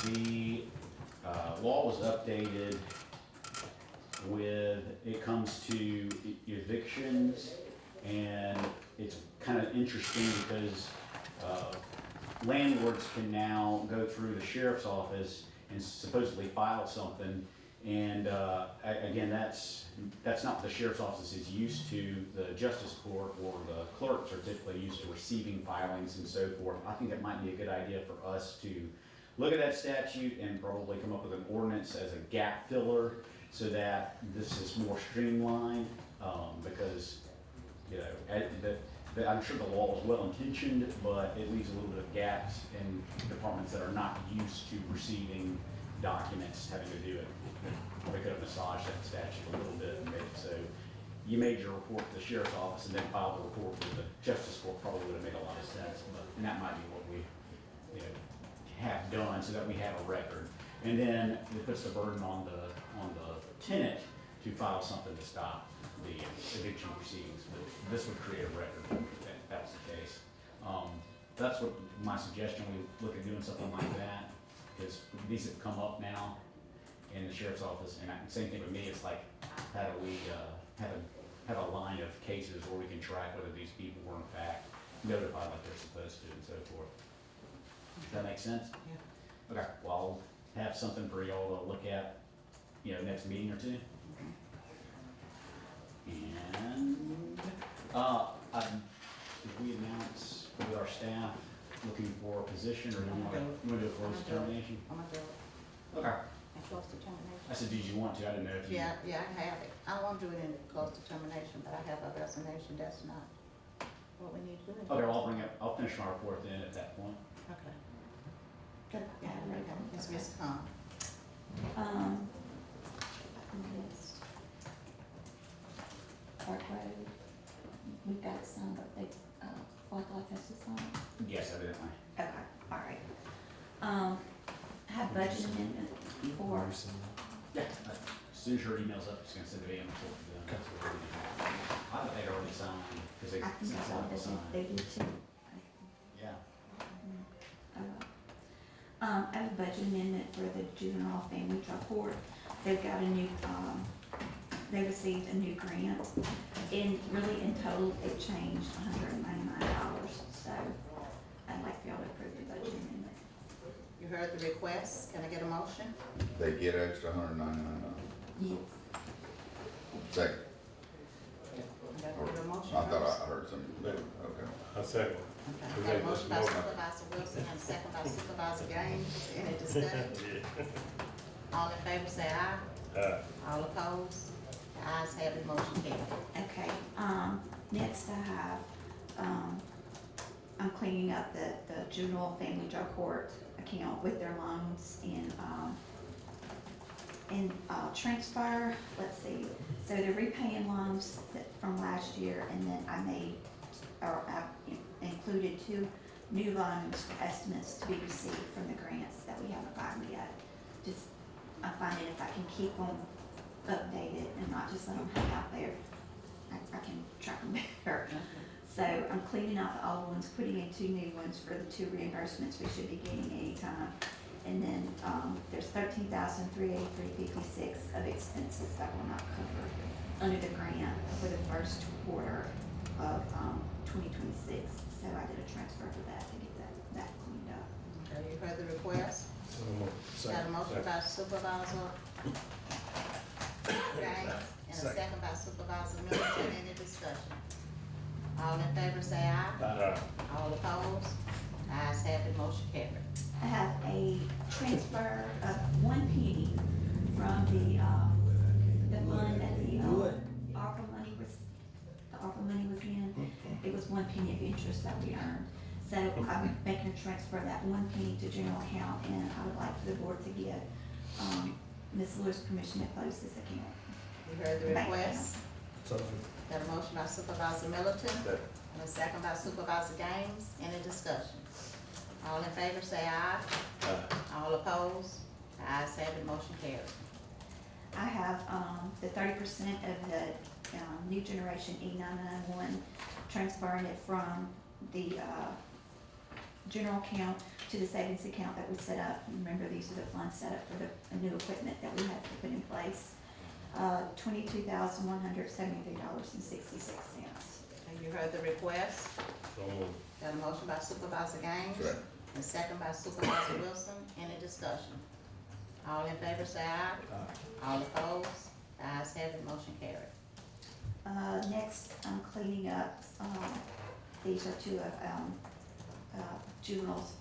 The law was updated with, it comes to evictions, and it's kind of interesting because landlords can now go through the sheriff's office and supposedly file something. And again, that's not what the sheriff's office is used to. The justice court or the clerks are typically used to receiving filings and so forth. I think it might be a good idea for us to look at that statute and probably come up with an ordinance as a gap filler so that this is more streamlined, because, you know, I'm sure the law is well intentioned, but it leaves a little bit of gaps in departments that are not used to receiving documents having to do it. We could have massaged that statute a little bit and made it so you made your report to the sheriff's office and then filed the report with the justice court. Probably would have made a lot of sense, and that might be what we, you know, have done so that we have a record. And then it puts the burden on the tenant to file something to stop the eviction proceedings. But this would create a record if that was the case. That's what my suggestion. We look at doing something like that because these have come up now in the sheriff's office, and same thing with me. It's like, how do we have a line of cases where we can track whether these people were in fact notified like they're supposed to, and so forth. Does that make sense? Yeah. Okay. Well, I'll have something for y'all to look at, you know, next meeting or two. And did we announce with our staff looking for a position, or do you want to do a closed determination? I'm gonna do it. Okay. And close determination. I said, did you want to? I didn't know if you. Yeah, I have it. I don't want to do it in close determination, but I have a resignation. That's not what we need to do. Okay, well, I'll finish my report then at that point. Okay. Good. Yeah, right now. It's Ms. Khan. Yes. Park Road, we've got it signed, but they, like us to sign. Yes, evidently. Okay, all right. I have budget amendment for, Yeah. As soon as her email's up, she's gonna send it in before we're done. I thought they'd already signed, because they I think sent so, out the sign. they did too. Yeah. I have a budget amendment for the juvenile family drug court. They've got a new, they received a new grant, and really in total, it changed $199, so I'd like for y'all to approve the budget amendment. You heard the request, can I get a motion? They get extra $199. Yes. Second. You gotta get a motion I thought first. I heard something. Okay. I second. Okay, got a motion by Supervisor Wilson and a second by Supervisor Gaines, any discussion? All in favor say aye. All opposed? The ayes have it, motion carried. Okay, next I have, I'm cleaning up the juvenile family drug court account with their loans in transfer, let's see. So they're repaying loans from last year, and then I've included 2 new loans estimates to be received from the grants that we haven't gotten yet. Just, I'm finding if I can keep them updated and not just let them hang out there, I can track them better. So I'm cleaning out the old ones, putting in 2 new ones for the 2 reimbursements we should be getting anytime. And then, there's $13,383.56 of expenses that will not cover under the grant for the first quarter of, 2026. So I did a transfer for that to get that cleaned up. Okay, you heard the request? Got a motion by Supervisor Gaines and a second by Supervisor Middleton, any discussion? All in favor say aye. All opposed? The ayes have it, motion carried. I have a transfer of 1 penny from the fund that the ARPA money was in. It was 1 penny of interest that we earned. So I'm making a transfer of that 1 penny to general account, and I would like for the board to give Ms. Lewis permission to close this account. You heard the Bank request? So, Got a motion by Supervisor Middleton and a second by Supervisor Gaines, any discussion? All in favor say aye. All opposed? The ayes have it, motion carried. I have, the 30% of the, new generation E991, transferring it from the, general account to the savings account that we set up. Remember, these are the funds set up for the new equipment that we have to put in place. $22,173.66. And you heard the request? So moved. Got a motion by Supervisor Gaines Second. and second by Supervisor Wilson, any discussion? All in favor say aye. All opposed? The ayes have it, motion carried. Next, I'm cleaning up, these are 2 of, juveniles,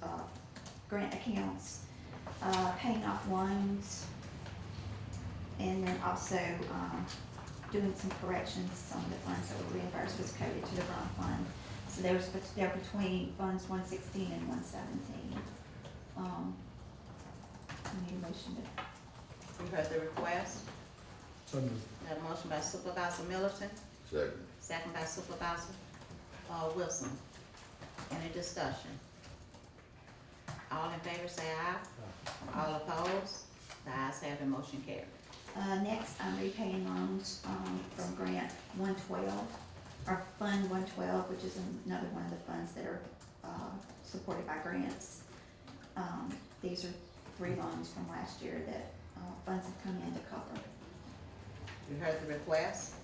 grant accounts, paying off loans, and then also, doing some corrections on the funds that were reimbursed was coded to the wrong fund. So they're between funds 116 and 117. I need a motion to, You heard the request? so moved. Got a motion by Supervisor Middleton, Second. second by Supervisor, Wilson. Any discussion? All in favor say aye. All opposed? The ayes have it, motion carried. next, I'm repaying loans, from grant 112, or Fund 112, which is another one of the funds that are, supported by grants. These are 3 loans from last year that, funds have come in to cover. You heard the request?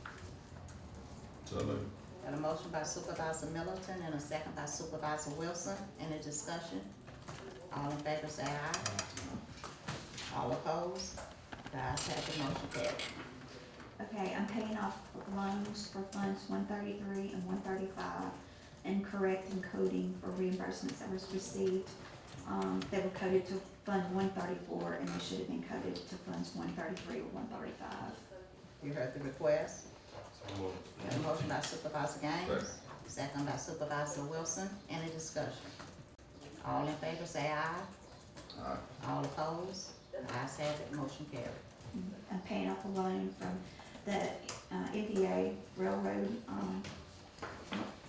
So moved. Got a motion by Supervisor Middleton and a second by Supervisor Wilson. Any discussion? All in favor say aye. All opposed? The ayes have it, motion carried. Okay, I'm paying off loans for funds 133 and 135 and correcting coding for reimbursements that was received. They were coded to Fund 134 and they should have been coded to funds 133 or 135. You heard the request? So moved. Got a motion by Supervisor Gaines, Second. second by Supervisor Wilson. Any discussion? All in favor say aye. Aye. All opposed? The ayes have it, motion carried. I'm paying off a loan from the NDA Railroad,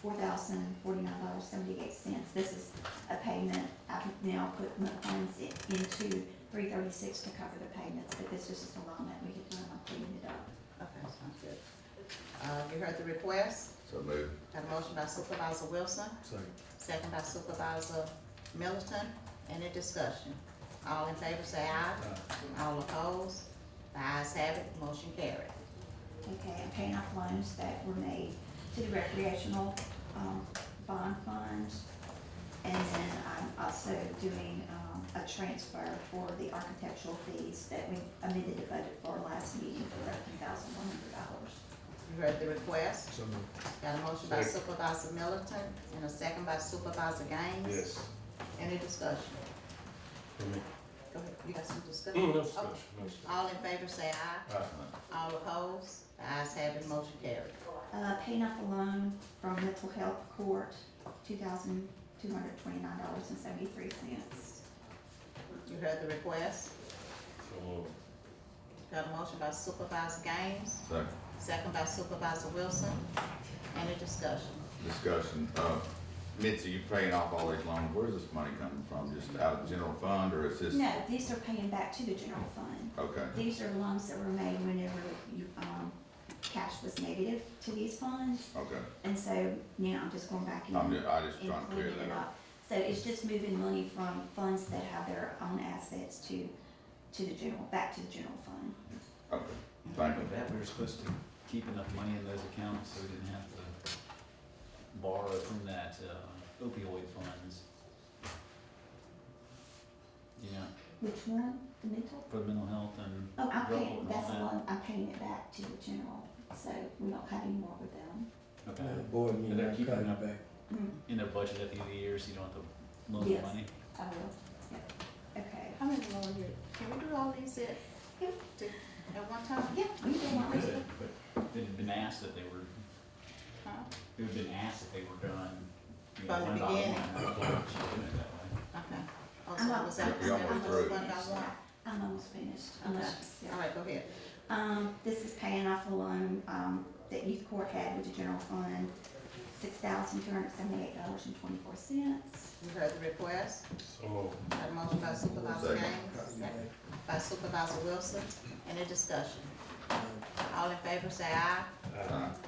$4,049.78. This is a payment. I've now put my funds into $336 to cover the payments, but this is just a loan that we could run on cleaning it up. Okay, sounds good. You heard the request? So moved. Got a motion by Supervisor Wilson, second by Supervisor Middleton. Any discussion? All in favor say aye. All opposed? The ayes have it, motion carried. Okay, I'm paying off loans that were made to the recreational, bond fund. And then I'm also doing, a transfer for the architectural fees that we amended the budget for last meeting for $13,100. You heard the request? So moved. Got a motion by Second. Supervisor Middleton and a second by Supervisor Gaines. Yes. Any discussion? For me. Go ahead, you got some discussion? No Okay. discussion, no discussion. All in favor say aye. All opposed? The ayes have it, motion carried. Paying off a loan from mental health court, $2,229.73. You heard the request? So moved. Got a motion by Supervisor Gaines, Second. second by Supervisor Wilson. Any discussion? Discussion, Mitzi, you paying off all these loans, where's this money coming from? Just out of general fund, or is this? No, these are paying back to the general fund. Okay, These are loans that were made whenever you, cash was negative to these funds. okay. And so now I'm just going back in I and just trying to clear cleaning that it up. So it's just moving money from funds that have their own assets to the general, back to the general fund. Okay, thank you. That we were supposed to keep enough money in those accounts so we didn't have to borrow from that opioid funds. Yeah, Which one? The mental? for mental health and. Oh, I'm drug paying, court and that's all the that. one, I'm paying it back to the general, so we don't have any more with them. Okay. The board But meeting, they're I'm keeping cutting up back. in their budget at the end of the year, so you don't have to loan the Yes. money. I will, yeah, okay. How many more you, can we do all these at one time? Yeah, we can do one. Good, but it had been asked that they were, Huh? it had been asked if they were done, you know, From the one by beginning. one. I don't know if she's doing it that way. Okay. Oh, I'm so not- was that, We almost through. one by one? I'm almost finished, Okay, unless, yeah. all right, go ahead. This is paying off a loan, that youth court had with the general fund, $6,278.24. You heard the request? So moved. Got a motion by Supervisor Second. Gaines, second by Supervisor Wilson. Any discussion? All in favor say aye.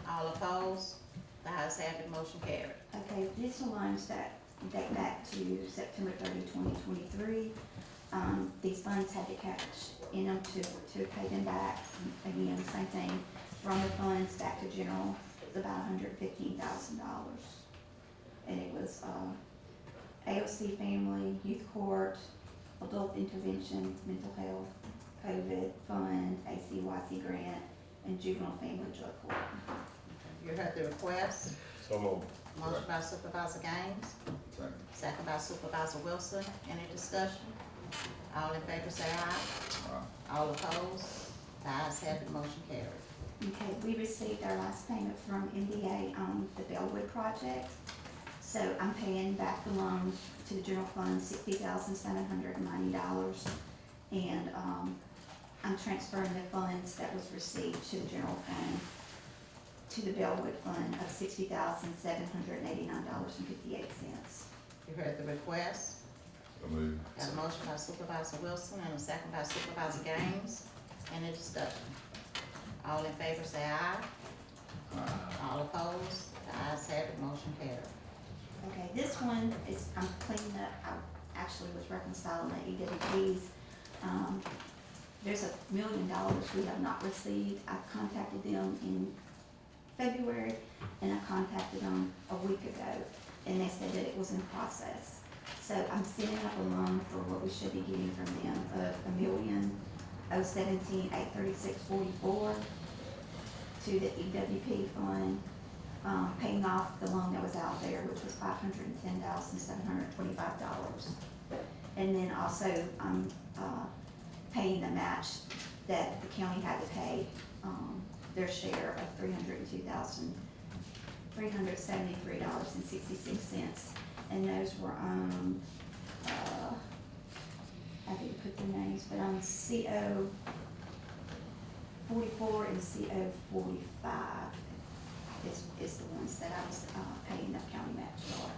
All opposed? The ayes have it, motion carried. Okay, these are loans that date back to September 30, 2023. These funds had to cash in them to pay them back. Again, same thing, from the funds back to general, it was about $115,000. And it was, AOC family, youth court, adult intervention, mental health, COVID fund, ACYC grant, and juvenile family drug court. You heard the request? So moved. Motion by Supervisor Gaines, Second. second by Supervisor Wilson. Any discussion? All in favor say aye. All opposed? The ayes have it, motion carried. Okay, we received our last payment from MDA on the Bellwood project. So I'm paying back the loan to the general fund, $60,790. And, I'm transferring the funds that was received to the general fund to the Bellwood fund of $60,789.58. You heard the request? So moved. Got a motion by Supervisor Wilson and a second by Supervisor Gaines. Any discussion? All in favor say aye. All opposed? The ayes have it, motion carried. Okay, this one is, I'm cleaning up, I actually was reconciling the EWPs. There's $1 million we have not received. I contacted them in February, and I contacted them a week ago, and they said that it was in process. So I'm setting up a loan for what we should be getting from them of $1,017,836.44 to the EWP fund, paying off the loan that was out there, which was $510,725. And then also, I'm paying the match that the county had to pay, their share of $373.66. And those were on, I didn't put the names, but on CO 44 and CO 45 is the ones that I was paying the county match for.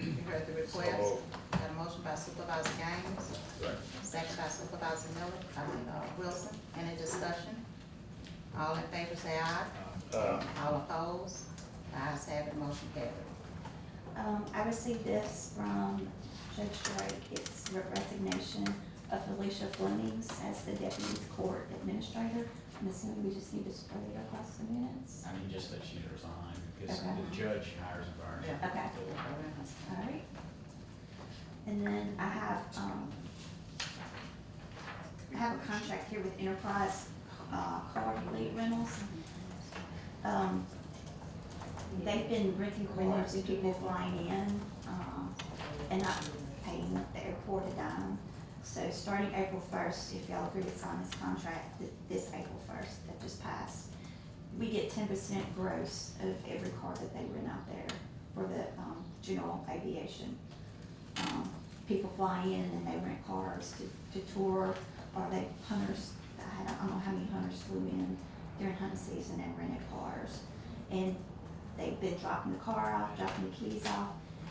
You heard the request? So moved. Got a motion by Supervisor Gaines, Second. second by Supervisor Wilson. Any discussion? All in favor say aye. All opposed? The ayes have it, motion carried. I received this from Judge Drake. It's resignation of Felicia Flemings as the Deputy Court Administrator. I'm assuming we just need to spread it across the minutes. I mean, just that she resigned, because Okay. the judge hires and fires. Yeah. Okay. All right. And then I have a contract here with Enterprise Car Fleet Rentals. They've been renting cars to people flying in and not paying the airport a dime. So starting April 1st, if y'all agree to sign this contract, this April 1st that just passed, we get 10% gross of every car that they rent out there for the general aviation. People fly in and they rent cars to tour, or they hunters, I don't know how many hunters flew in during hunting season and rented cars. And they've been dropping the car off, dropping the keys off,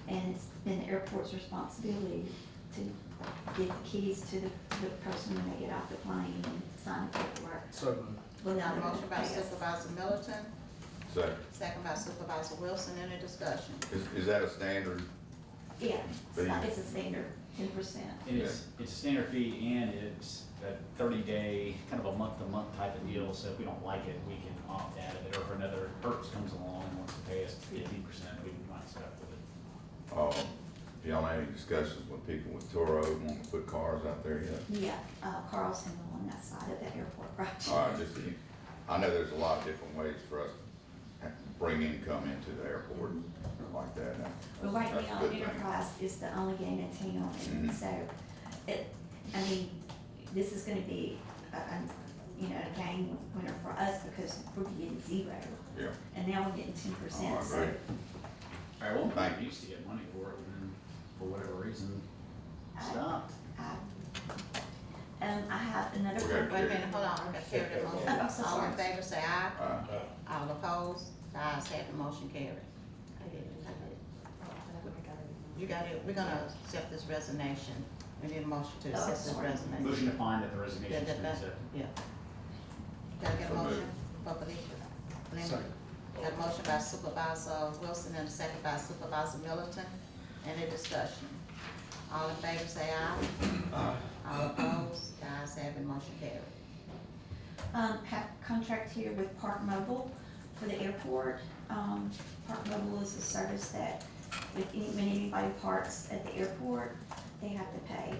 and it's been the airport's responsibility to give the keys to the person when they get off the plane and sign the paperwork. So, Well, now they're Motion by gonna pay us. Supervisor Middleton, Second. second by Supervisor Wilson. Any discussion? Is that a standard? Yeah, Fee? it's a standard 10%. It is, it's a standard fee, and it's a 30-day, kind of a month-to-month type of deal, so if we don't like it, we can opt out of it, or if another purchase comes along and wants to pay us 15%, we might stuck with it. Y'all had any discussions with people with Toro wanting to put cars out there yet? Yeah, Carl's handle on that side of the airport, right? All right, I know there's a lot of different ways for us to bring income into the airport like that. Well, right That's a now, good thing. Enterprise is the only game in town, and Mhm. so, this is gonna be a game winner for us because we're getting zero, Yeah. and now we're getting 10%, Oh, I so. agree. All right, well, Thank we used to get money for it, and then, for whatever reason, I- stopped. I have another. We got Wait a minute, hold on, I got carried that motion. I'm so All in sorry. favor say aye. Aye. All opposed? The ayes have the motion carried. You got it, we're gonna accept this resignation. We need a motion to accept this sorry. resignation. Motion to find that the resignation is Yeah, accepted. Yeah. Gotta get a So motion moved. for Felicia. Second. Got a motion by Supervisor Wilson and a second by Supervisor Middleton. Any discussion? All in favor say aye. All opposed? The ayes have it, motion carried. Have contract here with Park Mobile for the airport. Park Mobile is a service that when anybody parks at the airport, they have to pay.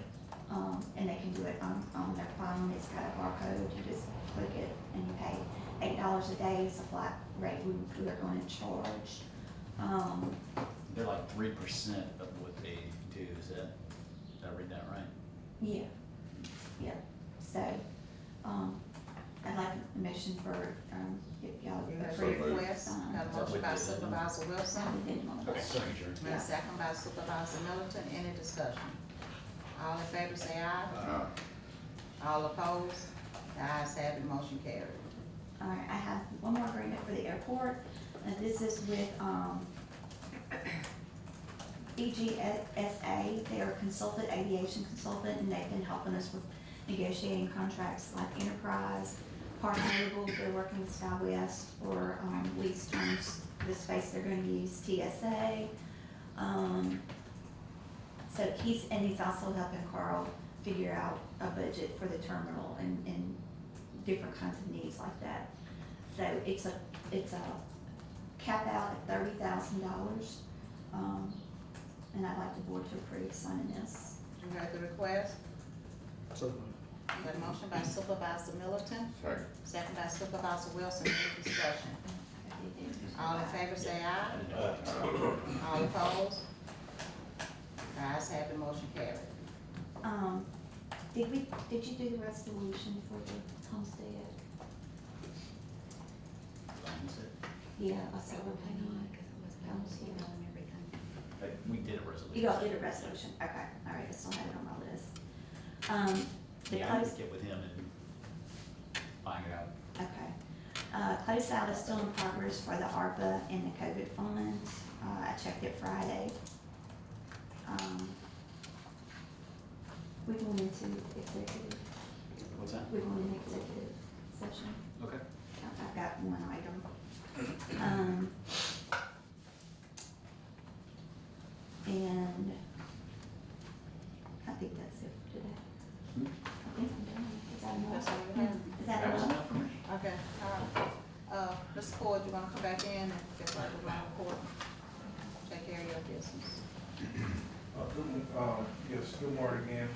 And they can do it on their phone. It's got a barcode. You just click it and you pay $8 a day. It's a flat rate we are going to charge. They're like 3% of what they do, did I read that right? Yeah, so, I'd like a motion for, if y'all You got approve. a request, got a motion by Supervisor Wilson, Okay, signature. and a second by Supervisor Middleton. Any discussion? All in favor say aye. All opposed? The ayes have it, motion carried. All right, I have one more agreement for the airport, and this is with, EGSA. They are a consultant, aviation consultant, and they've been helping us with negotiating contracts like Enterprise, Park Mobile. They're working with SkyWest for, lease terms, the space they're gonna use, TSA. So he's also helping Carl figure out a budget for the terminal and different kinds of needs like that. So it's a cap out at $30,000. And I'd like the board to approve signing this. You heard the request? So moved. Got a motion by Supervisor Middleton, Second. second by Supervisor Wilson. Any discussion? All in favor say aye. All opposed? The ayes have the motion carried. Did you do the resolution for the homestead? Yeah, I saw it. Homestead. We did a resolution. You all did a resolution, okay, all right, I still have it on my list. The Yeah, I close, can get with him and find it out. okay. Close out is still in progress for the ARPA and the COVID funds. I checked it Friday. We're going into executive, What's that? we're going into executive session. Okay. I've got one item. And I think that's it for today. I think I'm done. Is that enough? That's all you have? Is that That was enough? enough for me. Okay, all right. Mr. Ford, you wanna come back in and get right with my report? Take care of your business. Yes, good morning again.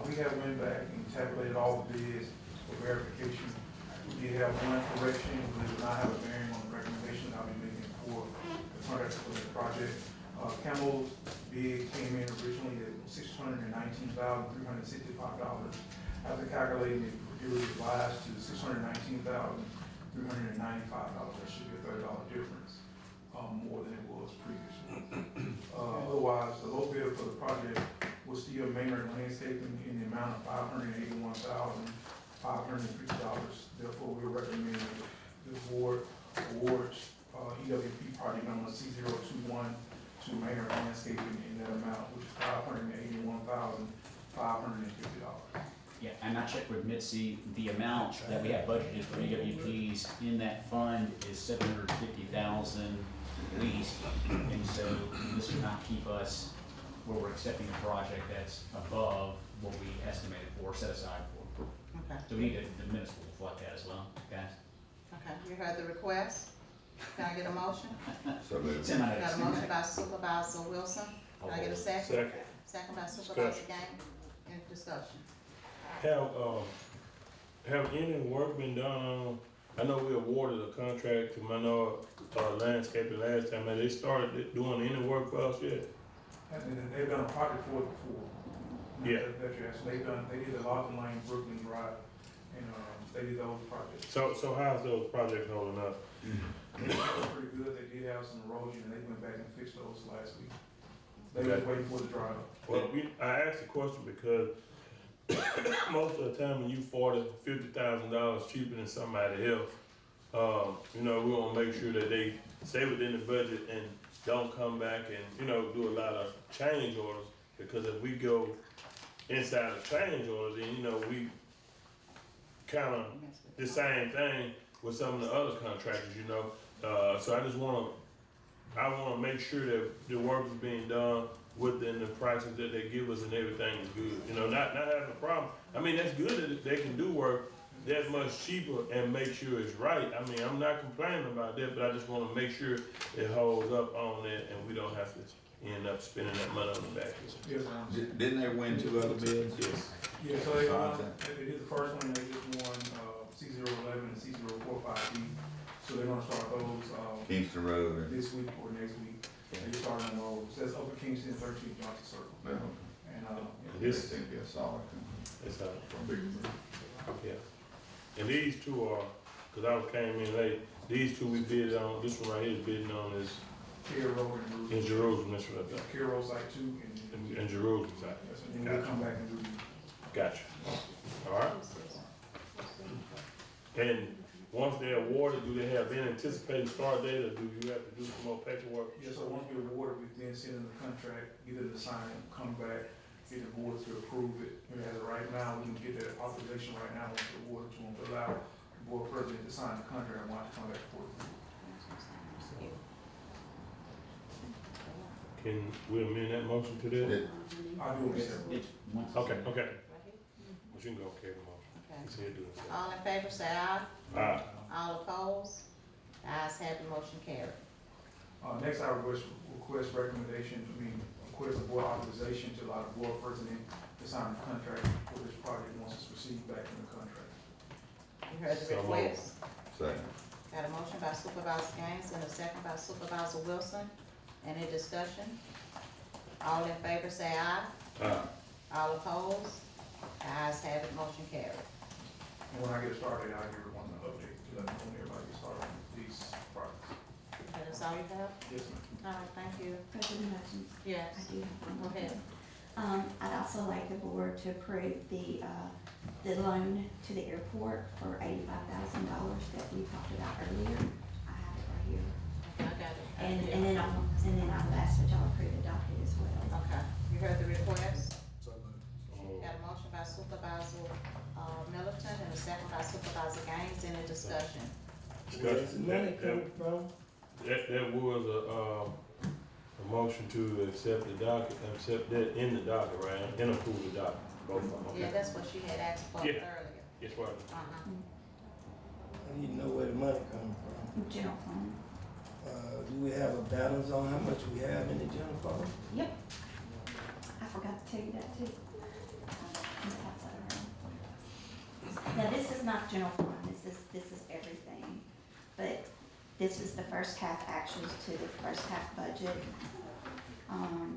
We have went back and tabulated all the bids for verification. We did have one correction, we did not have a bearing on the recommendation I'll be making for the contractor for the project. Camel's bid came in originally at $619,365. After calculating it, it was revised to $619,395. That should be a $30 difference, more than it was previously. Otherwise, the low bidder for the project was still Maynard Landscaping in the amount of $581,550. Therefore, we recommend the board awards EWP project number C021 to Maynard Landscaping in that amount, which is $581,550. Yeah, and I checked with Mitzi, the amount that we have budgeted for EWPs in that fund is $750,000 at least. And so this would not keep us where we're accepting a project that's above what we estimated for, set aside for. Okay. So we need the minutes will reflect that as well, guys. Okay, you heard the request? Can I get a motion? So moved. It's in my Got notes. a motion by Supervisor Wilson. Can I get a second? Second. Second by Supervisor Gaines. Any discussion? Have any work been done on, I know we awarded a contract to Menard Landscaping last time, have they started doing any work for us yet? And then they've done a project for it before. Yeah. That you asked, they did the Logan Lane, Brooklyn Drive, and, they did those projects. So how's those projects holding up? They were pretty good, they did have some erosion, and they went back and fixed those last week. They Okay. were waiting for the drive. Well, I asked the question because most of the time when you $40,000-$50,000 cheaper than somebody else, you know, we wanna make sure that they stay within the budget and don't come back and, you know, do a lot of change orders, because if we go inside of change orders, then, you know, we kinda the same thing with some of the other contractors, you know. So I wanna make sure that the work is being done within the prices that they give us and everything is good. You know, not having a problem. I mean, that's good that they can do work that much cheaper and make sure it's right. I mean, I'm not complaining about that, but I just wanna make sure it holds up on that and we don't have to end up spending that money on the back end. Yes, Didn't they win 2 other bids? Yes. yeah, so they did the first one, they just won, C011 and C045B. So they're gonna start those, Kingston Road and. this week or next week. They start on those, that's Upper Kingston, 13th Johnson Circle. No. And, This seems to be a solid. It's yeah. And these two are, cause I came in late, these two we bid on, this one right here is bidding on is Care Road and in Jerusalem, that's what I thought. Care Road Site 2 In Jerusalem side. yes, and then we'll come back and do Gotcha. Alright. And once they're awarded, do they have any anticipated start date, or do you have to do some more paperwork? yes, so once we award it, we then send in the contract, either to sign it, come back, get the board to approve it. And as of right now, we can get that authorization right now, once we award it to them, to allow the board president to sign the contract and want to come back for it. Can we amend that motion to that? I'll do it separately. Okay. But you can go carry the motion. Okay. He said do it. All in favor, say aye. Aye. All opposed? The ayes have the motion carried. Next, I request recommendation, request the board authorization to allow the board president to sign the contract for this project once it's received back in the contract. You heard the So moved. request? Second. Got a motion by Supervisor Gaines and a second by Supervisor Wilson. Any discussion? All in favor, say aye. Aye. All opposed? The ayes have it, motion carried. And when I get started, I'll give everyone an update to let everybody get started on these projects. Okay, that's all you have? Yes, ma'am. All right, thank you. President Hutchins? Yes. I do have one Go more ahead. thing. I'd also like the board to approve the loan to the airport for $85,000 that we talked about earlier. I have it right here. Okay, I got it. And then I'll ask that y'all approve the docket as well. Okay, you heard the request? So, Got a That was a motion to accept the docket, accept that in the docket, right, and approve the docket, both of them, okay? Yeah, that's what she had asked for Yeah. earlier. Yes, what? Uh-huh. I need to know where the money coming from. General fund. Do we have a balance on how much we have in the general fund? Yep. I forgot to tell you that too. Let's pass that around. Now, this is not general fund, this is everything. But this is the first half actions to the first half budget.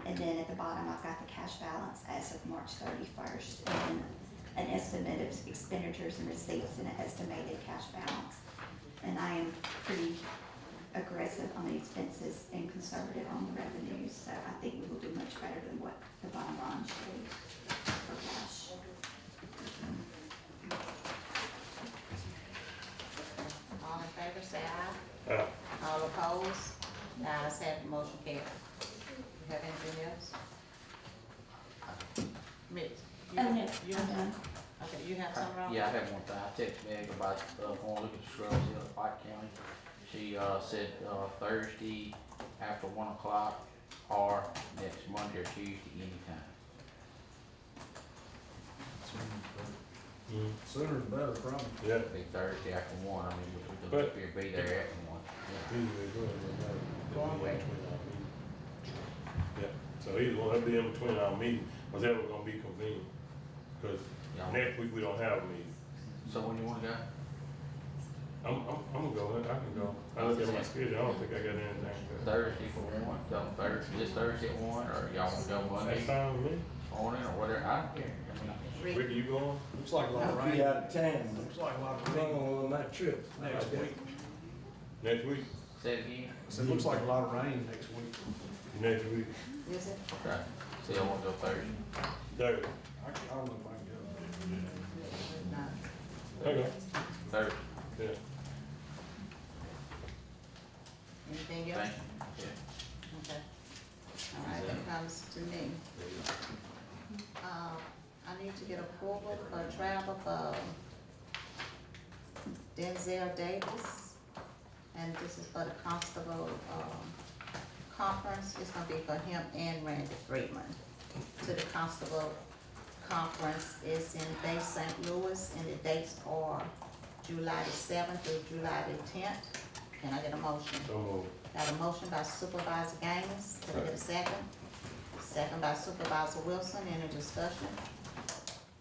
And then at the bottom, I've got the cash balance as of March 31st, and an estimate of expenditures and receipts and an estimated cash balance. And I am pretty aggressive on the expenses and conservative on the revenues, so I think we will do much better than what the bottom line shows for cash. All in favor, say aye. Aye. All opposed? The ayes have it, motion carried. You have anything else? Mitch? Oh, no, You I'm have, done. okay, you have something wrong? Yeah, I have one thing. I texted Meg about, going to look at the scrubs here at Pike County. She, said, Thursday after 1 o'clock or next Monday or Tuesday anytime. Sooner the better, probably. Yeah. It'll be Thursday after 1. I mean, we can But- be there after 1. Yeah, so either one, it'll be in between our meetings, cause that was gonna be convenient. Cause Yeah. next week we don't have a meeting. So when you wanna go? I'm gonna go, I can go. I look at my schedule, I don't think I got anything. Thursday for 1, come Thursday, this Thursday at 1, or y'all wanna go Monday That's fine with me. morning, or whatever, I don't care. I mean, Ricky, you going? Looks like a lot of I'll rain. be out of town. Looks like a lot of I'm rain going on my trip. next week. Next week? Say it again. So it looks like a lot of rain next week. Next week. Is it? Okay, so y'all wanna go Thursday? Thursday. I don't know if I can No. Okay. Thursday. Yeah. Anything else? Thank you. Yeah. Okay. All right, that comes to me. I need to get approval for travel for Denzel Davis. And this is for the constable, conference. It's gonna be for him and Randy Freeman. To the constable conference is in Bay St. Louis, and the dates are July the 7th through July the 10th. Can I get a motion? So moved. Got a motion by Supervisor Gaines, can I get a second? Second by Supervisor Wilson, any discussion?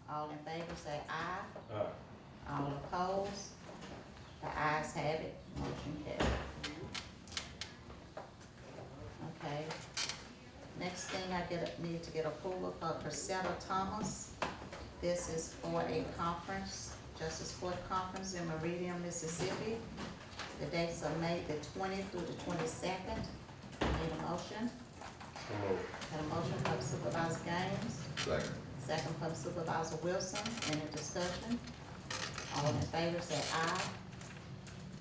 All in favor say aye. Aye. All opposed? The ayes have it, motion carried. Okay. Next thing need to get approval for Priscilla Thomas. This is for a conference, Justice Court Conference in Meridian, Mississippi. The dates are May the 20th through the 22nd. Need a motion? So moved. Got a motion from Supervisor Gaines, Second. second from Supervisor Wilson. Any discussion? All in favor say aye.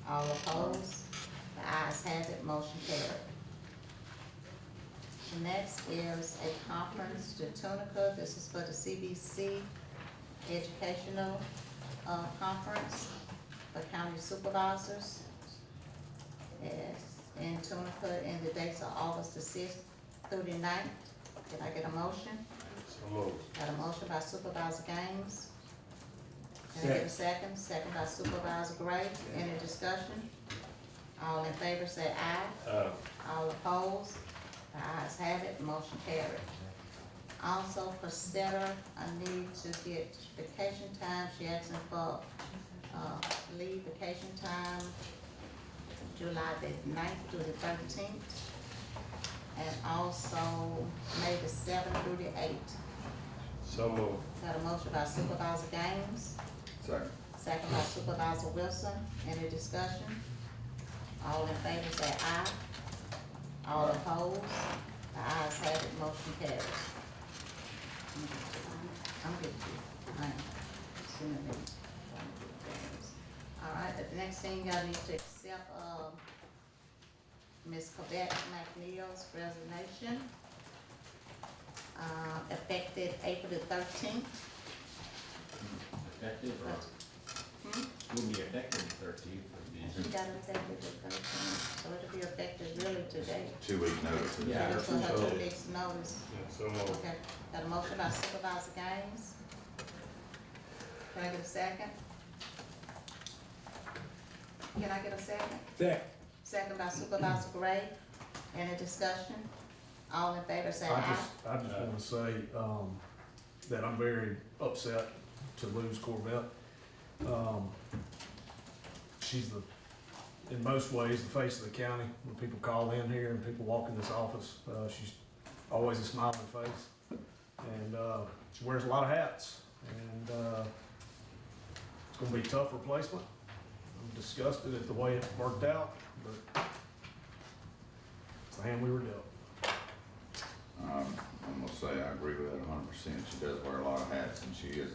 All opposed? The ayes have it, motion carried. Next is a conference to Tunica. This is for the CBC Educational Conference for County Supervisors. Yes, in Tunica, and the dates are August the 6th through the 9th. Can I get a motion? So moved. Got a motion by Supervisor Gaines. Can I get a second? Second by Supervisor Gray. Any discussion? All in favor say aye. Aye. All opposed? The ayes have it, motion carried. Also for Setter, I need to get vacation time. She asking for, leave vacation time July the 9th through the 13th. And also May the 7th through the 8th. So moved. Got a motion by Supervisor Gaines, Second. second by Supervisor Wilson. Any discussion? All in favor say aye. All opposed? The ayes have it, motion carries. I'm good too. I am. Excuse me. All right, the next thing I need to accept, Ms. Cavett McNeil's resignation, effective April the 13th. Effective or Will be effective the 13th. She got it effective the 13th, so it'll be effective really today. 2 week notice. Yeah. Just for her 2 weeks' notice. Yeah, so moved. Okay, got a motion by Supervisor Gaines. Can I get a second? Can I get a second? Second. Second by Supervisor Gray. Any discussion? All in favor say aye. I just wanna say, that I'm very upset to lose Corvette. She's in most ways, the face of the county. When people call in here and people walk in this office, she's always a smiling face. And, she wears a lot of hats. And, it's gonna be a tough replacement. I'm disgusted at the way it worked out, but it's the hand we were dealt. I'm gonna say I agree with that 100%. She does wear a lot of hats, and she is,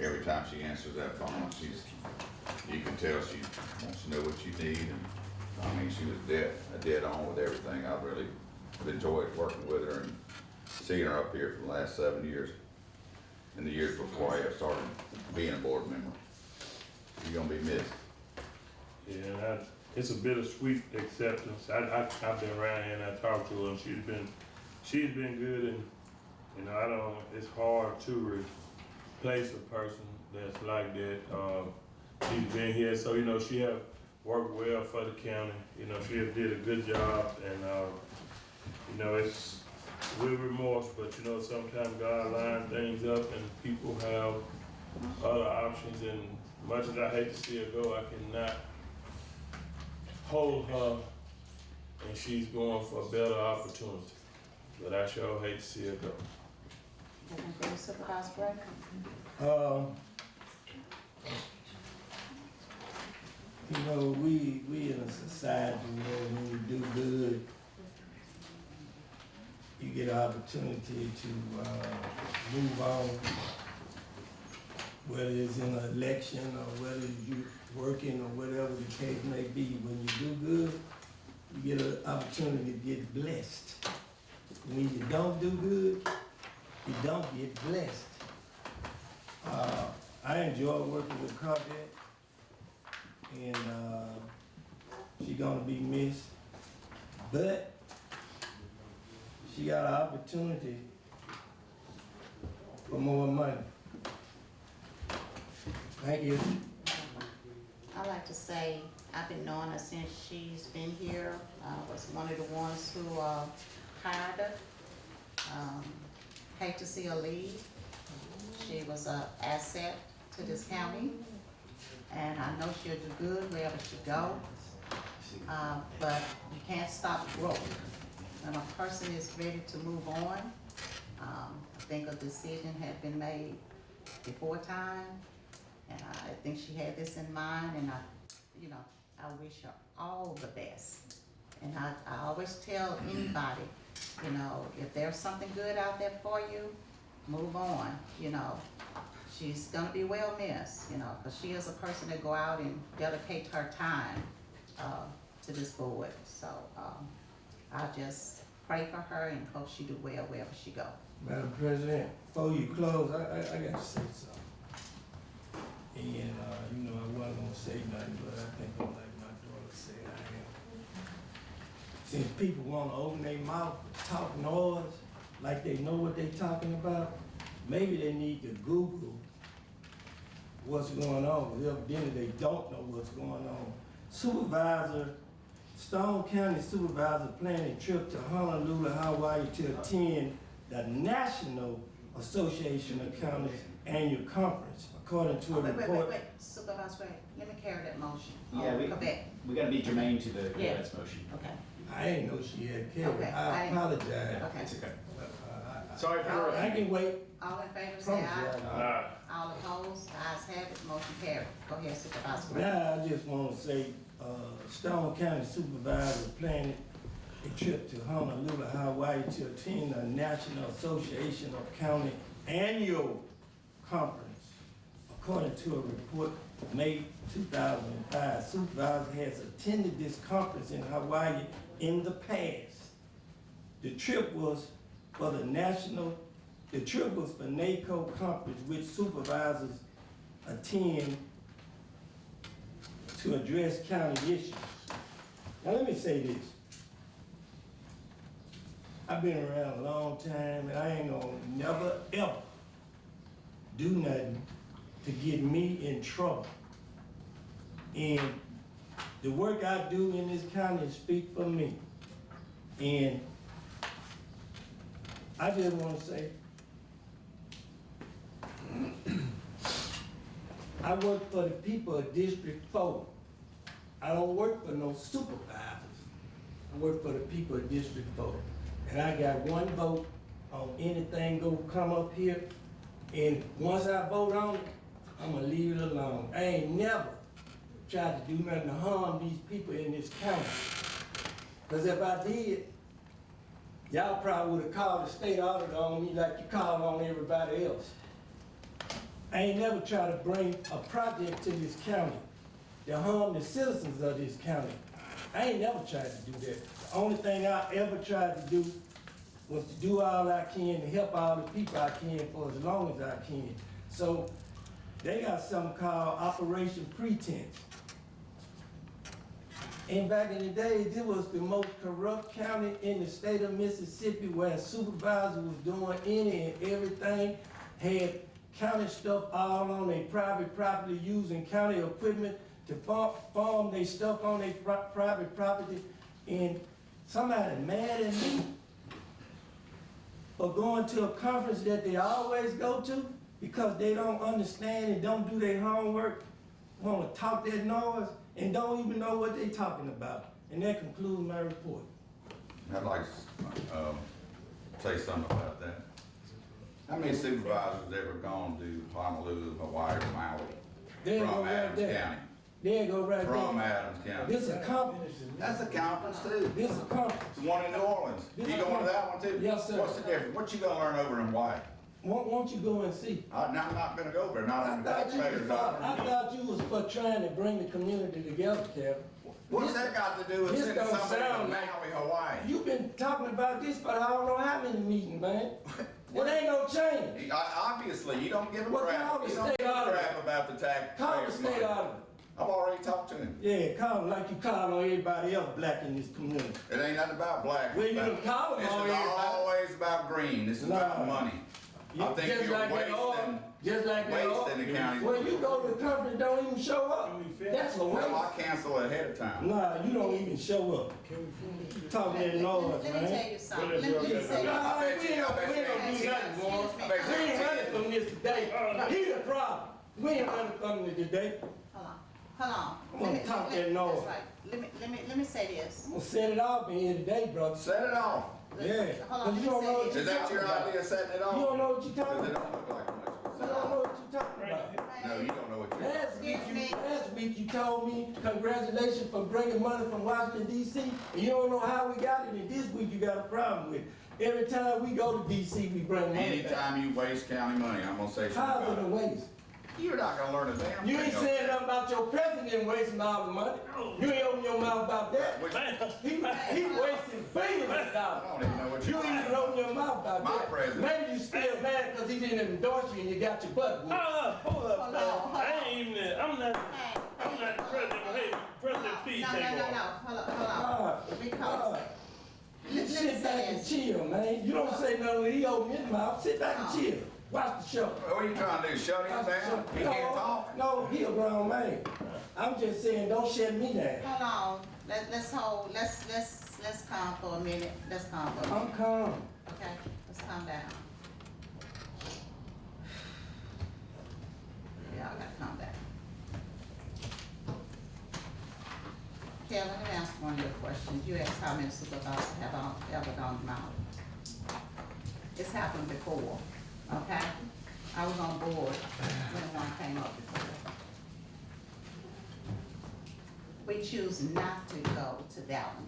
every time she answers that phone, you can tell she wants to know what you need, and I mean, she was dead on with everything. I really have enjoyed working with her and seeing her up here for the last 7 years, and the years before I started being a board member. You're gonna be missed. Yeah, it's a bittersweet acceptance. I've been around here and I talked to her, and she's been good, and you know, it's hard to replace a person that's like that. She's been here, so you know, she have worked well for the county. You know, she have did a good job, and you know, it's with remorse, but you know, sometimes God lines things up and people have other options, and much as I hate to see her go, I cannot hold her, and she's going for a better opportunity. But I sure hate to see her go. Anything, Supervisor Gray? You know, we in a society where when you do good, you get an opportunity to move on, whether it's in an election or whether you're working or whatever the case may be. When you do good, you get an opportunity to get blessed. When you don't do good, you don't get blessed. I enjoy working with Claudette, and she's gonna be missed, but she got an opportunity for more money. Thank you. I like to say, I've been knowing her since she's been here. I was one of the ones who hired her. Hate to see her leave. She was an asset to this county, and I know she'll do good wherever she go. But you can't stop growth. When a person is ready to move on, I think a decision had been made before time, and I think she had this in mind, and I wish her all the best. And I always tell anybody, if there's something good out there for you, move on, She's gonna be well missed, because she is a person that go out and dedicate her time to this board. So I just pray for her and hope she do well wherever she go. Madam President, before you close, I got to say something. And, I wasn't gonna say nothing, but I think I'm like my daughter said I am. Since people wanna open their mouth, talk noise, like they know what they talking about, maybe they need to Google what's going on, because evidently they don't know what's going on. Stone County Supervisor planning trip to Honolulu, Hawaii to attend the National Association of Counties Annual Conference, according to a report. Wait, Supervisor, let me carry that motion. Yeah, we gotta be germane to the Corvette's motion. Okay. I didn't know she had carried. Okay, I apologize. Okay. It's okay. Sorry for I can wait. All in favor, say aye. Aye. All opposed, the ayes have it, motion carried. Go ahead, Supervisor. Now, I just want to say, Stone County Supervisor planning a trip to Honolulu, Hawaii to attend the National Association of County Annual Conference. According to a report May 2005, Supervisor has attended this conference in Hawaii in the past. The trip was for NACO conference, which supervisors attend to address county issues. Now let me say this. I've been around a long time and I ain't gonna never ever do nothing to get me in trouble. And the work I do in this county speak for me. And I just wanna say, I work for the people of District 4. I don't work for no supervisors. I work for the people of District 4. And I got one vote on anything gonna come up here. And once I vote on it, I'm gonna leave it alone. I ain't never tried to do nothing to harm these people in this county. Cause if I did, y'all probably would've called the state auditor on me like you call on everybody else. I ain't never tried to bring a project to this county to harm the citizens of this county. I ain't never tried to do that. The only thing I ever tried to do was to do all I can to help all the people I can for as long as I can. So they got something called Operation Pretense. And back in the days, it was the most corrupt county in the state of Mississippi where a supervisor was doing any and everything, had county stuff all on their private property, using county equipment to farm their stuff on their private property. And somebody mad at me for going to a conference that they always go to because they don't understand and don't do their homework, want to talk that noise, and don't even know what they're talking about. And that concludes my report. I'd like to say something about that. How many supervisors ever gone to Honolulu, Hawaii, or Maui from Adams County? There you go right there. From Adams County. This is a conference. That's a conference too. This is a conference. The one in New Orleans. You going to that one too? Yes, sir. What's the difference? What you gonna learn over in Hawaii? Won't you go and see? I'm not gonna go there, not on the taxpayers' dollars. I thought you was for trying to bring the community together, Kevin. What's that got to do with This sending don't somebody to sound Maui, Hawaii? You've been talking about this for I don't know how many meetings, man. It ain't no change. Obviously, you don't give a Well, crap. call the You don't state give a auditor. crap about the Call the taxpayers' state money. auditor. I've already talked to him. Yeah, call him like you call on everybody else black in this community. It ain't nothing about black. Well, you done call him This on is everybody. always about green. This is about money. I think Just you're like that oil, wasting just like that oil. the county. When you go to the conference, don't even show up. That's a waste. Well, I cancel ahead of time. Nah, you don't even show up. Talking that noise, man. Let me tell you something. Let me say Nah, this. we ain't gonna do nothing, boy. We ain't running from this today. He the problem. We ain't running from it today. Hold on. I'm gonna talk that noise. That's right. Let me say this. I'm gonna set it off in here today, brother. Set it off. Yeah. Hold on, Cause you don't know what Is you're that talking your about. idea of setting it off? You don't know what you're talking Because it about. don't look like much. You don't know what you're talking about. No, you don't know what you're Last week you told me congratulations for bringing money from Washington D.C. and you don't know how we got it, and this week you got a problem with it. Every time we go to D.C. we bring money back. Anytime you waste county money, I'm gonna say something How's about it a it. waste? You're not gonna learn a damn thing. You ain't saying nothing about your president wasting all the money. You ain't open your mouth about that. He wasting billions of dollars. I don't even know what You you're ain't even open your mouth about My that. president. Maybe you still mad because he didn't endorse you and you got your butt whooped. Hold up, I ain't even, I'm not the president, but hey, President P, No, take over. hold on. Because, You sit back and chill, man. You don't say nothing when he open his mouth. Sit back and chill. Watch the show. What are you trying to do, shut him down? He can't talk? No, he a grown man. I'm just saying, don't shut me down. hold on. Let's calm for a minute. Let's calm for a minute. I'm calm. Okay, let's calm down. Y'all gotta calm down. Kevin, let me ask one of your questions. You asked how many supervisors have ever gone to Maui. It's happened before, okay? I was on board when one came up before. We choose not to go to that one,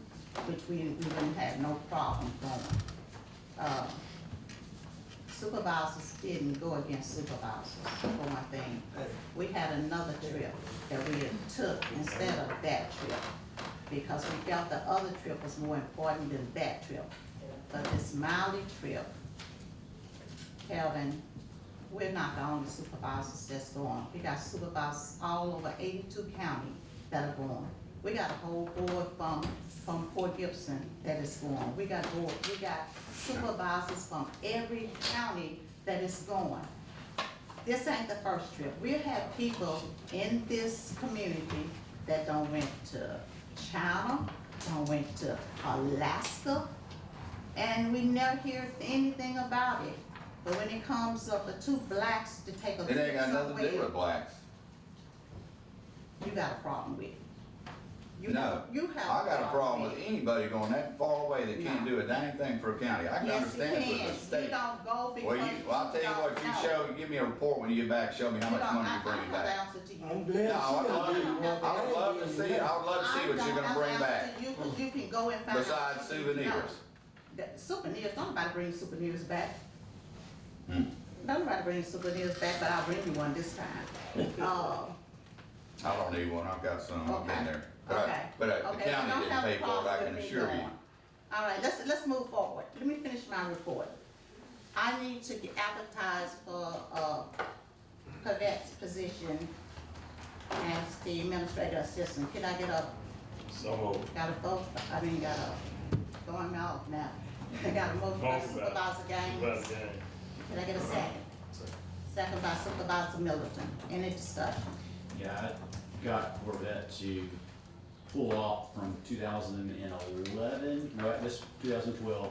which we wouldn't have no problem going. Supervisors didn't go against supervisors, for one thing. We had another trip that we had took instead of that trip, because we felt the other trip was more important than that trip. But this Maui trip, Kelvin, we're not the only supervisors that's going. We got supervisors all over 82 counties that are going. We got a whole board from Port Gibson that is going. We got supervisors from every county that is going. This ain't the first trip. We have people in this community that done went to China, done went to Alaska, and we never hear anything about it. But when it comes up for two blacks to take a It ain't got nothing to do somewhere, with blacks. you got a problem with it. No, You have I got a problem with anybody going that far away that can't do a dang thing for a county. I can understand for the You state. don't go because Well, I'll tell you what, you give me a report when you get back, show me how much money you're bringing I back. don't answer to you. I'm glad No, I would love to see, it. I would love to see what you're gonna bring back, You, 'cause you can go and find out. besides souvenirs. The souvenirs, don't nobody bring souvenirs back. Hmm. Nobody bring souvenirs back, but I'll bring you one this time. I don't need one, I've got some, I've been Okay. there. Okay. But the Okay, you county don't didn't have a pay for it, problem I can with me assure you. going. All right, let's move forward. Let me finish my report. I need to advertise for Pavette's position as the administrative assistant. Can I get a, So, got a vote, going out now. I got a motion by Supervisor Gaines. Can I get a second? Second by Supervisor Middleton. Any discussion? Yeah, I got Corvette to pull off from 2011, no, this 2012,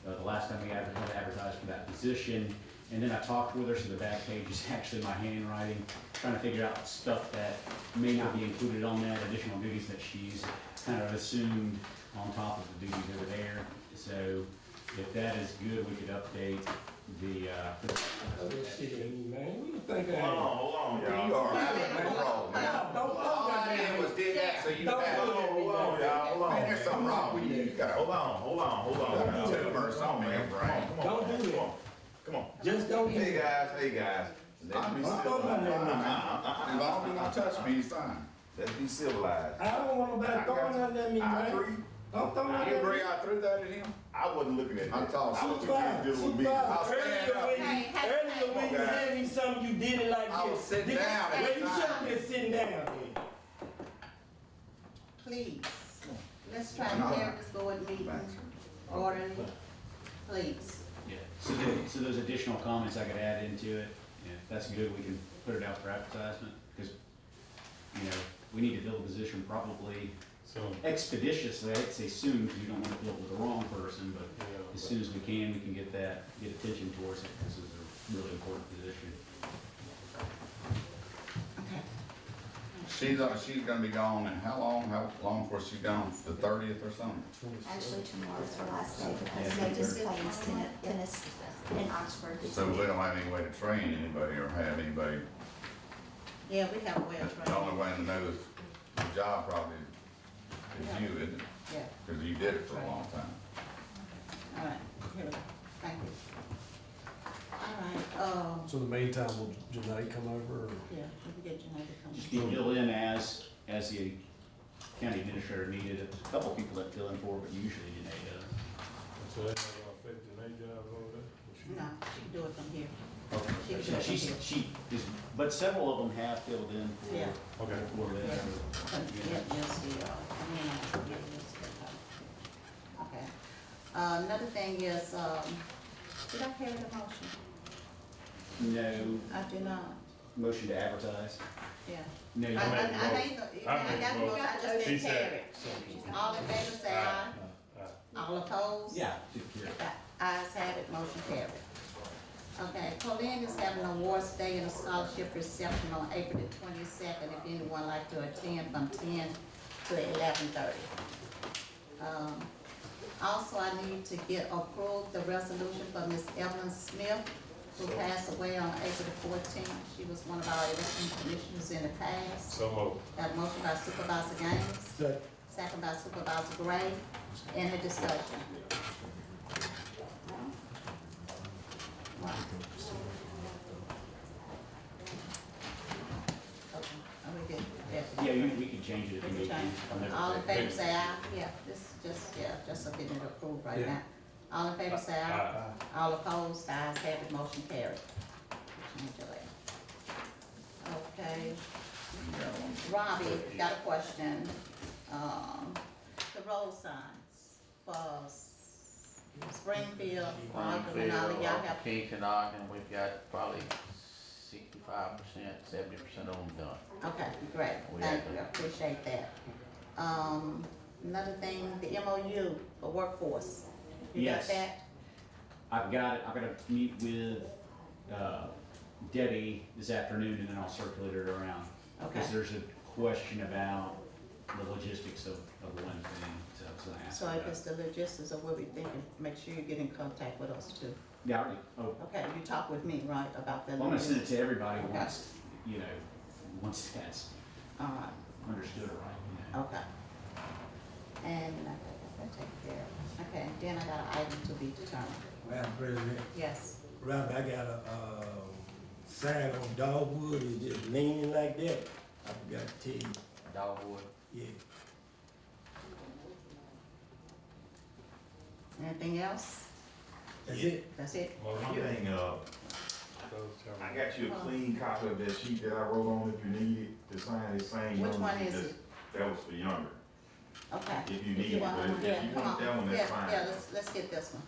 the last time we had advertised for that position. And then I talked with her, so the back page is actually my handwriting, trying to figure out stuff that may not be included on that, additional duties that she's kind of assumed on top of the duties over there. So if that is good, we could update the, Man, what you think I am? hold on, y'all. You are out of control, man. All I did was did that so you had. Hold on, y'all. Man, there's something wrong with you. You got Hold on. a tumor or something in your brain. Don't do that. Come on. Just don't do Hey that. guys, let me Don't throw nothing at me, man. As long as you don't touch me, it's fine. let's be civilized. I don't want nobody throwing nothing at me, I man. agree. Don't throw You nothing at agree me. I threw that at him? I wasn't looking at I that. thought I was Supervisor, dealing with me. I'll Supervisor, stand up. earlier when you Okay. had me something, you did it like this. I was sitting down at Well, the you time. should have been sitting down then. Please, let's try to carry this board meeting orderly, please. yeah. So those additional comments I could add into it, yeah, if that's good, we can put it out for advertisement, because, you know, we need to fill the position probably So, expeditiously. I'd say soon, because we don't want to fill it with the wrong person, but as soon as we can get attention towards it. This is a really important position. Okay. She's gonna be gone, and how long before she's gone? The 30th or something? Actually, tomorrow's her last day because they just played tennis in Oxford. So we don't have any way to train anybody or have anybody. Yeah, we have a way of The training. only way to know is the job probably is you, isn't it? Yeah, Because you did it for a long time. all right, here we go. Thank you. All right, So in the meantime, will Janae come over or? yeah, we can get Janae to come. Just fill in as the county administrator needed. There's a couple people that fill in for, but usually Janae does. so that's not gonna affect the night job over there? No, she can do it from here. Okay. She can do it from here. She is, but several of them have filled in for, Yeah. Okay. for that. Yeah, you'll see, yeah, you'll see. Okay. Another thing is, did I carry the motion? No I did not, motion to advertise. yeah. No, you I don't. made the motion. I got the motion, I just She didn't said carry it. All in favor, say aye. All opposed? Yeah, took care of it. Ayes have it, motion carried. Okay, Colleen is having an awards day and a scholarship reception on April the 22nd, if anyone like to attend from 10 to 11:30. Also, I need to get approved the resolution for Miss Evelyn Smith, who passed away on April the 14th. She was one of our election commissioners in the past. So moved. Got a motion by Supervisor Gaines, second by Supervisor Gray. Any discussion? Yeah, we can change it if you need to. All in favor say aye. Yeah, just a bit of approved right now. All in favor say aye. All opposed, ayes have it, motion carried. Change your way. Okay. Robbie, got a question. The road signs for Springfield, Ogden, and all, y'all have, Keith and Ogden, we've got probably 65%, 70% of them done. okay, great, We thank have you, I appreciate that. Another thing, the MOU for workforce, you got Yes. that? I've got it, I'm gonna meet with, Debbie this afternoon, and then I'll circulate it around. Okay. Because there's a question about the logistics of one thing, so I was gonna ask So if about. it's the logistics of what we're thinking, make sure you get in contact with us too. Yeah, I already, oh, Okay, you talk with me, right, about that? well, I'm gonna send it to everybody Okay. once, once that's All right, understood right, okay. And I got that taken care of. Okay, then I got an item to be determined. Madam President, Yes. Rob, I got a, sign on Dogwood, it's just leaning like that. I forgot to tell you, Dogwood. yeah. Anything else? That's it? That's it? One thing, I got you a clean copy of that sheet that I wrote on if you need it to sign the same. Which numbers one you is just- it? That was for younger. Okay. If you need it, want but one, if yeah, you come want on. that one, that's Yeah, fine. Yeah, let's get this one.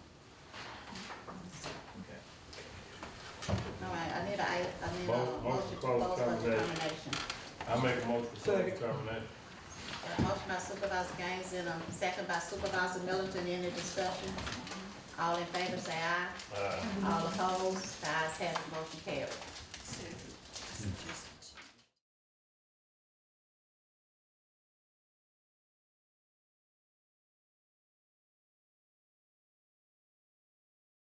Okay. All right, I need a Motion motion to to close close for termination. determination. I make a motion for determination. Got a motion by Supervisor Gaines and a second by Supervisor Middleton. Any discussion? All in favor say aye.